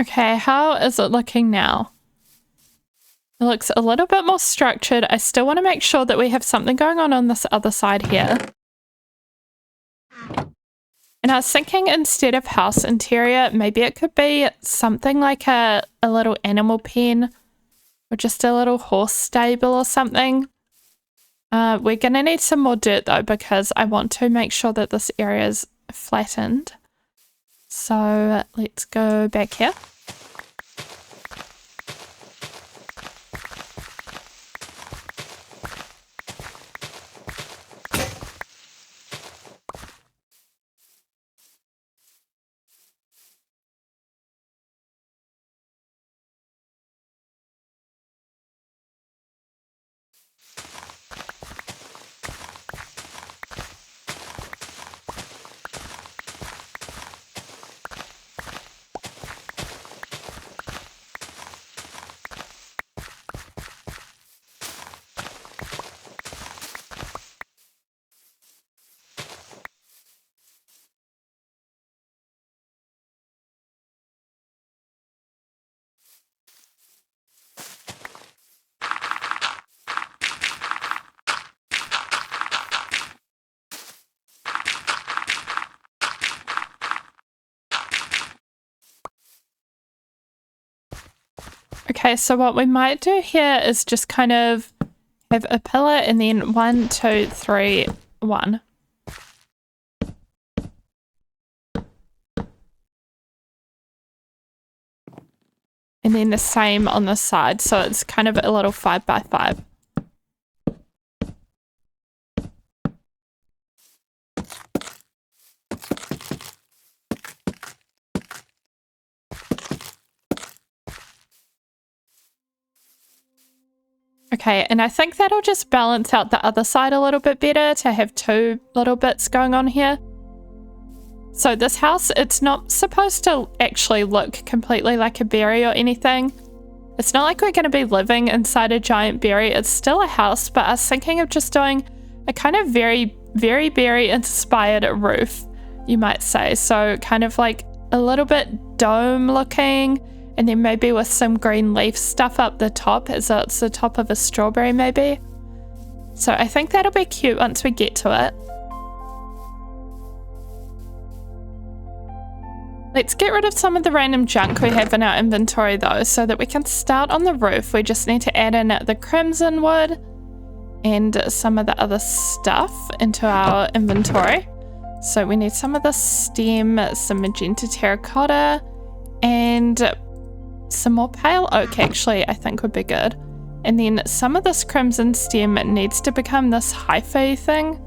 Okay, how is it looking now? It looks a little bit more structured. I still want to make sure that we have something going on this other side here. And I was thinking instead of house interior, maybe it could be something like a little animal pen or just a little horse stable or something. We're going to need some more dirt though, because I want to make sure that this area is flattened. So let's go back here. Okay, so what we might do here is just kind of have a pillar and then 1, 2, 3, 1. And then the same on the side, so it's kind of a little 5 by 5. Okay, and I think that'll just balance out the other side a little bit better to have 2 little bits going on here. So this house, it's not supposed to actually look completely like a berry or anything. It's not like we're going to be living inside a giant berry. It's still a house, but I was thinking of just doing a kind of very, very berry inspired roof, you might say. So kind of like a little bit dome looking, and then maybe with some green leaf stuff up the top as though it's the top of a strawberry maybe. So I think that'll be cute once we get to it. Let's get rid of some of the random junk we have in our inventory though, so that we can start on the roof. We just need to add in the crimson wood and some of the other stuff into our inventory. So we need some of the stem, some magenta terracotta, and some more pale oak actually I think would be good. And then some of this crimson stem needs to become this hyphae thing.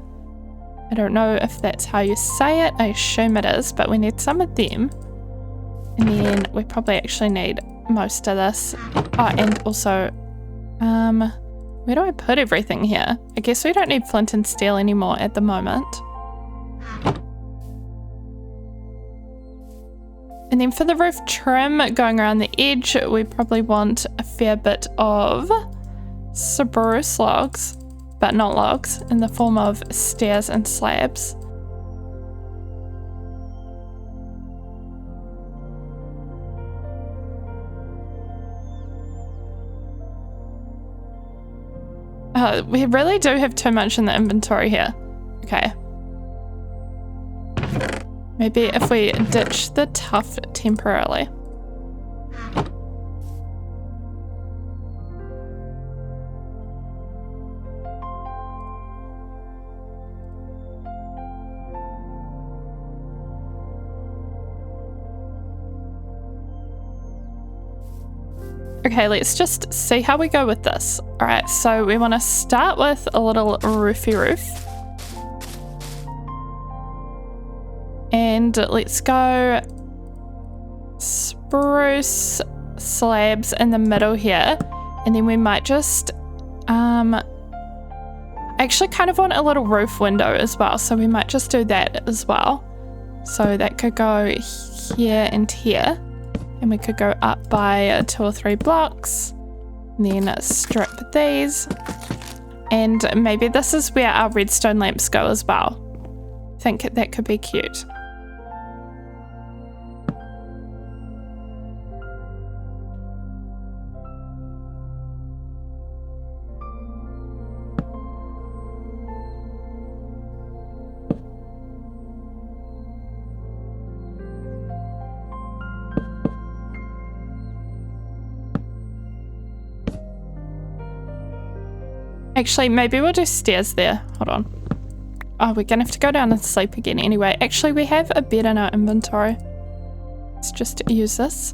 I don't know if that's how you say it. I assume it is, but we need some of them. And then we probably actually need most of this. Oh, and also, where do I put everything here? I guess we don't need flint and steel anymore at the moment. And then for the roof trim going around the edge, we probably want a fair bit of spruce logs, but not logs, in the form of stairs and slabs. We really do have too much in the inventory here. Okay. Maybe if we ditch the tuff temporarily. Okay, let's just see how we go with this. All right, so we want to start with a little roofy roof. And let's go spruce slabs in the middle here. And then we might just, I actually kind of want a little roof window as well. So we might just do that as well. So that could go here and here. And we could go up by 2 or 3 blocks. And then strip these. And maybe this is where our redstone lamps go as well. I think that could be cute. Actually, maybe we'll do stairs there. Hold on. Oh, we're gonna have to go down and sleep again anyway. Actually, we have a bed in our inventory. Let's just use this.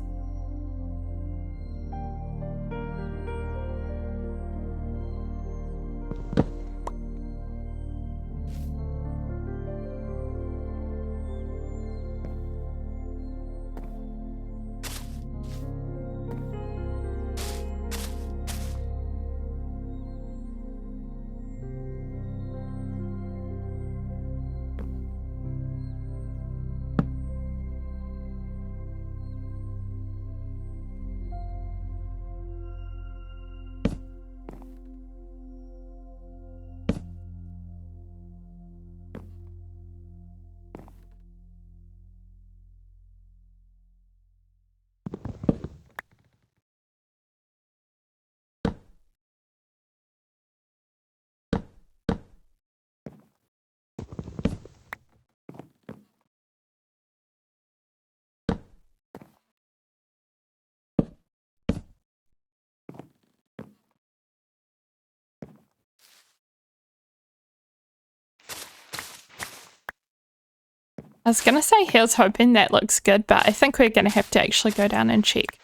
I was gonna say here's hoping that looks good, but I think we're gonna have to actually go down and check.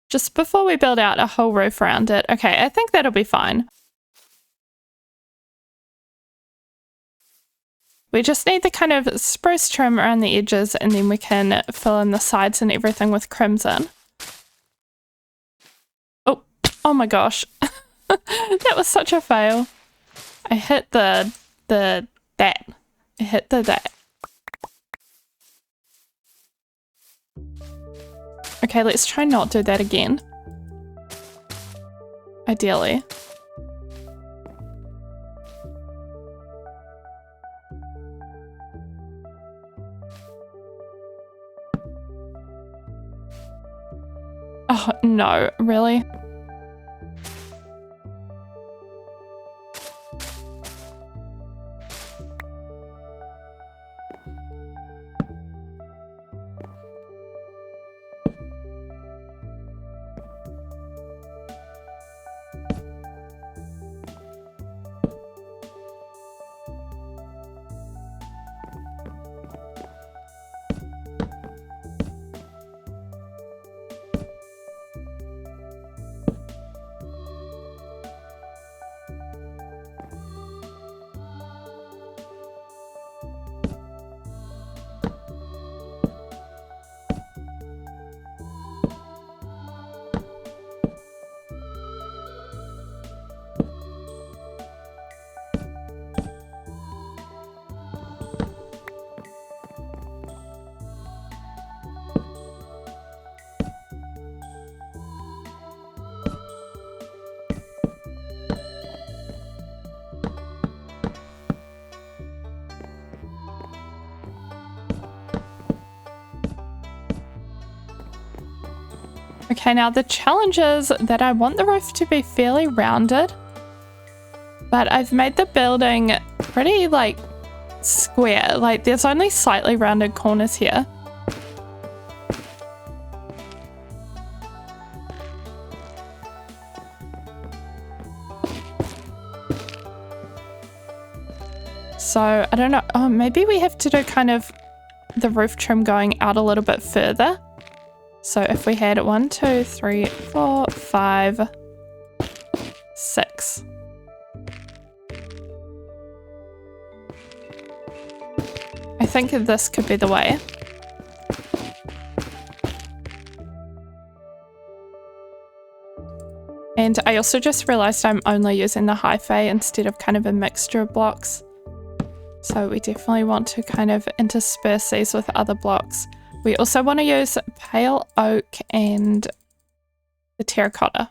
Just before we build out a whole roof around it. Okay, I think that'll be fine. We just need the kind of spruce trim around the edges and then we can fill in the sides and everything with crimson. Oh my gosh. That was such a fail. I hit that. I hit that. Okay, let's try not do that again. Ideally. Oh no, really? Okay, now the challenge is that I want the roof to be fairly rounded, but I've made the building pretty like square. Like there's only slightly rounded corners here. So I don't know. Oh, maybe we have to do kind of the roof trim going out a little bit further. So if we had 1, 2, 3, 4, 5, 6. I think this could be the way. And I also just realized I'm only using the hyphae instead of kind of a mixture of blocks. So we definitely want to kind of intersperse these with other blocks. We also want to use pale oak and the terracotta.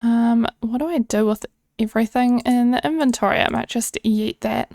What do I do with everything in the inventory? I might just yeet that.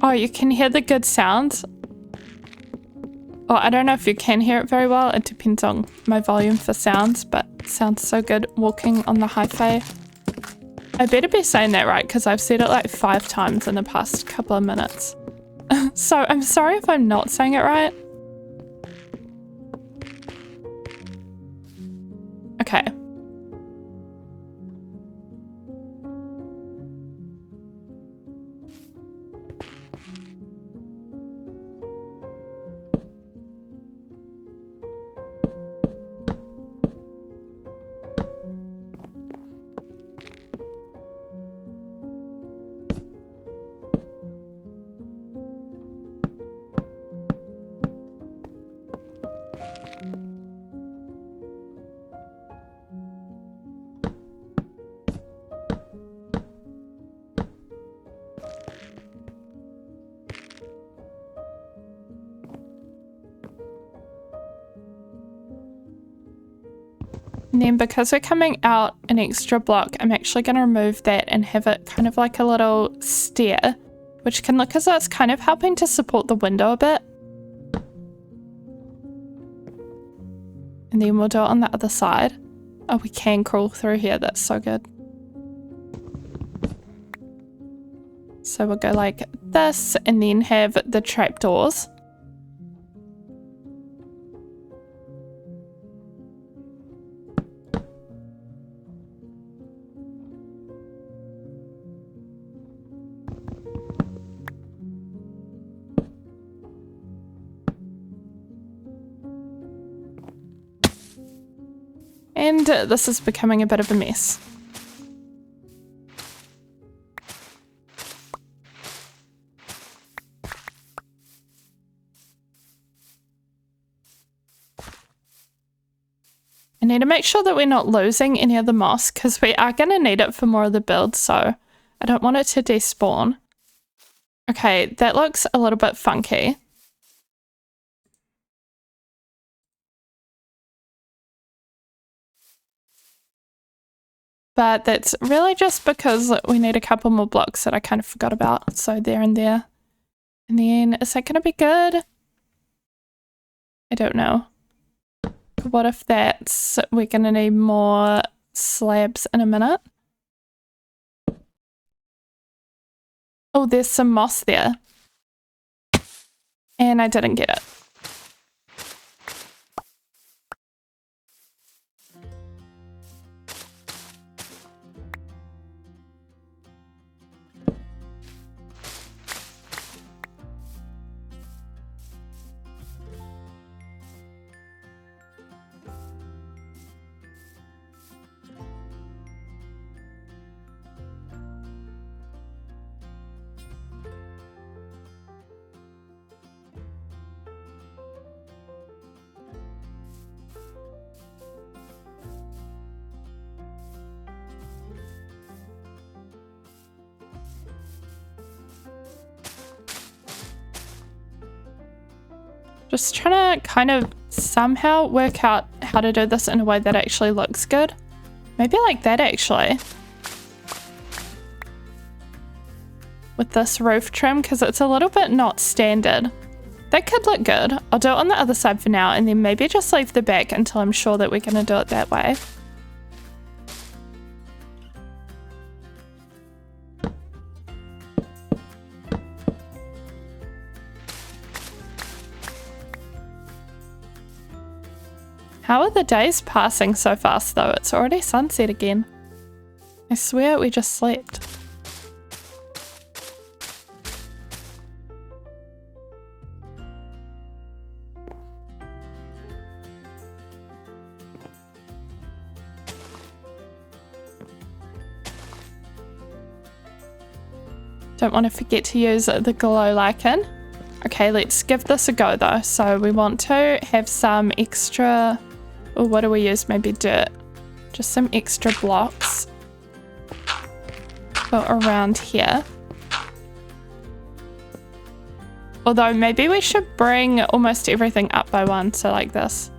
Oh, you can hear the good sounds. Oh, I don't know if you can hear it very well. It depends on my volume for sounds, but it sounds so good walking on the hyphae. I better be saying that right, because I've said it like 5 times in the past couple of minutes. So I'm sorry if I'm not saying it right. Okay. And then because we're coming out an extra block, I'm actually going to remove that and have it kind of like a little stair, which can look as though it's kind of helping to support the window a bit. And then we'll do it on the other side. Oh, we can crawl through here. That's so good. So we'll go like this and then have the trapdoors. And this is becoming a bit of a mess. I need to make sure that we're not losing any of the moss because we are going to need it for more of the build, so I don't want it to despawn. Okay, that looks a little bit funky. But that's really just because we need a couple more blocks that I kind of forgot about. So there and there. And then, is that going to be good? I don't know. What if that's... We're going to need more slabs in a minute. Oh, there's some moss there. And I didn't get it. Just trying to kind of somehow work out how to do this in a way that actually looks good. Maybe like that actually. With this roof trim, because it's a little bit not standard. That could look good. I'll do it on the other side for now and then maybe just leave the back until I'm sure that we're going to do it that way. How are the days passing so fast though? It's already sunset again. I swear we just slept. Don't want to forget to use the glow lichen. Okay, let's give this a go though. So we want to have some extra, or what do we use? Maybe dirt. Just some extra blocks. Go around here. Although maybe we should bring almost everything up by one, so like this.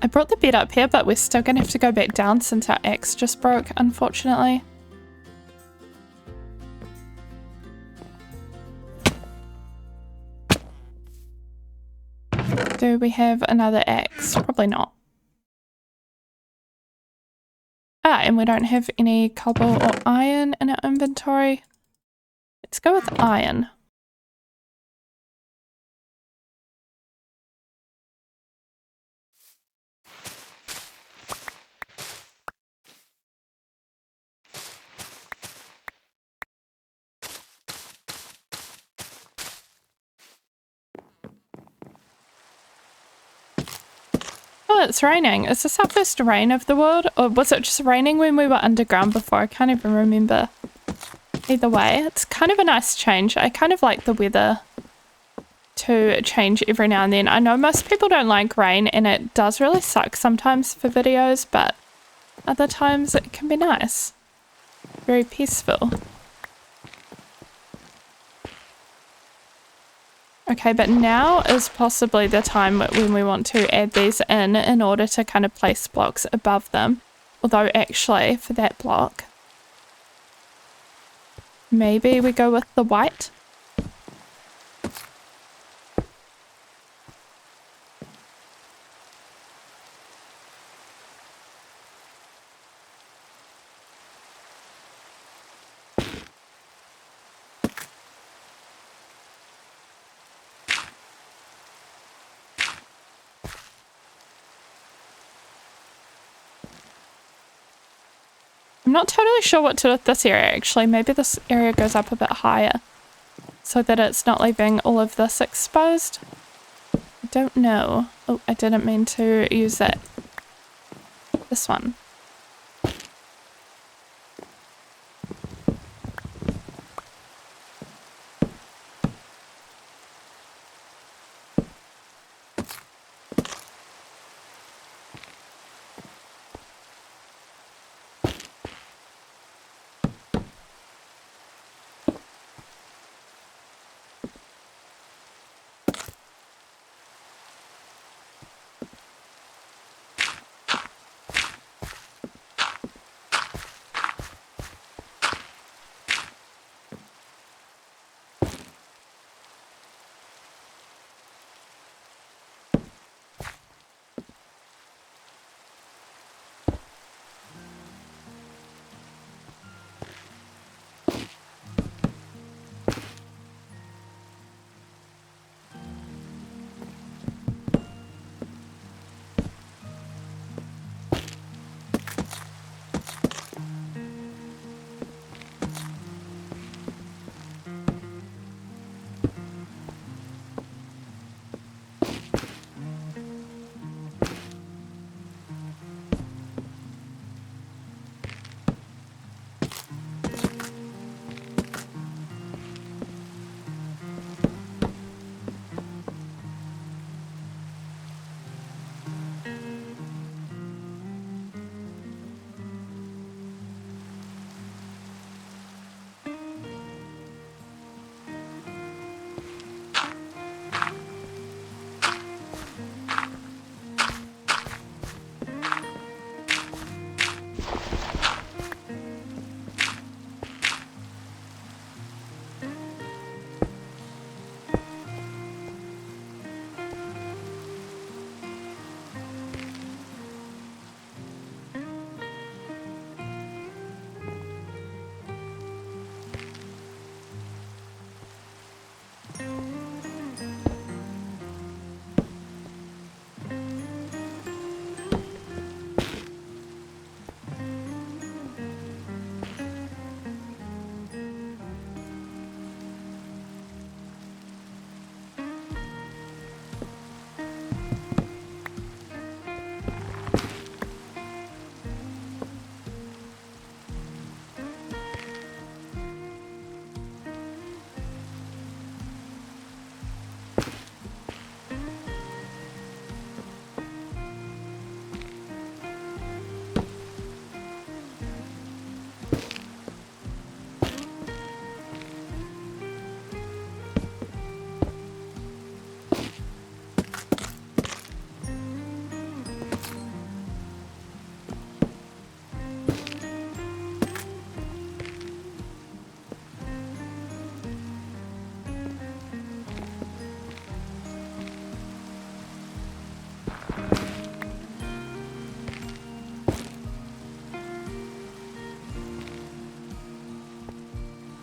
I brought the bed up here, but we're still going to have to go back down since our axe just broke, unfortunately. Do we have another axe? Probably not. Ah, and we don't have any cobble or iron in our inventory. Let's go with iron. Oh, it's raining. Is this our first rain of the world? Or was it just raining when we were underground before? I can't even remember. Either way, it's kind of a nice change. I kind of like the weather to change every now and then. I know most people don't like rain and it does really suck sometimes for videos, but other times it can be nice. Very peaceful. Okay, but now is possibly the time when we want to add these in order to kind of place blocks above them. Although actually for that block, maybe we go with the white. I'm not totally sure what to do with this area actually. Maybe this area goes up a bit higher so that it's not leaving all of this exposed. I don't know. Oh, I didn't mean to use that. This one.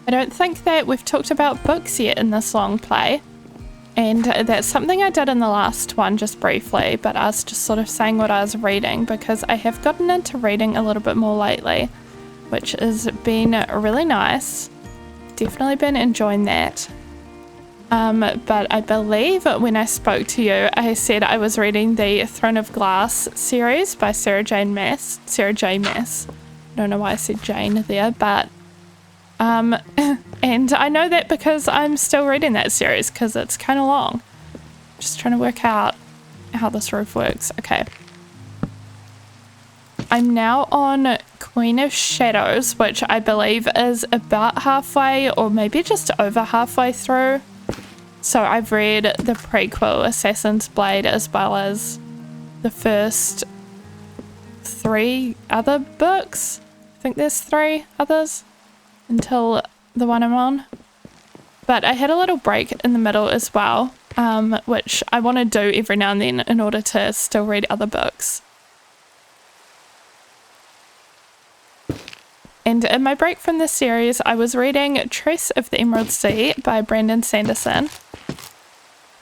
I don't think that we've talked about books yet in this long play, and that's something I did in the last one just briefly, but I was just sort of saying what I was reading because I have gotten into reading a little bit more lately, which has been really nice. Definitely been enjoying that. But I believe when I spoke to you, I said I was reading the Throne of Glass series by Sarah J. Maas. I don't know why I said Jane there, but and I know that because I'm still reading that series because it's kind of long. Just trying to work out how this roof works. Okay. I'm now on Queen of Shadows, which I believe is about halfway or maybe just over halfway through. So I've read the prequel Assassin's Blade as well as the first 3 other books. I think there's 3 others until the one I'm on. But I had a little break in the middle as well, which I want to do every now and then in order to still read other books. And in my break from this series, I was reading Trace of the Emerald Sea by Brandon Sanderson.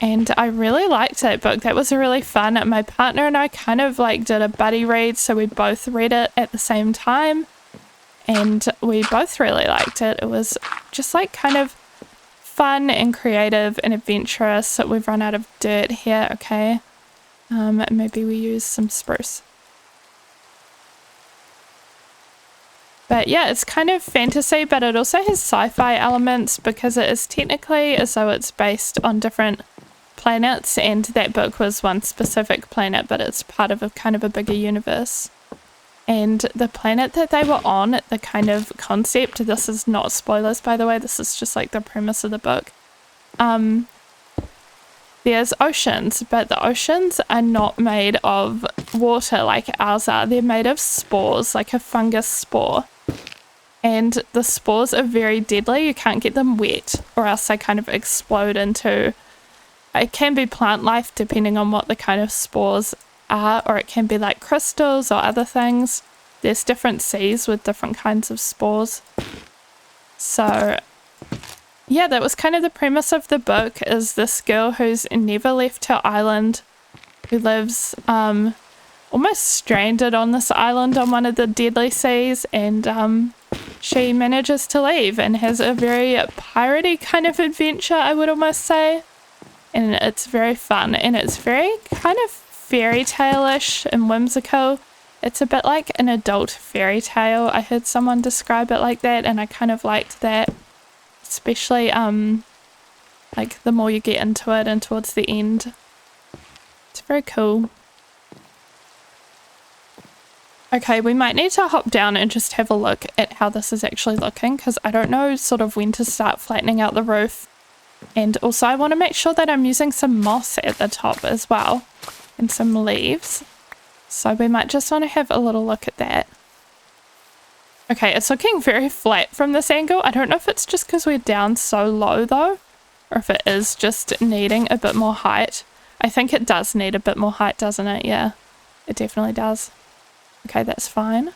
And I really liked that book. That was really fun. My partner and I kind of like did a buddy read, so we both read it at the same time. And we both really liked it. It was just like kind of fun and creative and adventurous. So we've run out of dirt here. Okay. Maybe we use some spruce. But yeah, it's kind of fantasy, but it also has sci-fi elements because it is technically as though it's based on different planets, and that book was one specific planet, but it's part of a kind of a bigger universe. And the planet that they were on, the kind of concept, this is not spoilers by the way, this is just like the premise of the book. There's oceans, but the oceans are not made of water like ours are. They're made of spores, like a fungus spore. And the spores are very deadly. You can't get them wet or else they kind of explode into... It can be plant life depending on what the kind of spores are, or it can be like crystals or other things. There's different seas with different kinds of spores. So... yeah, that was kind of the premise of the book, is this girl who's never left her island, who lives almost stranded on this island on one of the deadly seas, and she manages to leave and has a very piratey kind of adventure, I would almost say. And it's very fun, and it's very kind of fairy tale-ish and whimsical. It's a bit like an adult fairy tale. I heard someone describe it like that, and I kind of liked that. Especially like the more you get into it and towards the end. It's very cool. Okay, we might need to hop down and just have a look at how this is actually looking, because I don't know sort of when to start flattening out the roof. And also I want to make sure that I'm using some moss at the top as well, and some leaves. So we might just want to have a little look at that. Okay, it's looking very flat from this angle. I don't know if it's just because we're down so low though, or if it is just needing a bit more height. I think it does need a bit more height, doesn't it? Yeah, it definitely does. Okay, that's fine.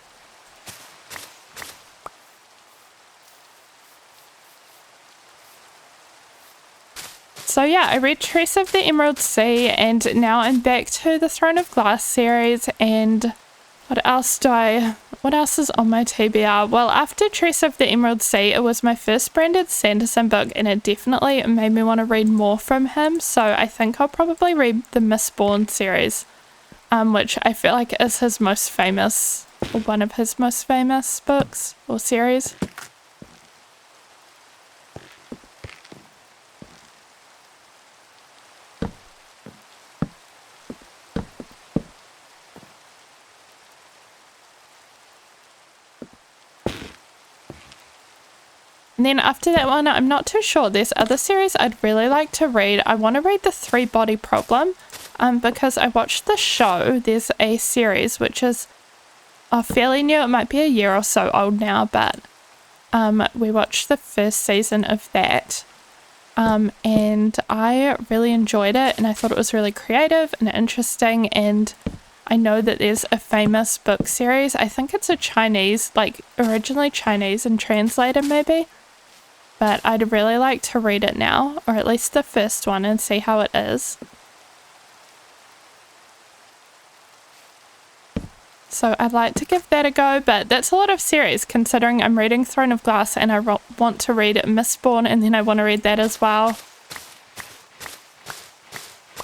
So yeah, I read Trace of the Emerald Sea, and now I'm back to the Throne of Glass series. And what else is on my TBR? Well, after Trace of the Emerald Sea, it was my first Brandon Sanderson book, and it definitely made me want to read more from him. So I think I'll probably read the Mistborn series, which I feel like is his most famous, or one of his most famous books or series. And then after that one, I'm not too sure. There's other series I'd really like to read. I want to read the Three Body Problem, because I watched the show. There's a series which is fairly new. It might be a year or so old now, but we watched the first season of that. And I really enjoyed it, and I thought it was really creative and interesting. And I know that there's a famous book series. I think it's a Chinese, like originally Chinese and translated maybe. but I'd really like to read it now, or at least the first one, and see how it is. So I'd like to give that a go, but that's a lot of series considering I'm reading Throne of Glass and I want to read Mistborn, and then I want to read that as well.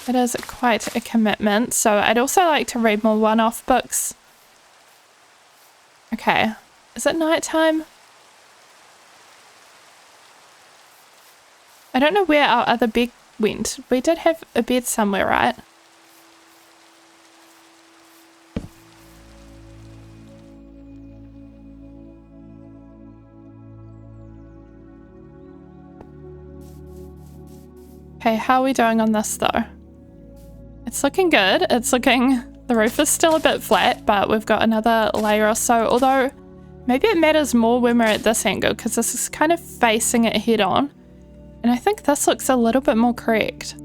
It is quite a commitment, so I'd also like to read more one-off books. Okay, is it nighttime? I don't know where our other bed went. We did have a bed somewhere, right? Okay, how are we doing on this though? It's looking good. It's looking... The roof is still a bit flat, but we've got another layer or so, although maybe it matters more when we're at this angle because this is kind of facing it head on. And I think this looks a little bit more correct.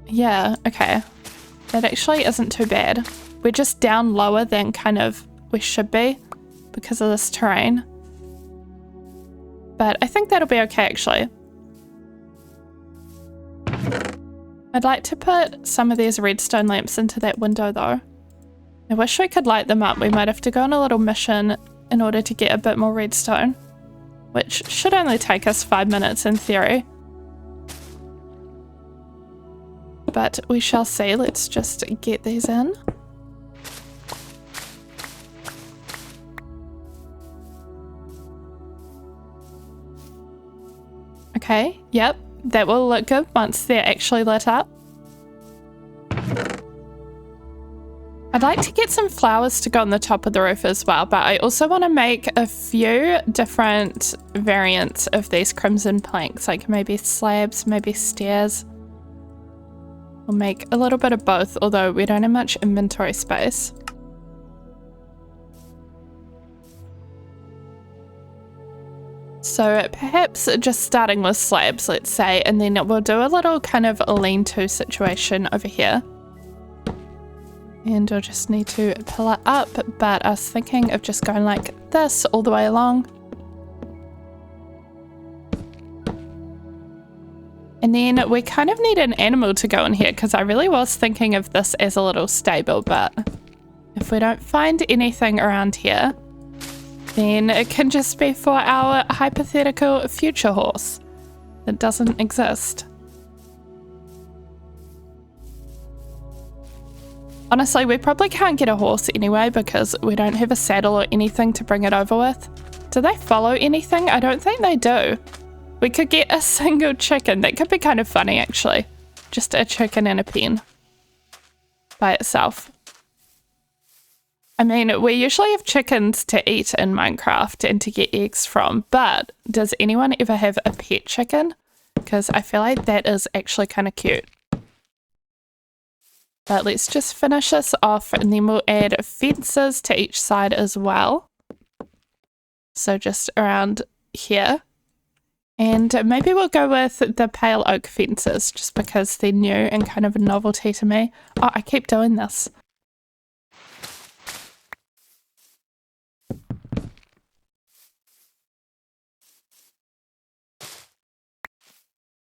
Yeah, okay. That actually isn't too bad. We're just down lower than kind of we should be because of this terrain. But I think that'll be okay actually. I'd like to put some of these redstone lamps into that window though. I wish we could light them up. We might have to go on a little mission in order to get a bit more redstone, which should only take us 5 minutes in theory. But we shall see. Let's just get these in. Okay, yep. That will look good once they're actually lit up. I'd like to get some flowers to go on the top of the roof as well, but I also want to make a few different variants of these crimson planks, like maybe slabs, maybe stairs. We'll make a little bit of both, although we don't have much inventory space. So perhaps just starting with slabs, let's say, and then we'll do a little kind of lean-to situation over here. And I'll just need to pull it up, but I was thinking of just going like this all the way along. And then we kind of need an animal to go in here because I really was thinking of this as a little stable, but if we don't find anything around here, then it can just be for our hypothetical future horse that doesn't exist. Honestly, we probably can't get a horse anyway because we don't have a saddle or anything to bring it over with. Do they follow anything? I don't think they do. We could get a single chicken. That could be kind of funny actually. Just a chicken in a pen by itself. I mean, we usually have chickens to eat in Minecraft and to get eggs from, but does anyone ever have a pet chicken? Because I feel like that is actually kind of cute. But let's just finish this off and then we'll add fences to each side as well. So just around here. And maybe we'll go with the pale oak fences just because they're new and kind of a novelty to me. Oh, I keep doing this.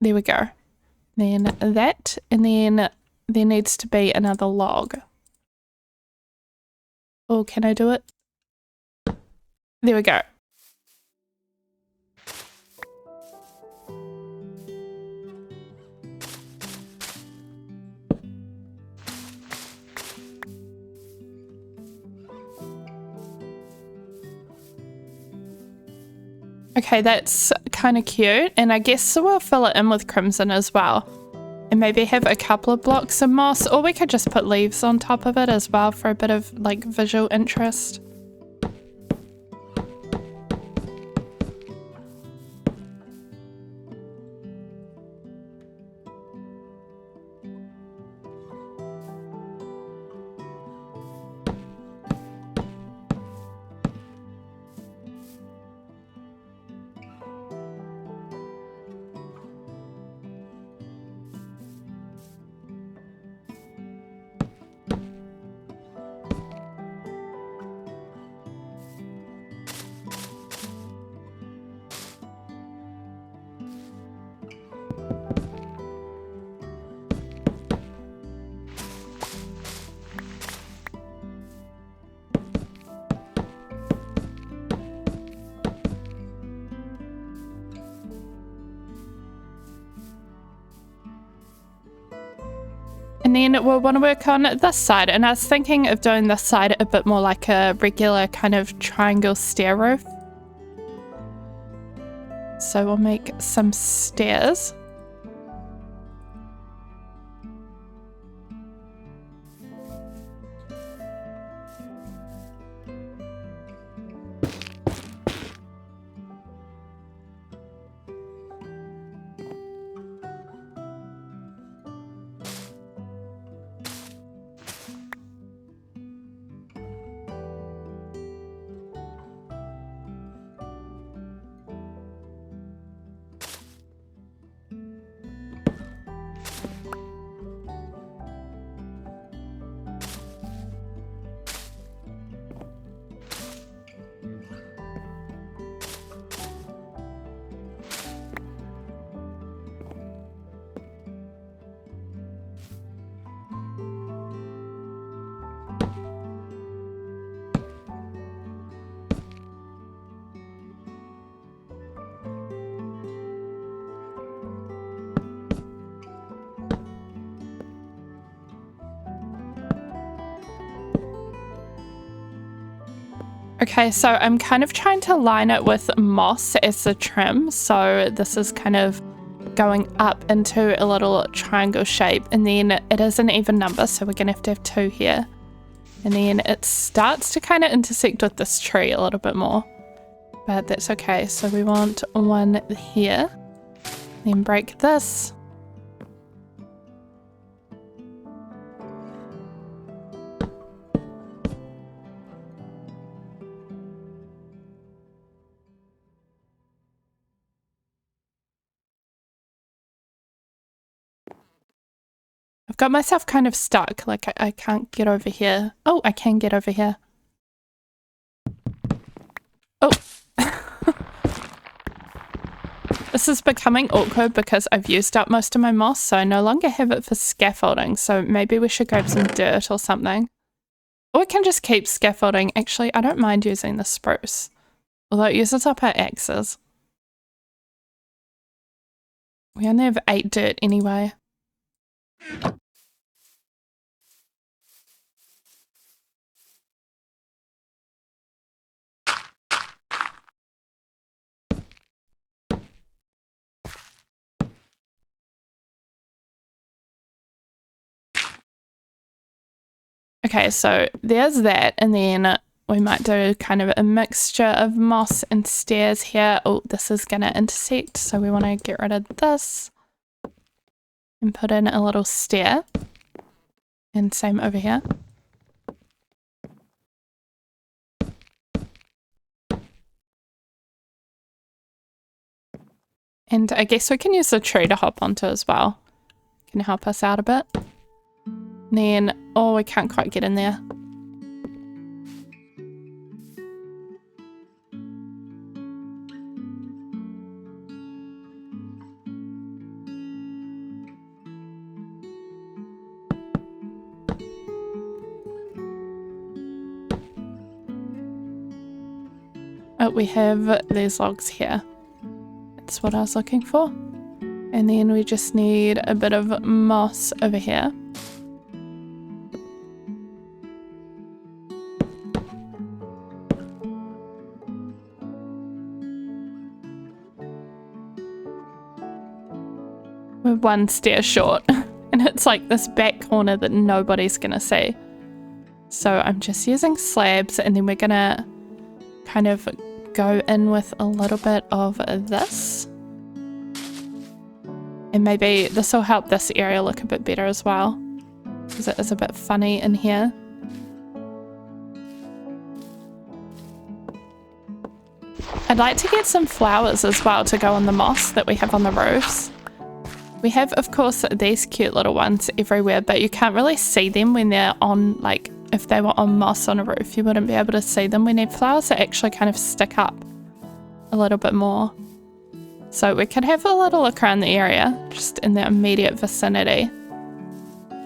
There we go. Then that, and then there needs to be another log. Oh, can I do it? There we go. Okay, that's kind of cute, and I guess we'll fill it in with crimson as well. And maybe have a couple of blocks of moss, or we could just put leaves on top of it as well for a bit of like visual interest. And then we'll want to work on this side. And I was thinking of doing this side a bit more like a regular kind of triangle stair roof. So we'll make some stairs. Okay, so I'm kind of trying to line it with moss as the trim. So this is kind of going up into a little triangle shape, and then it is an even number, so we're gonna have to have 2 here. And then it starts to kind of intersect with this tree a little bit more, but that's okay. So we want 1 here, then break this. I've got myself kind of stuck, like I can't get over here. Oh, I can get over here. Oh. This is becoming awkward because I've used up most of my moss, so I no longer have it for scaffolding, so maybe we should grab some dirt or something. Or we can just keep scaffolding. Actually, I don't mind using the spruce, although it uses up our axes. We only have 8 dirt anyway. Okay, so there's that, and then we might do kind of a mixture of moss and stairs here. Oh, this is going to intersect, so we want to get rid of this and put in a little stair, and same over here. And I guess we can use the tree to hop onto as well. Can help us out a bit. And then, oh, we can't quite get in there. Oh, we have these logs here. That's what I was looking for. And then we just need a bit of moss over here. We're 1 stair short, and it's like this back corner that nobody's gonna see. So I'm just using slabs, and then we're gonna kind of go in with a little bit of this. And maybe this will help this area look a bit better as well, because it is a bit funny in here. I'd like to get some flowers as well to go on the moss that we have on the roofs. We have, of course, these cute little ones everywhere, but you can't really see them when they're on, like, if they were on moss on a roof, you wouldn't be able to see them. We need flowers that actually kind of stick up a little bit more. So we could have a little look around the area, just in the immediate vicinity.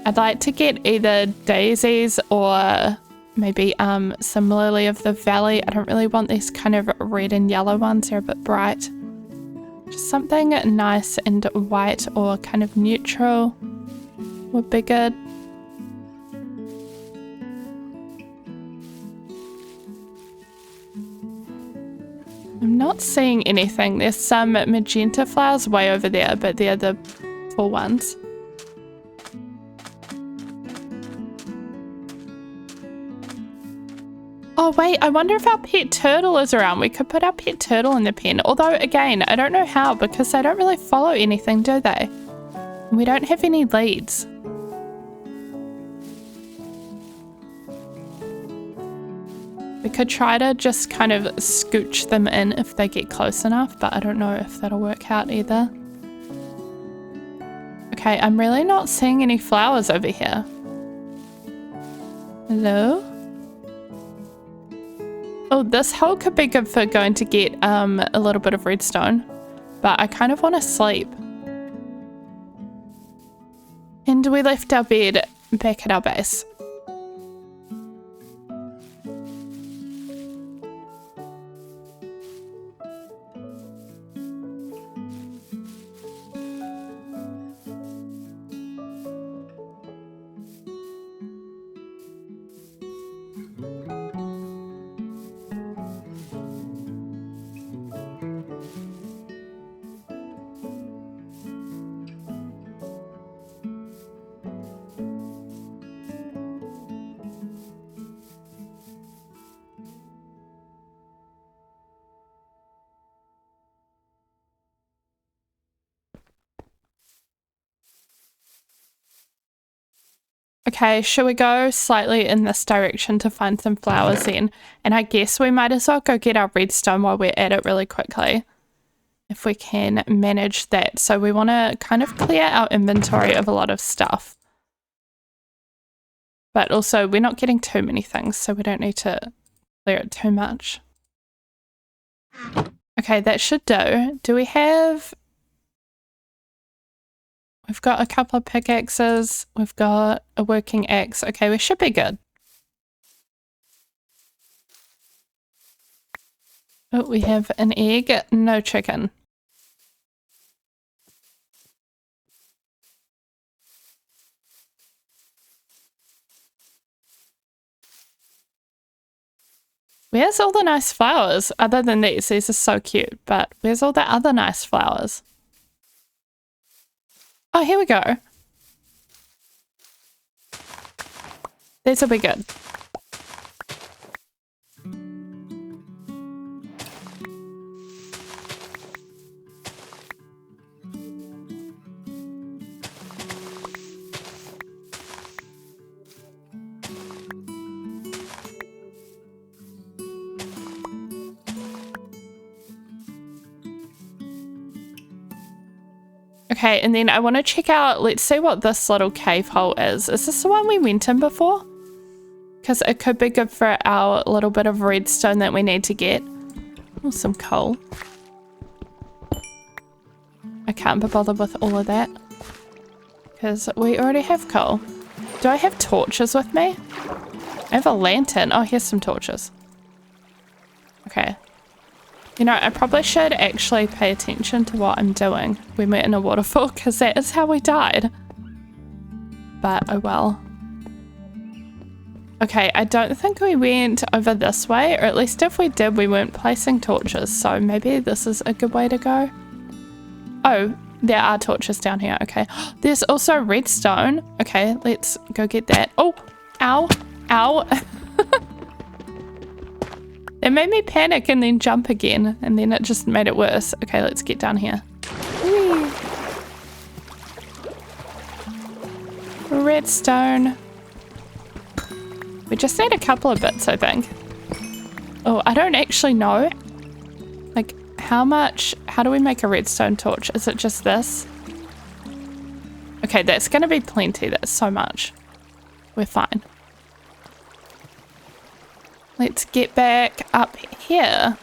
I'd like to get either daisies or maybe some lily of the valley. I don't really want these kind of red and yellow ones, they're a bit bright. Just something nice and white or kind of neutral would be good. I'm not seeing anything. There's some magenta flowers way over there, but they're the full ones. Oh wait, I wonder if our pet turtle is around. We could put our pet turtle in the pen. Although again, I don't know how because they don't really follow anything, do they? We don't have any leads. We could try to just kind of scooch them in if they get close enough, but I don't know if that'll work out either. Okay, I'm really not seeing any flowers over here. Hello? Oh, this hole could be good for going to get a little bit of redstone, but I kind of want to sleep. And we left our bed back at our base. Okay, shall we go slightly in this direction to find some flowers then? And I guess we might as well go get our redstone while we're at it really quickly. If we can manage that. So we want to kind of clear our inventory of a lot of stuff. But also we're not getting too many things, so we don't need to clear it too much. Okay, that should do. Do we have... We've got a couple of pickaxes. We've got a working axe. Okay, we should be good. Oh, we have an egg. No chicken. Where's all the nice flowers? Other than these are so cute, but where's all the other nice flowers? Oh, here we go. These will be good. Okay, and then I want to check out, let's see what this little cave hole is. Is this the one we went in before? Because it could be good for our little bit of redstone that we need to get. Oh, some coal. I can't be bothered with all of that. Because we already have coal. Do I have torches with me? I have a lantern. Oh, here's some torches. Okay. You know, I probably should actually pay attention to what I'm doing when we're in a waterfall, because that is how we died. But oh well. Okay, I don't think we went over this way, or at least if we did, we weren't placing torches, so maybe this is a good way to go. Oh, there are torches down here. Okay, there's also redstone. Okay, let's go get that. Oh, ow, ow. It made me panic and then jump again, and then it just made it worse. Okay, let's get down here. Whee. Redstone. We just need a couple of bits, I think. Oh, I don't actually know. Like, how do we make a redstone torch? Is it just this? Okay, that's going to be plenty. That's so much. We're fine. Let's get back up here.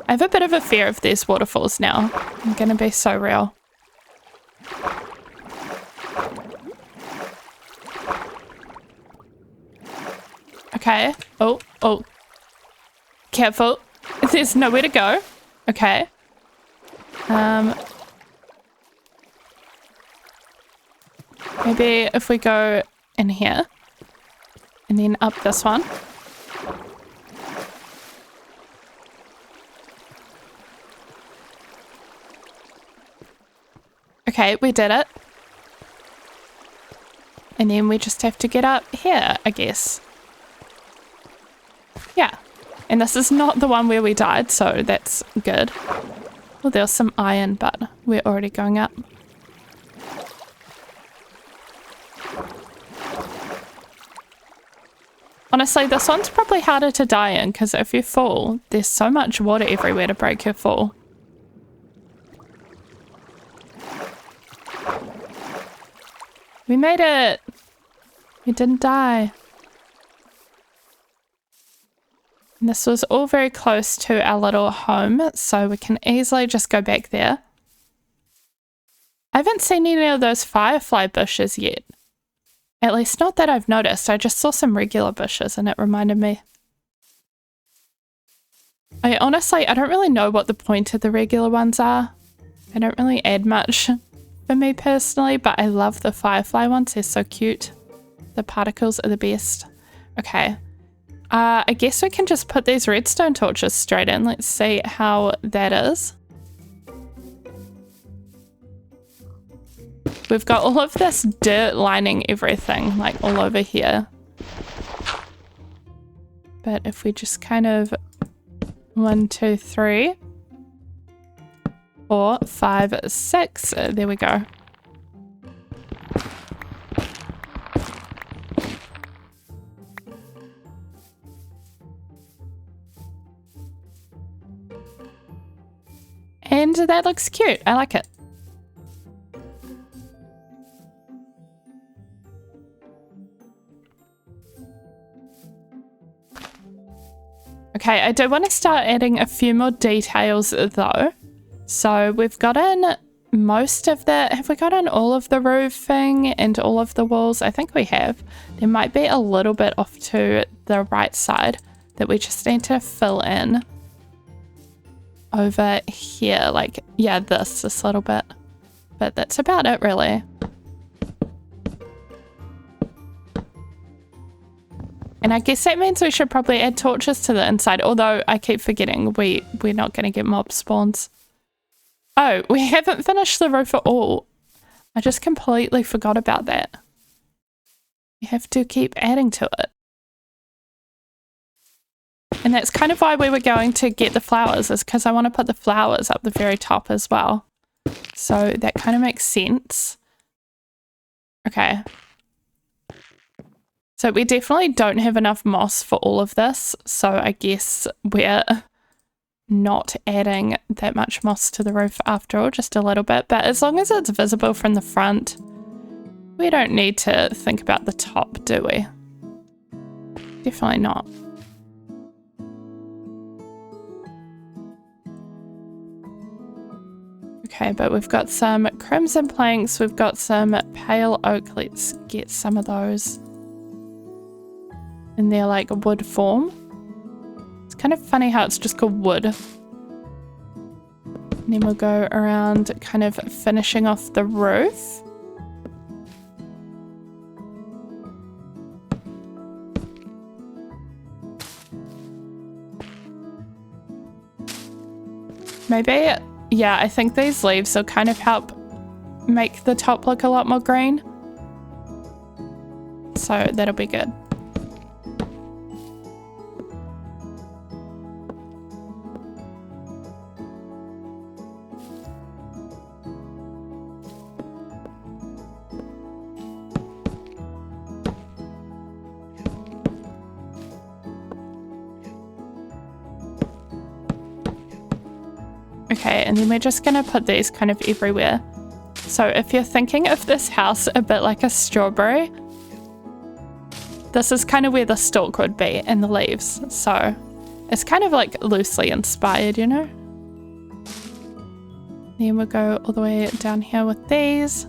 I have a bit of a fear of these waterfalls now. I'm gonna be so real. Okay. Oh, oh. Careful. There's nowhere to go. Okay. Maybe if we go in here and then up this one. Okay, we did it. And then we just have to get up here, I guess. Yeah. And this is not the one where we died, so that's good. Well, there's some iron, but we're already going up. Honestly, this one's probably harder to die in, because if you fall, there's so much water everywhere to break your fall. We made it! We didn't die. And this was all very close to our little home, so we can easily just go back there. I haven't seen any of those firefly bushes yet. At least not that I've noticed. I just saw some regular bushes and it reminded me. I don't really know what the point of the regular ones are. They don't really add much for me personally, but I love the firefly ones. They're so cute. The particles are the best. Okay. I guess we can just put these redstone torches straight in. Let's see how that is. We've got all of this dirt lining everything, like all over here. But if we just kind of 1, 2, 3, 4, 5, 6, there we go. And that looks cute. I like it. Okay, I do want to start adding a few more details though. So we've gotten most of the, have we gotten all of the roofing and all of the walls? I think we have. There might be a little bit off to the right side that we just need to fill in over here. Like, yeah, this little bit. But that's about it really. And I guess that means we should probably add torches to the inside, although I keep forgetting we're not going to get mob spawns. Oh, we haven't finished the roof at all. I just completely forgot about that. You have to keep adding to it. And that's kind of why we were going to get the flowers, is because I want to put the flowers up the very top as well. So that kind of makes sense. Okay. So we definitely don't have enough moss for all of this, so I guess we're not adding that much moss to the roof after all, just a little bit. But as long as it's visible from the front, we don't need to think about the top, do we? Definitely not. Okay, but we've got some crimson planks, we've got some pale oak. Let's get some of those. And they're like wood form. It's kind of funny how it's just called wood. And then we'll go around kind of finishing off the roof. Maybe, yeah, I think these leaves will kind of help make the top look a lot more green. So that'll be good. Okay, and then we're just going to put these kind of everywhere. So if you're thinking of this house a bit like a strawberry, this is kind of where the stalk would be and the leaves. So it's kind of like loosely inspired, you know? Then we'll go all the way down here with these.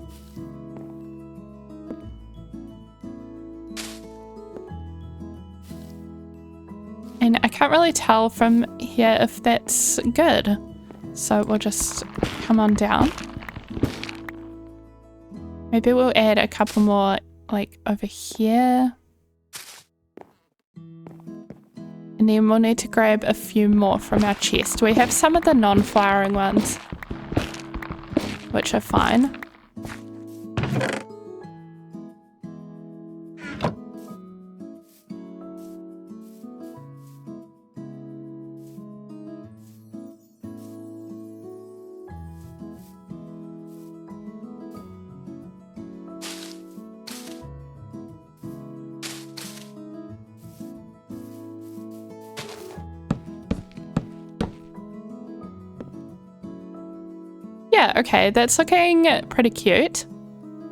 And I can't really tell from here if that's good. So we'll just come on down. Maybe we'll add a couple more like over here. And then we'll need to grab a few more from our chest. We have some of the non-flowering ones, which are fine. Yeah, okay, that's looking pretty cute.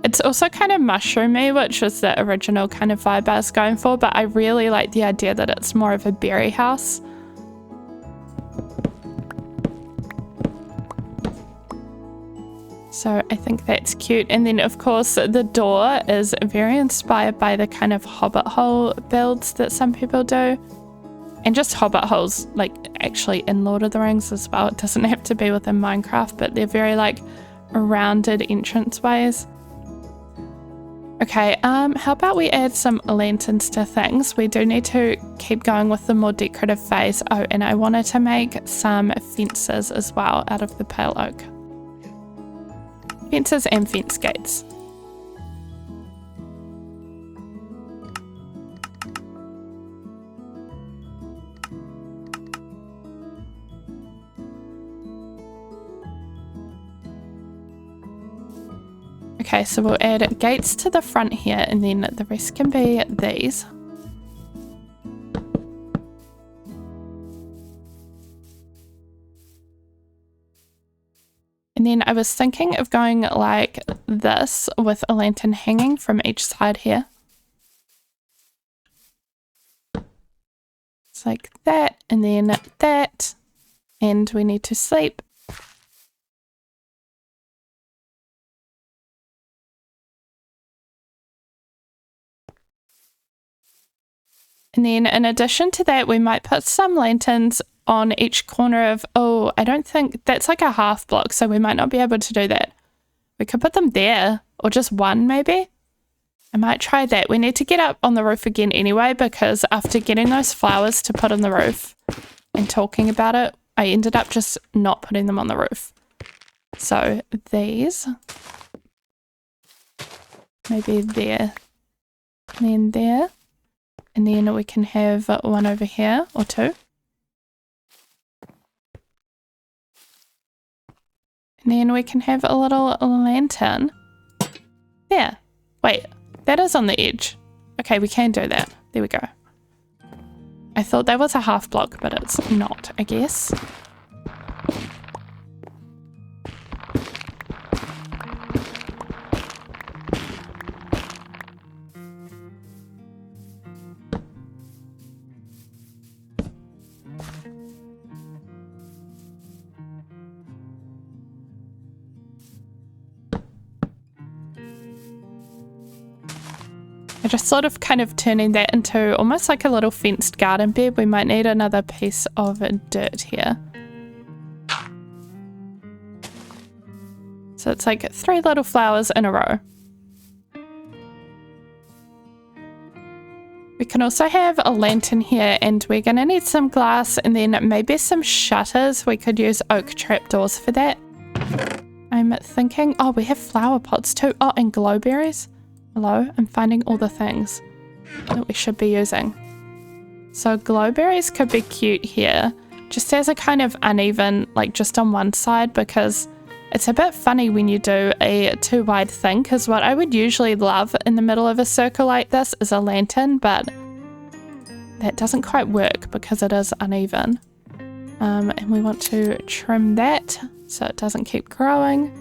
It's also kind of mushroomy, which is the original kind of vibe I was going for, but I really like the idea that it's more of a berry house. So I think that's cute. And then of course the door is very inspired by the kind of hobbit hole builds that some people do. And just hobbit holes, like actually in Lord of the Rings as well. It doesn't have to be within Minecraft, but they're very like rounded entranceways. Okay, how about we add some lanterns to things? We do need to keep going with the more decorative phase. Oh, and I wanted to make some fences as well out of the pale oak. Fences and fence gates. Okay, so we'll add gates to the front here, and then the rest can be these. And then I was thinking of going like this with a lantern hanging from each side here. It's like that, and then that, and we need to sleep. And then in addition to that, we might put some lanterns on each corner of, oh, I don't think that's like a half block, so we might not be able to do that. We could put them there, or just one maybe. I might try that. We need to get up on the roof again anyway, because after getting those flowers to put on the roof and talking about it, I ended up just not putting them on the roof. So these, maybe there, and then there. And then we can have one over here, or two. And then we can have a little lantern. There. Wait, that is on the edge. Okay, we can do that. There we go. I thought that was a half block, but it's not, I guess. I just sort of kind of turning that into almost like a little fenced garden bed. We might need another piece of dirt here. So it's like 3 little flowers in a row. We can also have a lantern here, and we're going to need some glass and then maybe some shutters. We could use oak trapdoors for that. I'm thinking, oh, we have flower pots too. Oh, and glowberries. Hello, I'm finding all the things that we should be using. So glowberries could be cute here, just as a kind of uneven, like just on one side, because it's a bit funny when you do a too wide thing, because what I would usually love in the middle of a circle like this is a lantern, but that doesn't quite work because it is uneven. And we want to trim that so it doesn't keep growing.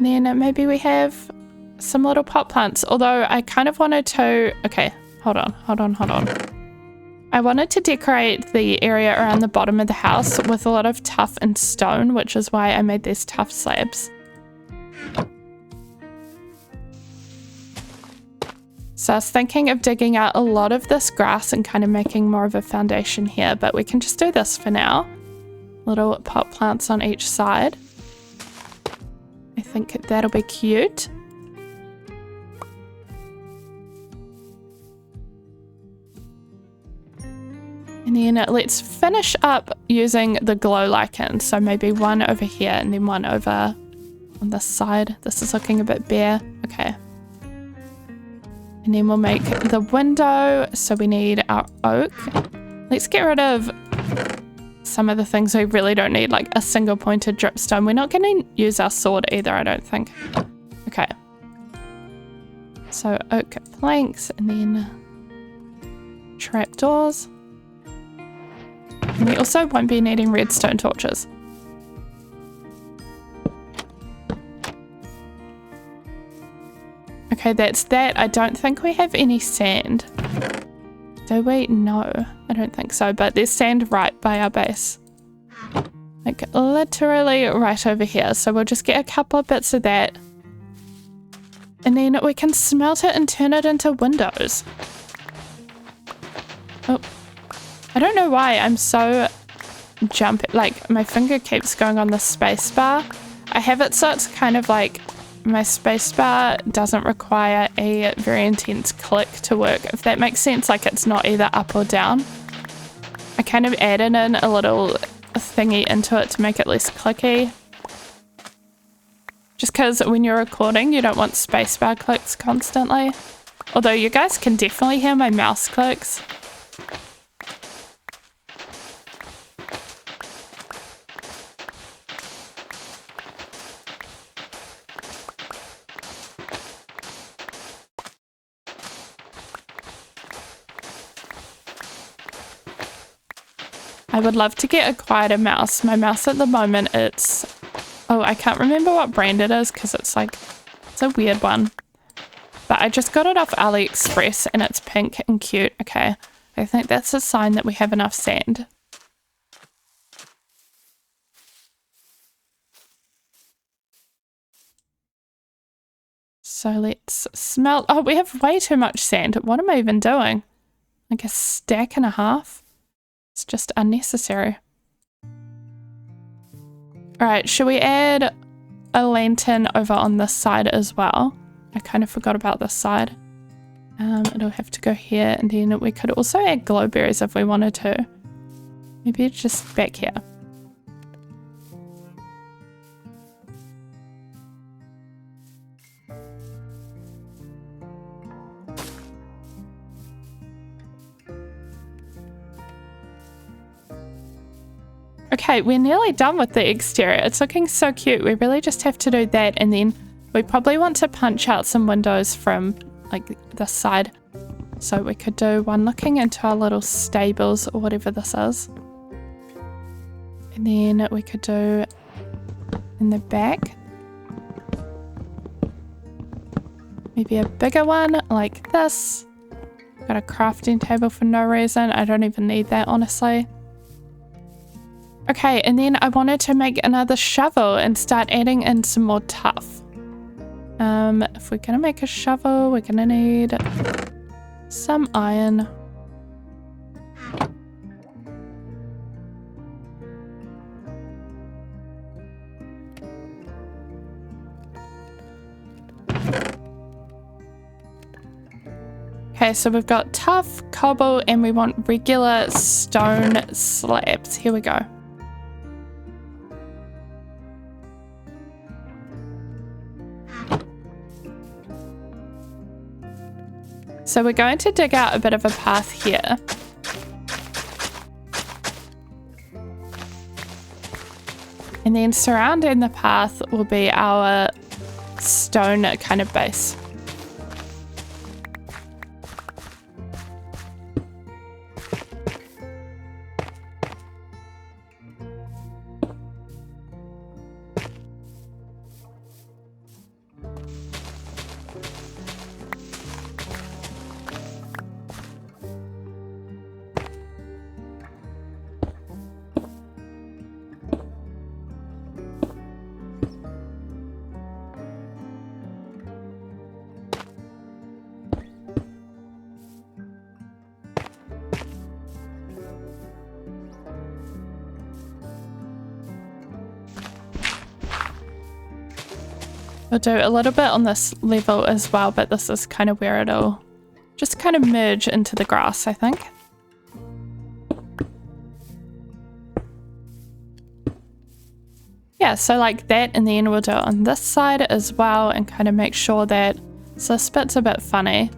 Then maybe we have some little pot plants, although I kind of wanted to, okay, hold on. I wanted to decorate the area around the bottom of the house with a lot of tuff and stone, which is why I made these tuff slabs. So I was thinking of digging out a lot of this grass and kind of making more of a foundation here, but we can just do this for now. Little pot plants on each side. think that'll be cute. And then let's finish up using the glow lichen. So maybe one over here and then one over on this side. This is looking a bit bare. Okay. And then we'll make the window. So we need our oak. Let's get rid of some of the things we really don't need, like a single pointed dripstone. We're not going to use our sword either, I don't think. Okay. So oak planks and then trapdoors. And we also won't be needing redstone torches. Okay, that's that. I don't think we have any sand. Do we? No, I don't think so. But there's sand right by our base. Like literally right over here. So we'll just get a couple of bits of that. And then we can smelt it and turn it into windows. Oh. I don't know why I'm so jumpy. Like my finger keeps going on the space bar. I have it so it's kind of like my spacebar doesn't require a very intense click to work, if that makes sense. Like it's not either up or down. I kind of added in a little thingy into it to make it less clicky. Just because when you're recording, you don't want spacebar clicks constantly. Although you guys can definitely hear my mouse clicks. I would love to get a quieter mouse. My mouse at the moment, it's... Oh, I can't remember what brand it is because it's like... It's a weird one. But I just got it off AliExpress and it's pink and cute. Okay, I think that's a sign that we have enough sand. So let's smelt... Oh, we have way too much sand. What am I even doing? Like a stack and a half? It's just unnecessary. Alright, should we add a lantern over on this side as well? I kind of forgot about this side. It'll have to go here, and then we could also add glowberries if we wanted to. Maybe just back here. Okay, we're nearly done with the exterior. It's looking so cute. We really just have to do that, and then we probably want to punch out some windows from like this side. So we could do one looking into our little stables or whatever this is. And then we could do in the back. Maybe a bigger one like this. Got a crafting table for no reason. I don't even need that, honestly. Okay, and then I wanted to make another shovel and start adding in some more tuff. If we're gonna make a shovel, we're gonna need some iron. Okay, so we've got tuff, cobble, and we want regular stone slabs. Here we go. So we're going to dig out a bit of a path here. And then surrounding the path will be our stone kind of base. We'll do a little bit on this level as well, but this is kind of where it'll just kind of merge into the grass, I think. Yeah, so like that, and then we'll do it on this side as well and kind of make sure that, so this bit's a bit funny.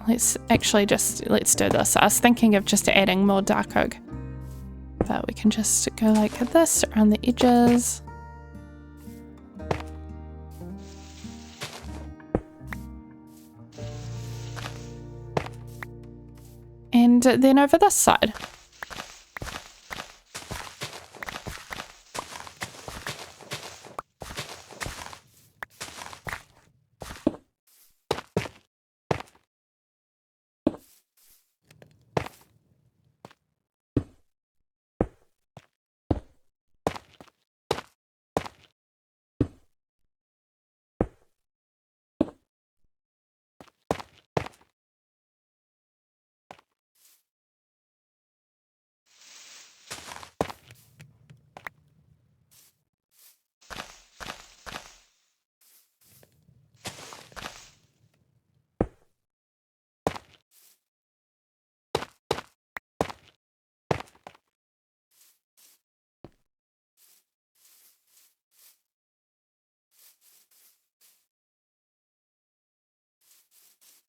Let's actually let's do this. I was thinking of just adding more dark oak, but we can just go like this around the edges. And then over this side.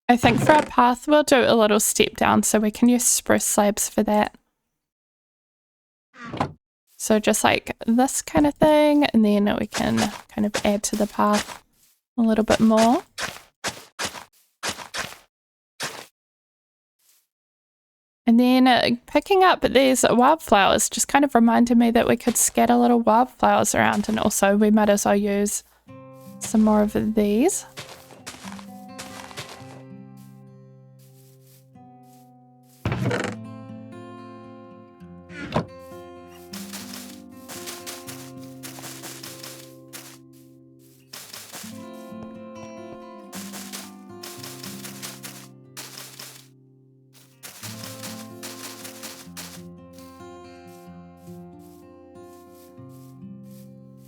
I think for our path, we'll do a little step down so we can use spruce slabs for that. So just like this kind of thing, and then we can kind of add to the path a little bit more. And then picking up these wildflowers just kind of reminded me that we could scatter little wildflowers around, and also we might as well use some more of these.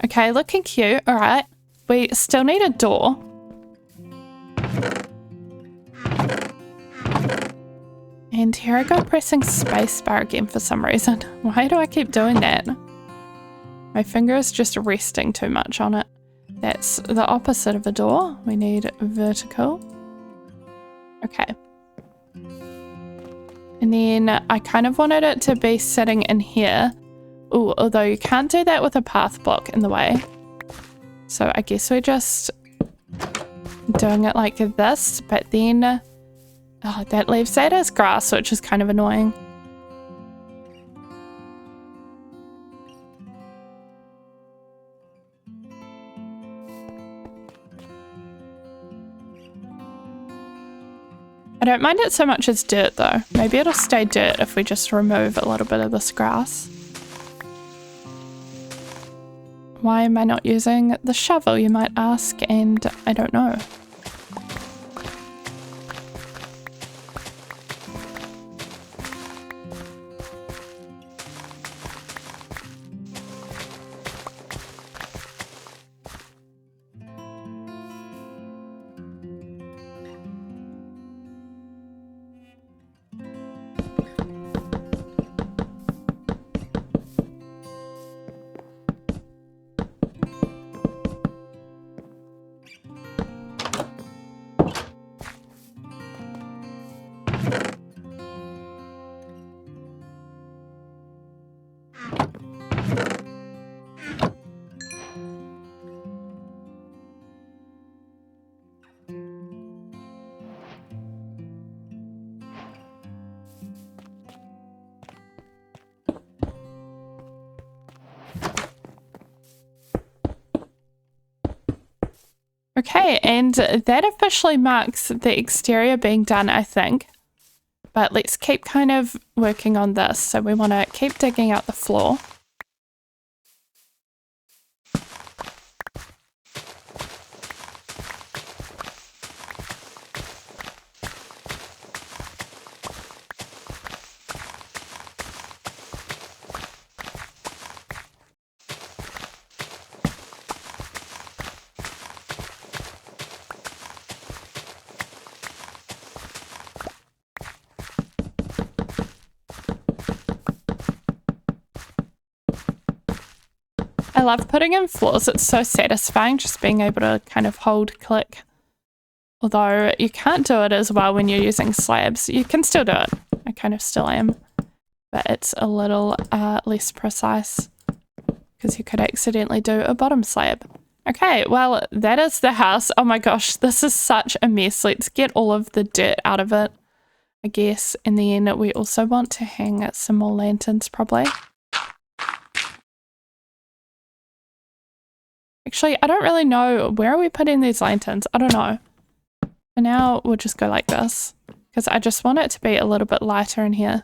Okay, looking cute. All right. We still need a door. And here I go pressing spacebar again for some reason. Why do I keep doing that? My finger is just resting too much on it. That's the opposite of a door. We need vertical. Okay. And then I kind of wanted it to be sitting in here. Ooh, although you can't do that with a path block in the way. So I guess we're just doing it like this, but then oh, that leaves that as grass, which is kind of annoying. I don't mind it so much as dirt though. Maybe it'll stay dirt if we just remove a little bit of this grass. Why am I not using the shovel, you might ask, and I don't know. Okay, and that officially marks the exterior being done, I think. But let's keep kind of working on this. So we want to keep digging out the floor. I love putting in floors. It's so satisfying just being able to kind of hold click. Although you can't do it as well when you're using slabs. You can still do it. I kind of still am. But it's a little less precise because you could accidentally do a bottom slab. Okay, well, that is the house. Oh my gosh, this is such a mess. Let's get all of the dirt out of it, I guess. And then we also want to hang some more lanterns probably. Actually, I don't really know. Where are we putting these lanterns? I don't know. For now, we'll just go like this because I just want it to be a little bit lighter in here.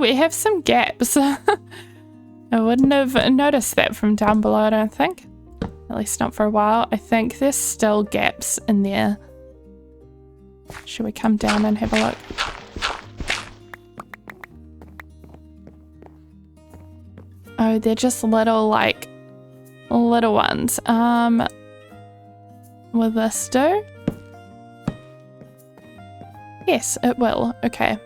We have some gaps. I wouldn't have noticed that from down below, I don't think. At least not for a while. I think there's still gaps in there. Should we come down and have a look? Oh, they're just little, like, little ones. Will this do? Yes, it will. Okay.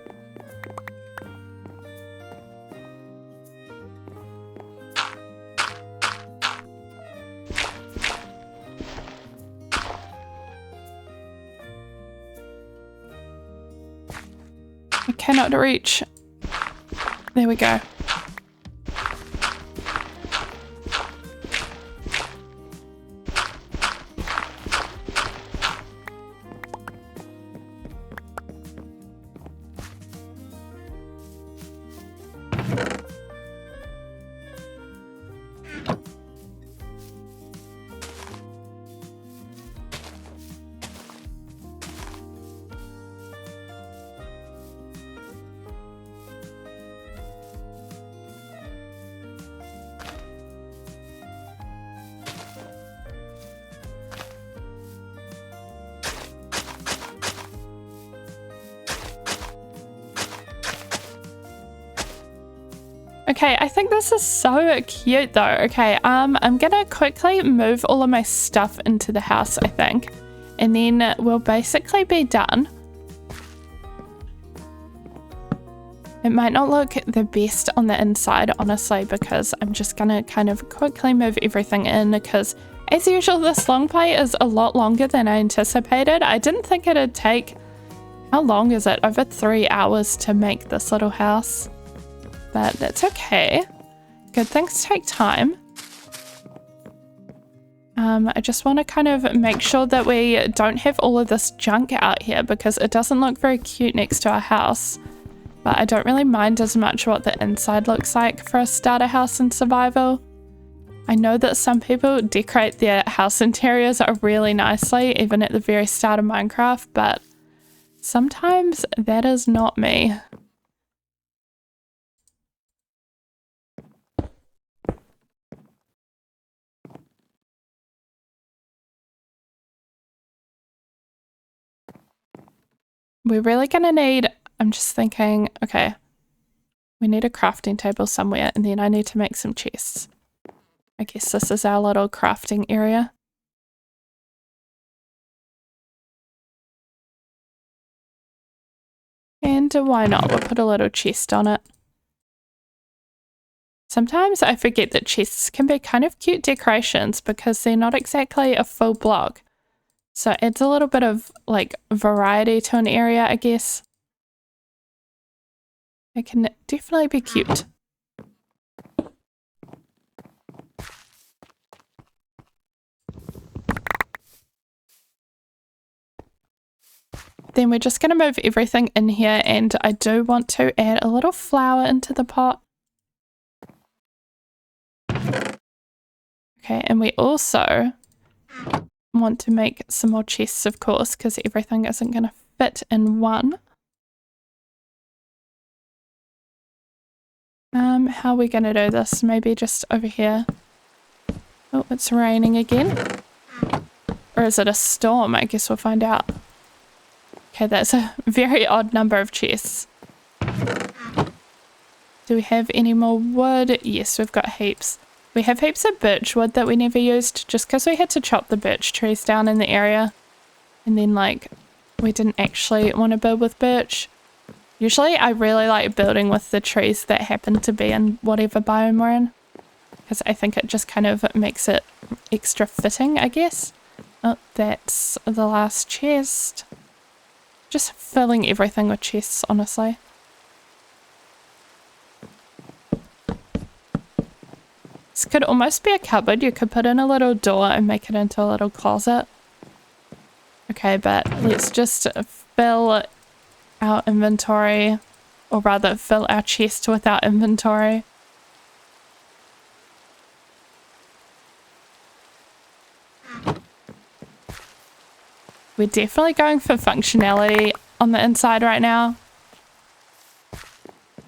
I cannot reach. There we go. Okay, I think this is so cute though. Okay, I'm gonna quickly move all of my stuff into the house, I think. And then we'll basically be done. It might not look the best on the inside, honestly, because I'm just gonna kind of quickly move everything in because as usual, this long play is a lot longer than I anticipated. I didn't think it'd take, how long is it? Over 3 hours to make this little house. But that's okay. Good things take time. I just want to kind of make sure that we don't have all of this junk out here because it doesn't look very cute next to our house. But I don't really mind as much what the inside looks like for a starter house in survival. I know that some people decorate their house interiors really nicely, even at the very start of Minecraft, but sometimes that is not me. We're really gonna need, I'm just thinking, okay, we need a crafting table somewhere and then I need to make some chests. I guess this is our little crafting area. And why not? We'll put a little chest on it. Sometimes I forget that chests can be kind of cute decorations because they're not exactly a full block. So it adds a little bit of like variety to an area, I guess. It can definitely be cute. Then we're just going to move everything in here, and I do want to add a little flour into the pot. Okay, and we also want to make some more chests, of course, because everything isn't going to fit in one. How are we going to do this? Maybe just over here. Oh, it's raining again. Or is it a storm? I guess we'll find out. Okay, that's a very odd number of chests. Do we have any more wood? Yes, we've got heaps. We have heaps of birch wood that we never used just because we had to chop the birch trees down in the area. And then, like, we didn't actually want to build with birch. Usually I really like building with the trees that happen to be in whatever biome we're in, because I think it just kind of makes it extra fitting, I guess. Oh, that's the last chest. Just filling everything with chests, honestly. This could almost be a cupboard. You could put in a little door and make it into a little closet. Okay, but let's just fill our inventory, or rather fill our chest with our inventory. We're definitely going for functionality on the inside right now.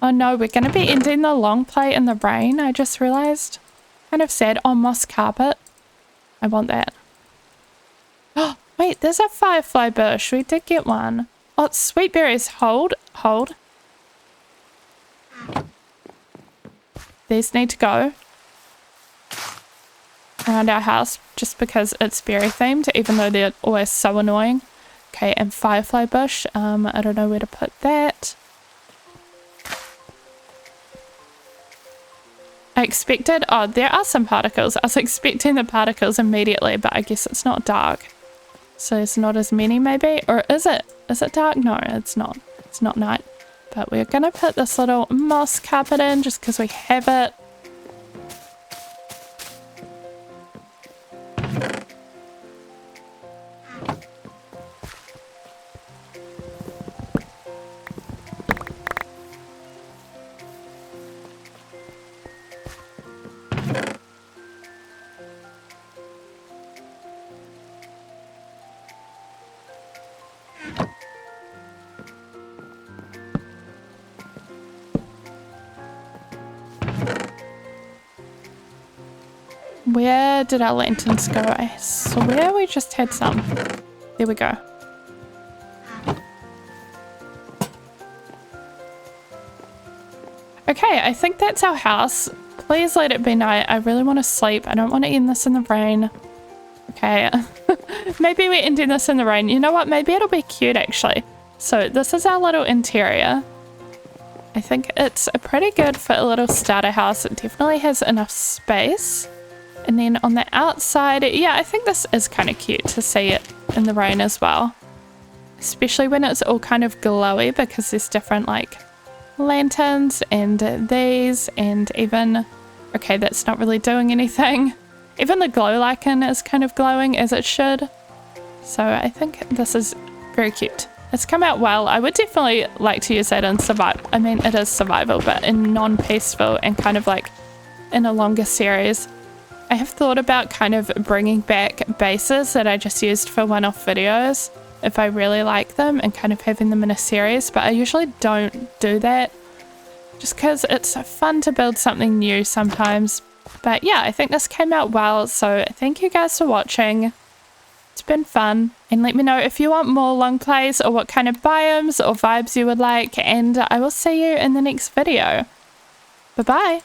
Oh no, we're going to be ending the long play in the rain, I just realized. Kind of sad. Oh, moss carpet. I want that. Oh, wait, there's a firefly bush. We did get one. Oh, it's sweet berries. Hold. These need to go around our house just because it's berry themed, even though they're always so annoying. Okay, and firefly bush. I don't know where to put that. I expected, oh, there are some particles. I was expecting the particles immediately, but I guess it's not dark. So there's not as many maybe, or is it? Is it dark? No, it's not. It's not night. But we're gonna put this little moss carpet in just because we have it. Where did our lanterns go? I swear we just had some. There we go. Okay, I think that's our house. Please let it be night. I really want to sleep. I don't want to end this in the rain. Okay. Maybe we're ending this in the rain. You know what? Maybe it'll be cute actually. So this is our little interior. I think it's pretty good for a little starter house. It definitely has enough space. And then on the outside, yeah, I think this is kind of cute to see it in the rain as well. Especially when it's all kind of glowy because there's different like lanterns and these and even, okay, that's not really doing anything. Even the glow lichen is kind of glowing as it should. So I think this is very cute. It's come out well. I would definitely like to use that in survival. I mean, it is survival, but in non-peaceful and kind of like in a longer series. I have thought about kind of bringing back bases that I just used for one-off videos if I really like them and kind of having them in a series, but I usually don't do that just because it's fun to build something new sometimes. But yeah, I think this came out well, so thank you guys for watching. It's been fun, and let me know if you want more long plays or what kind of biomes or vibes you would like, and I will see you in the next video. Bye bye.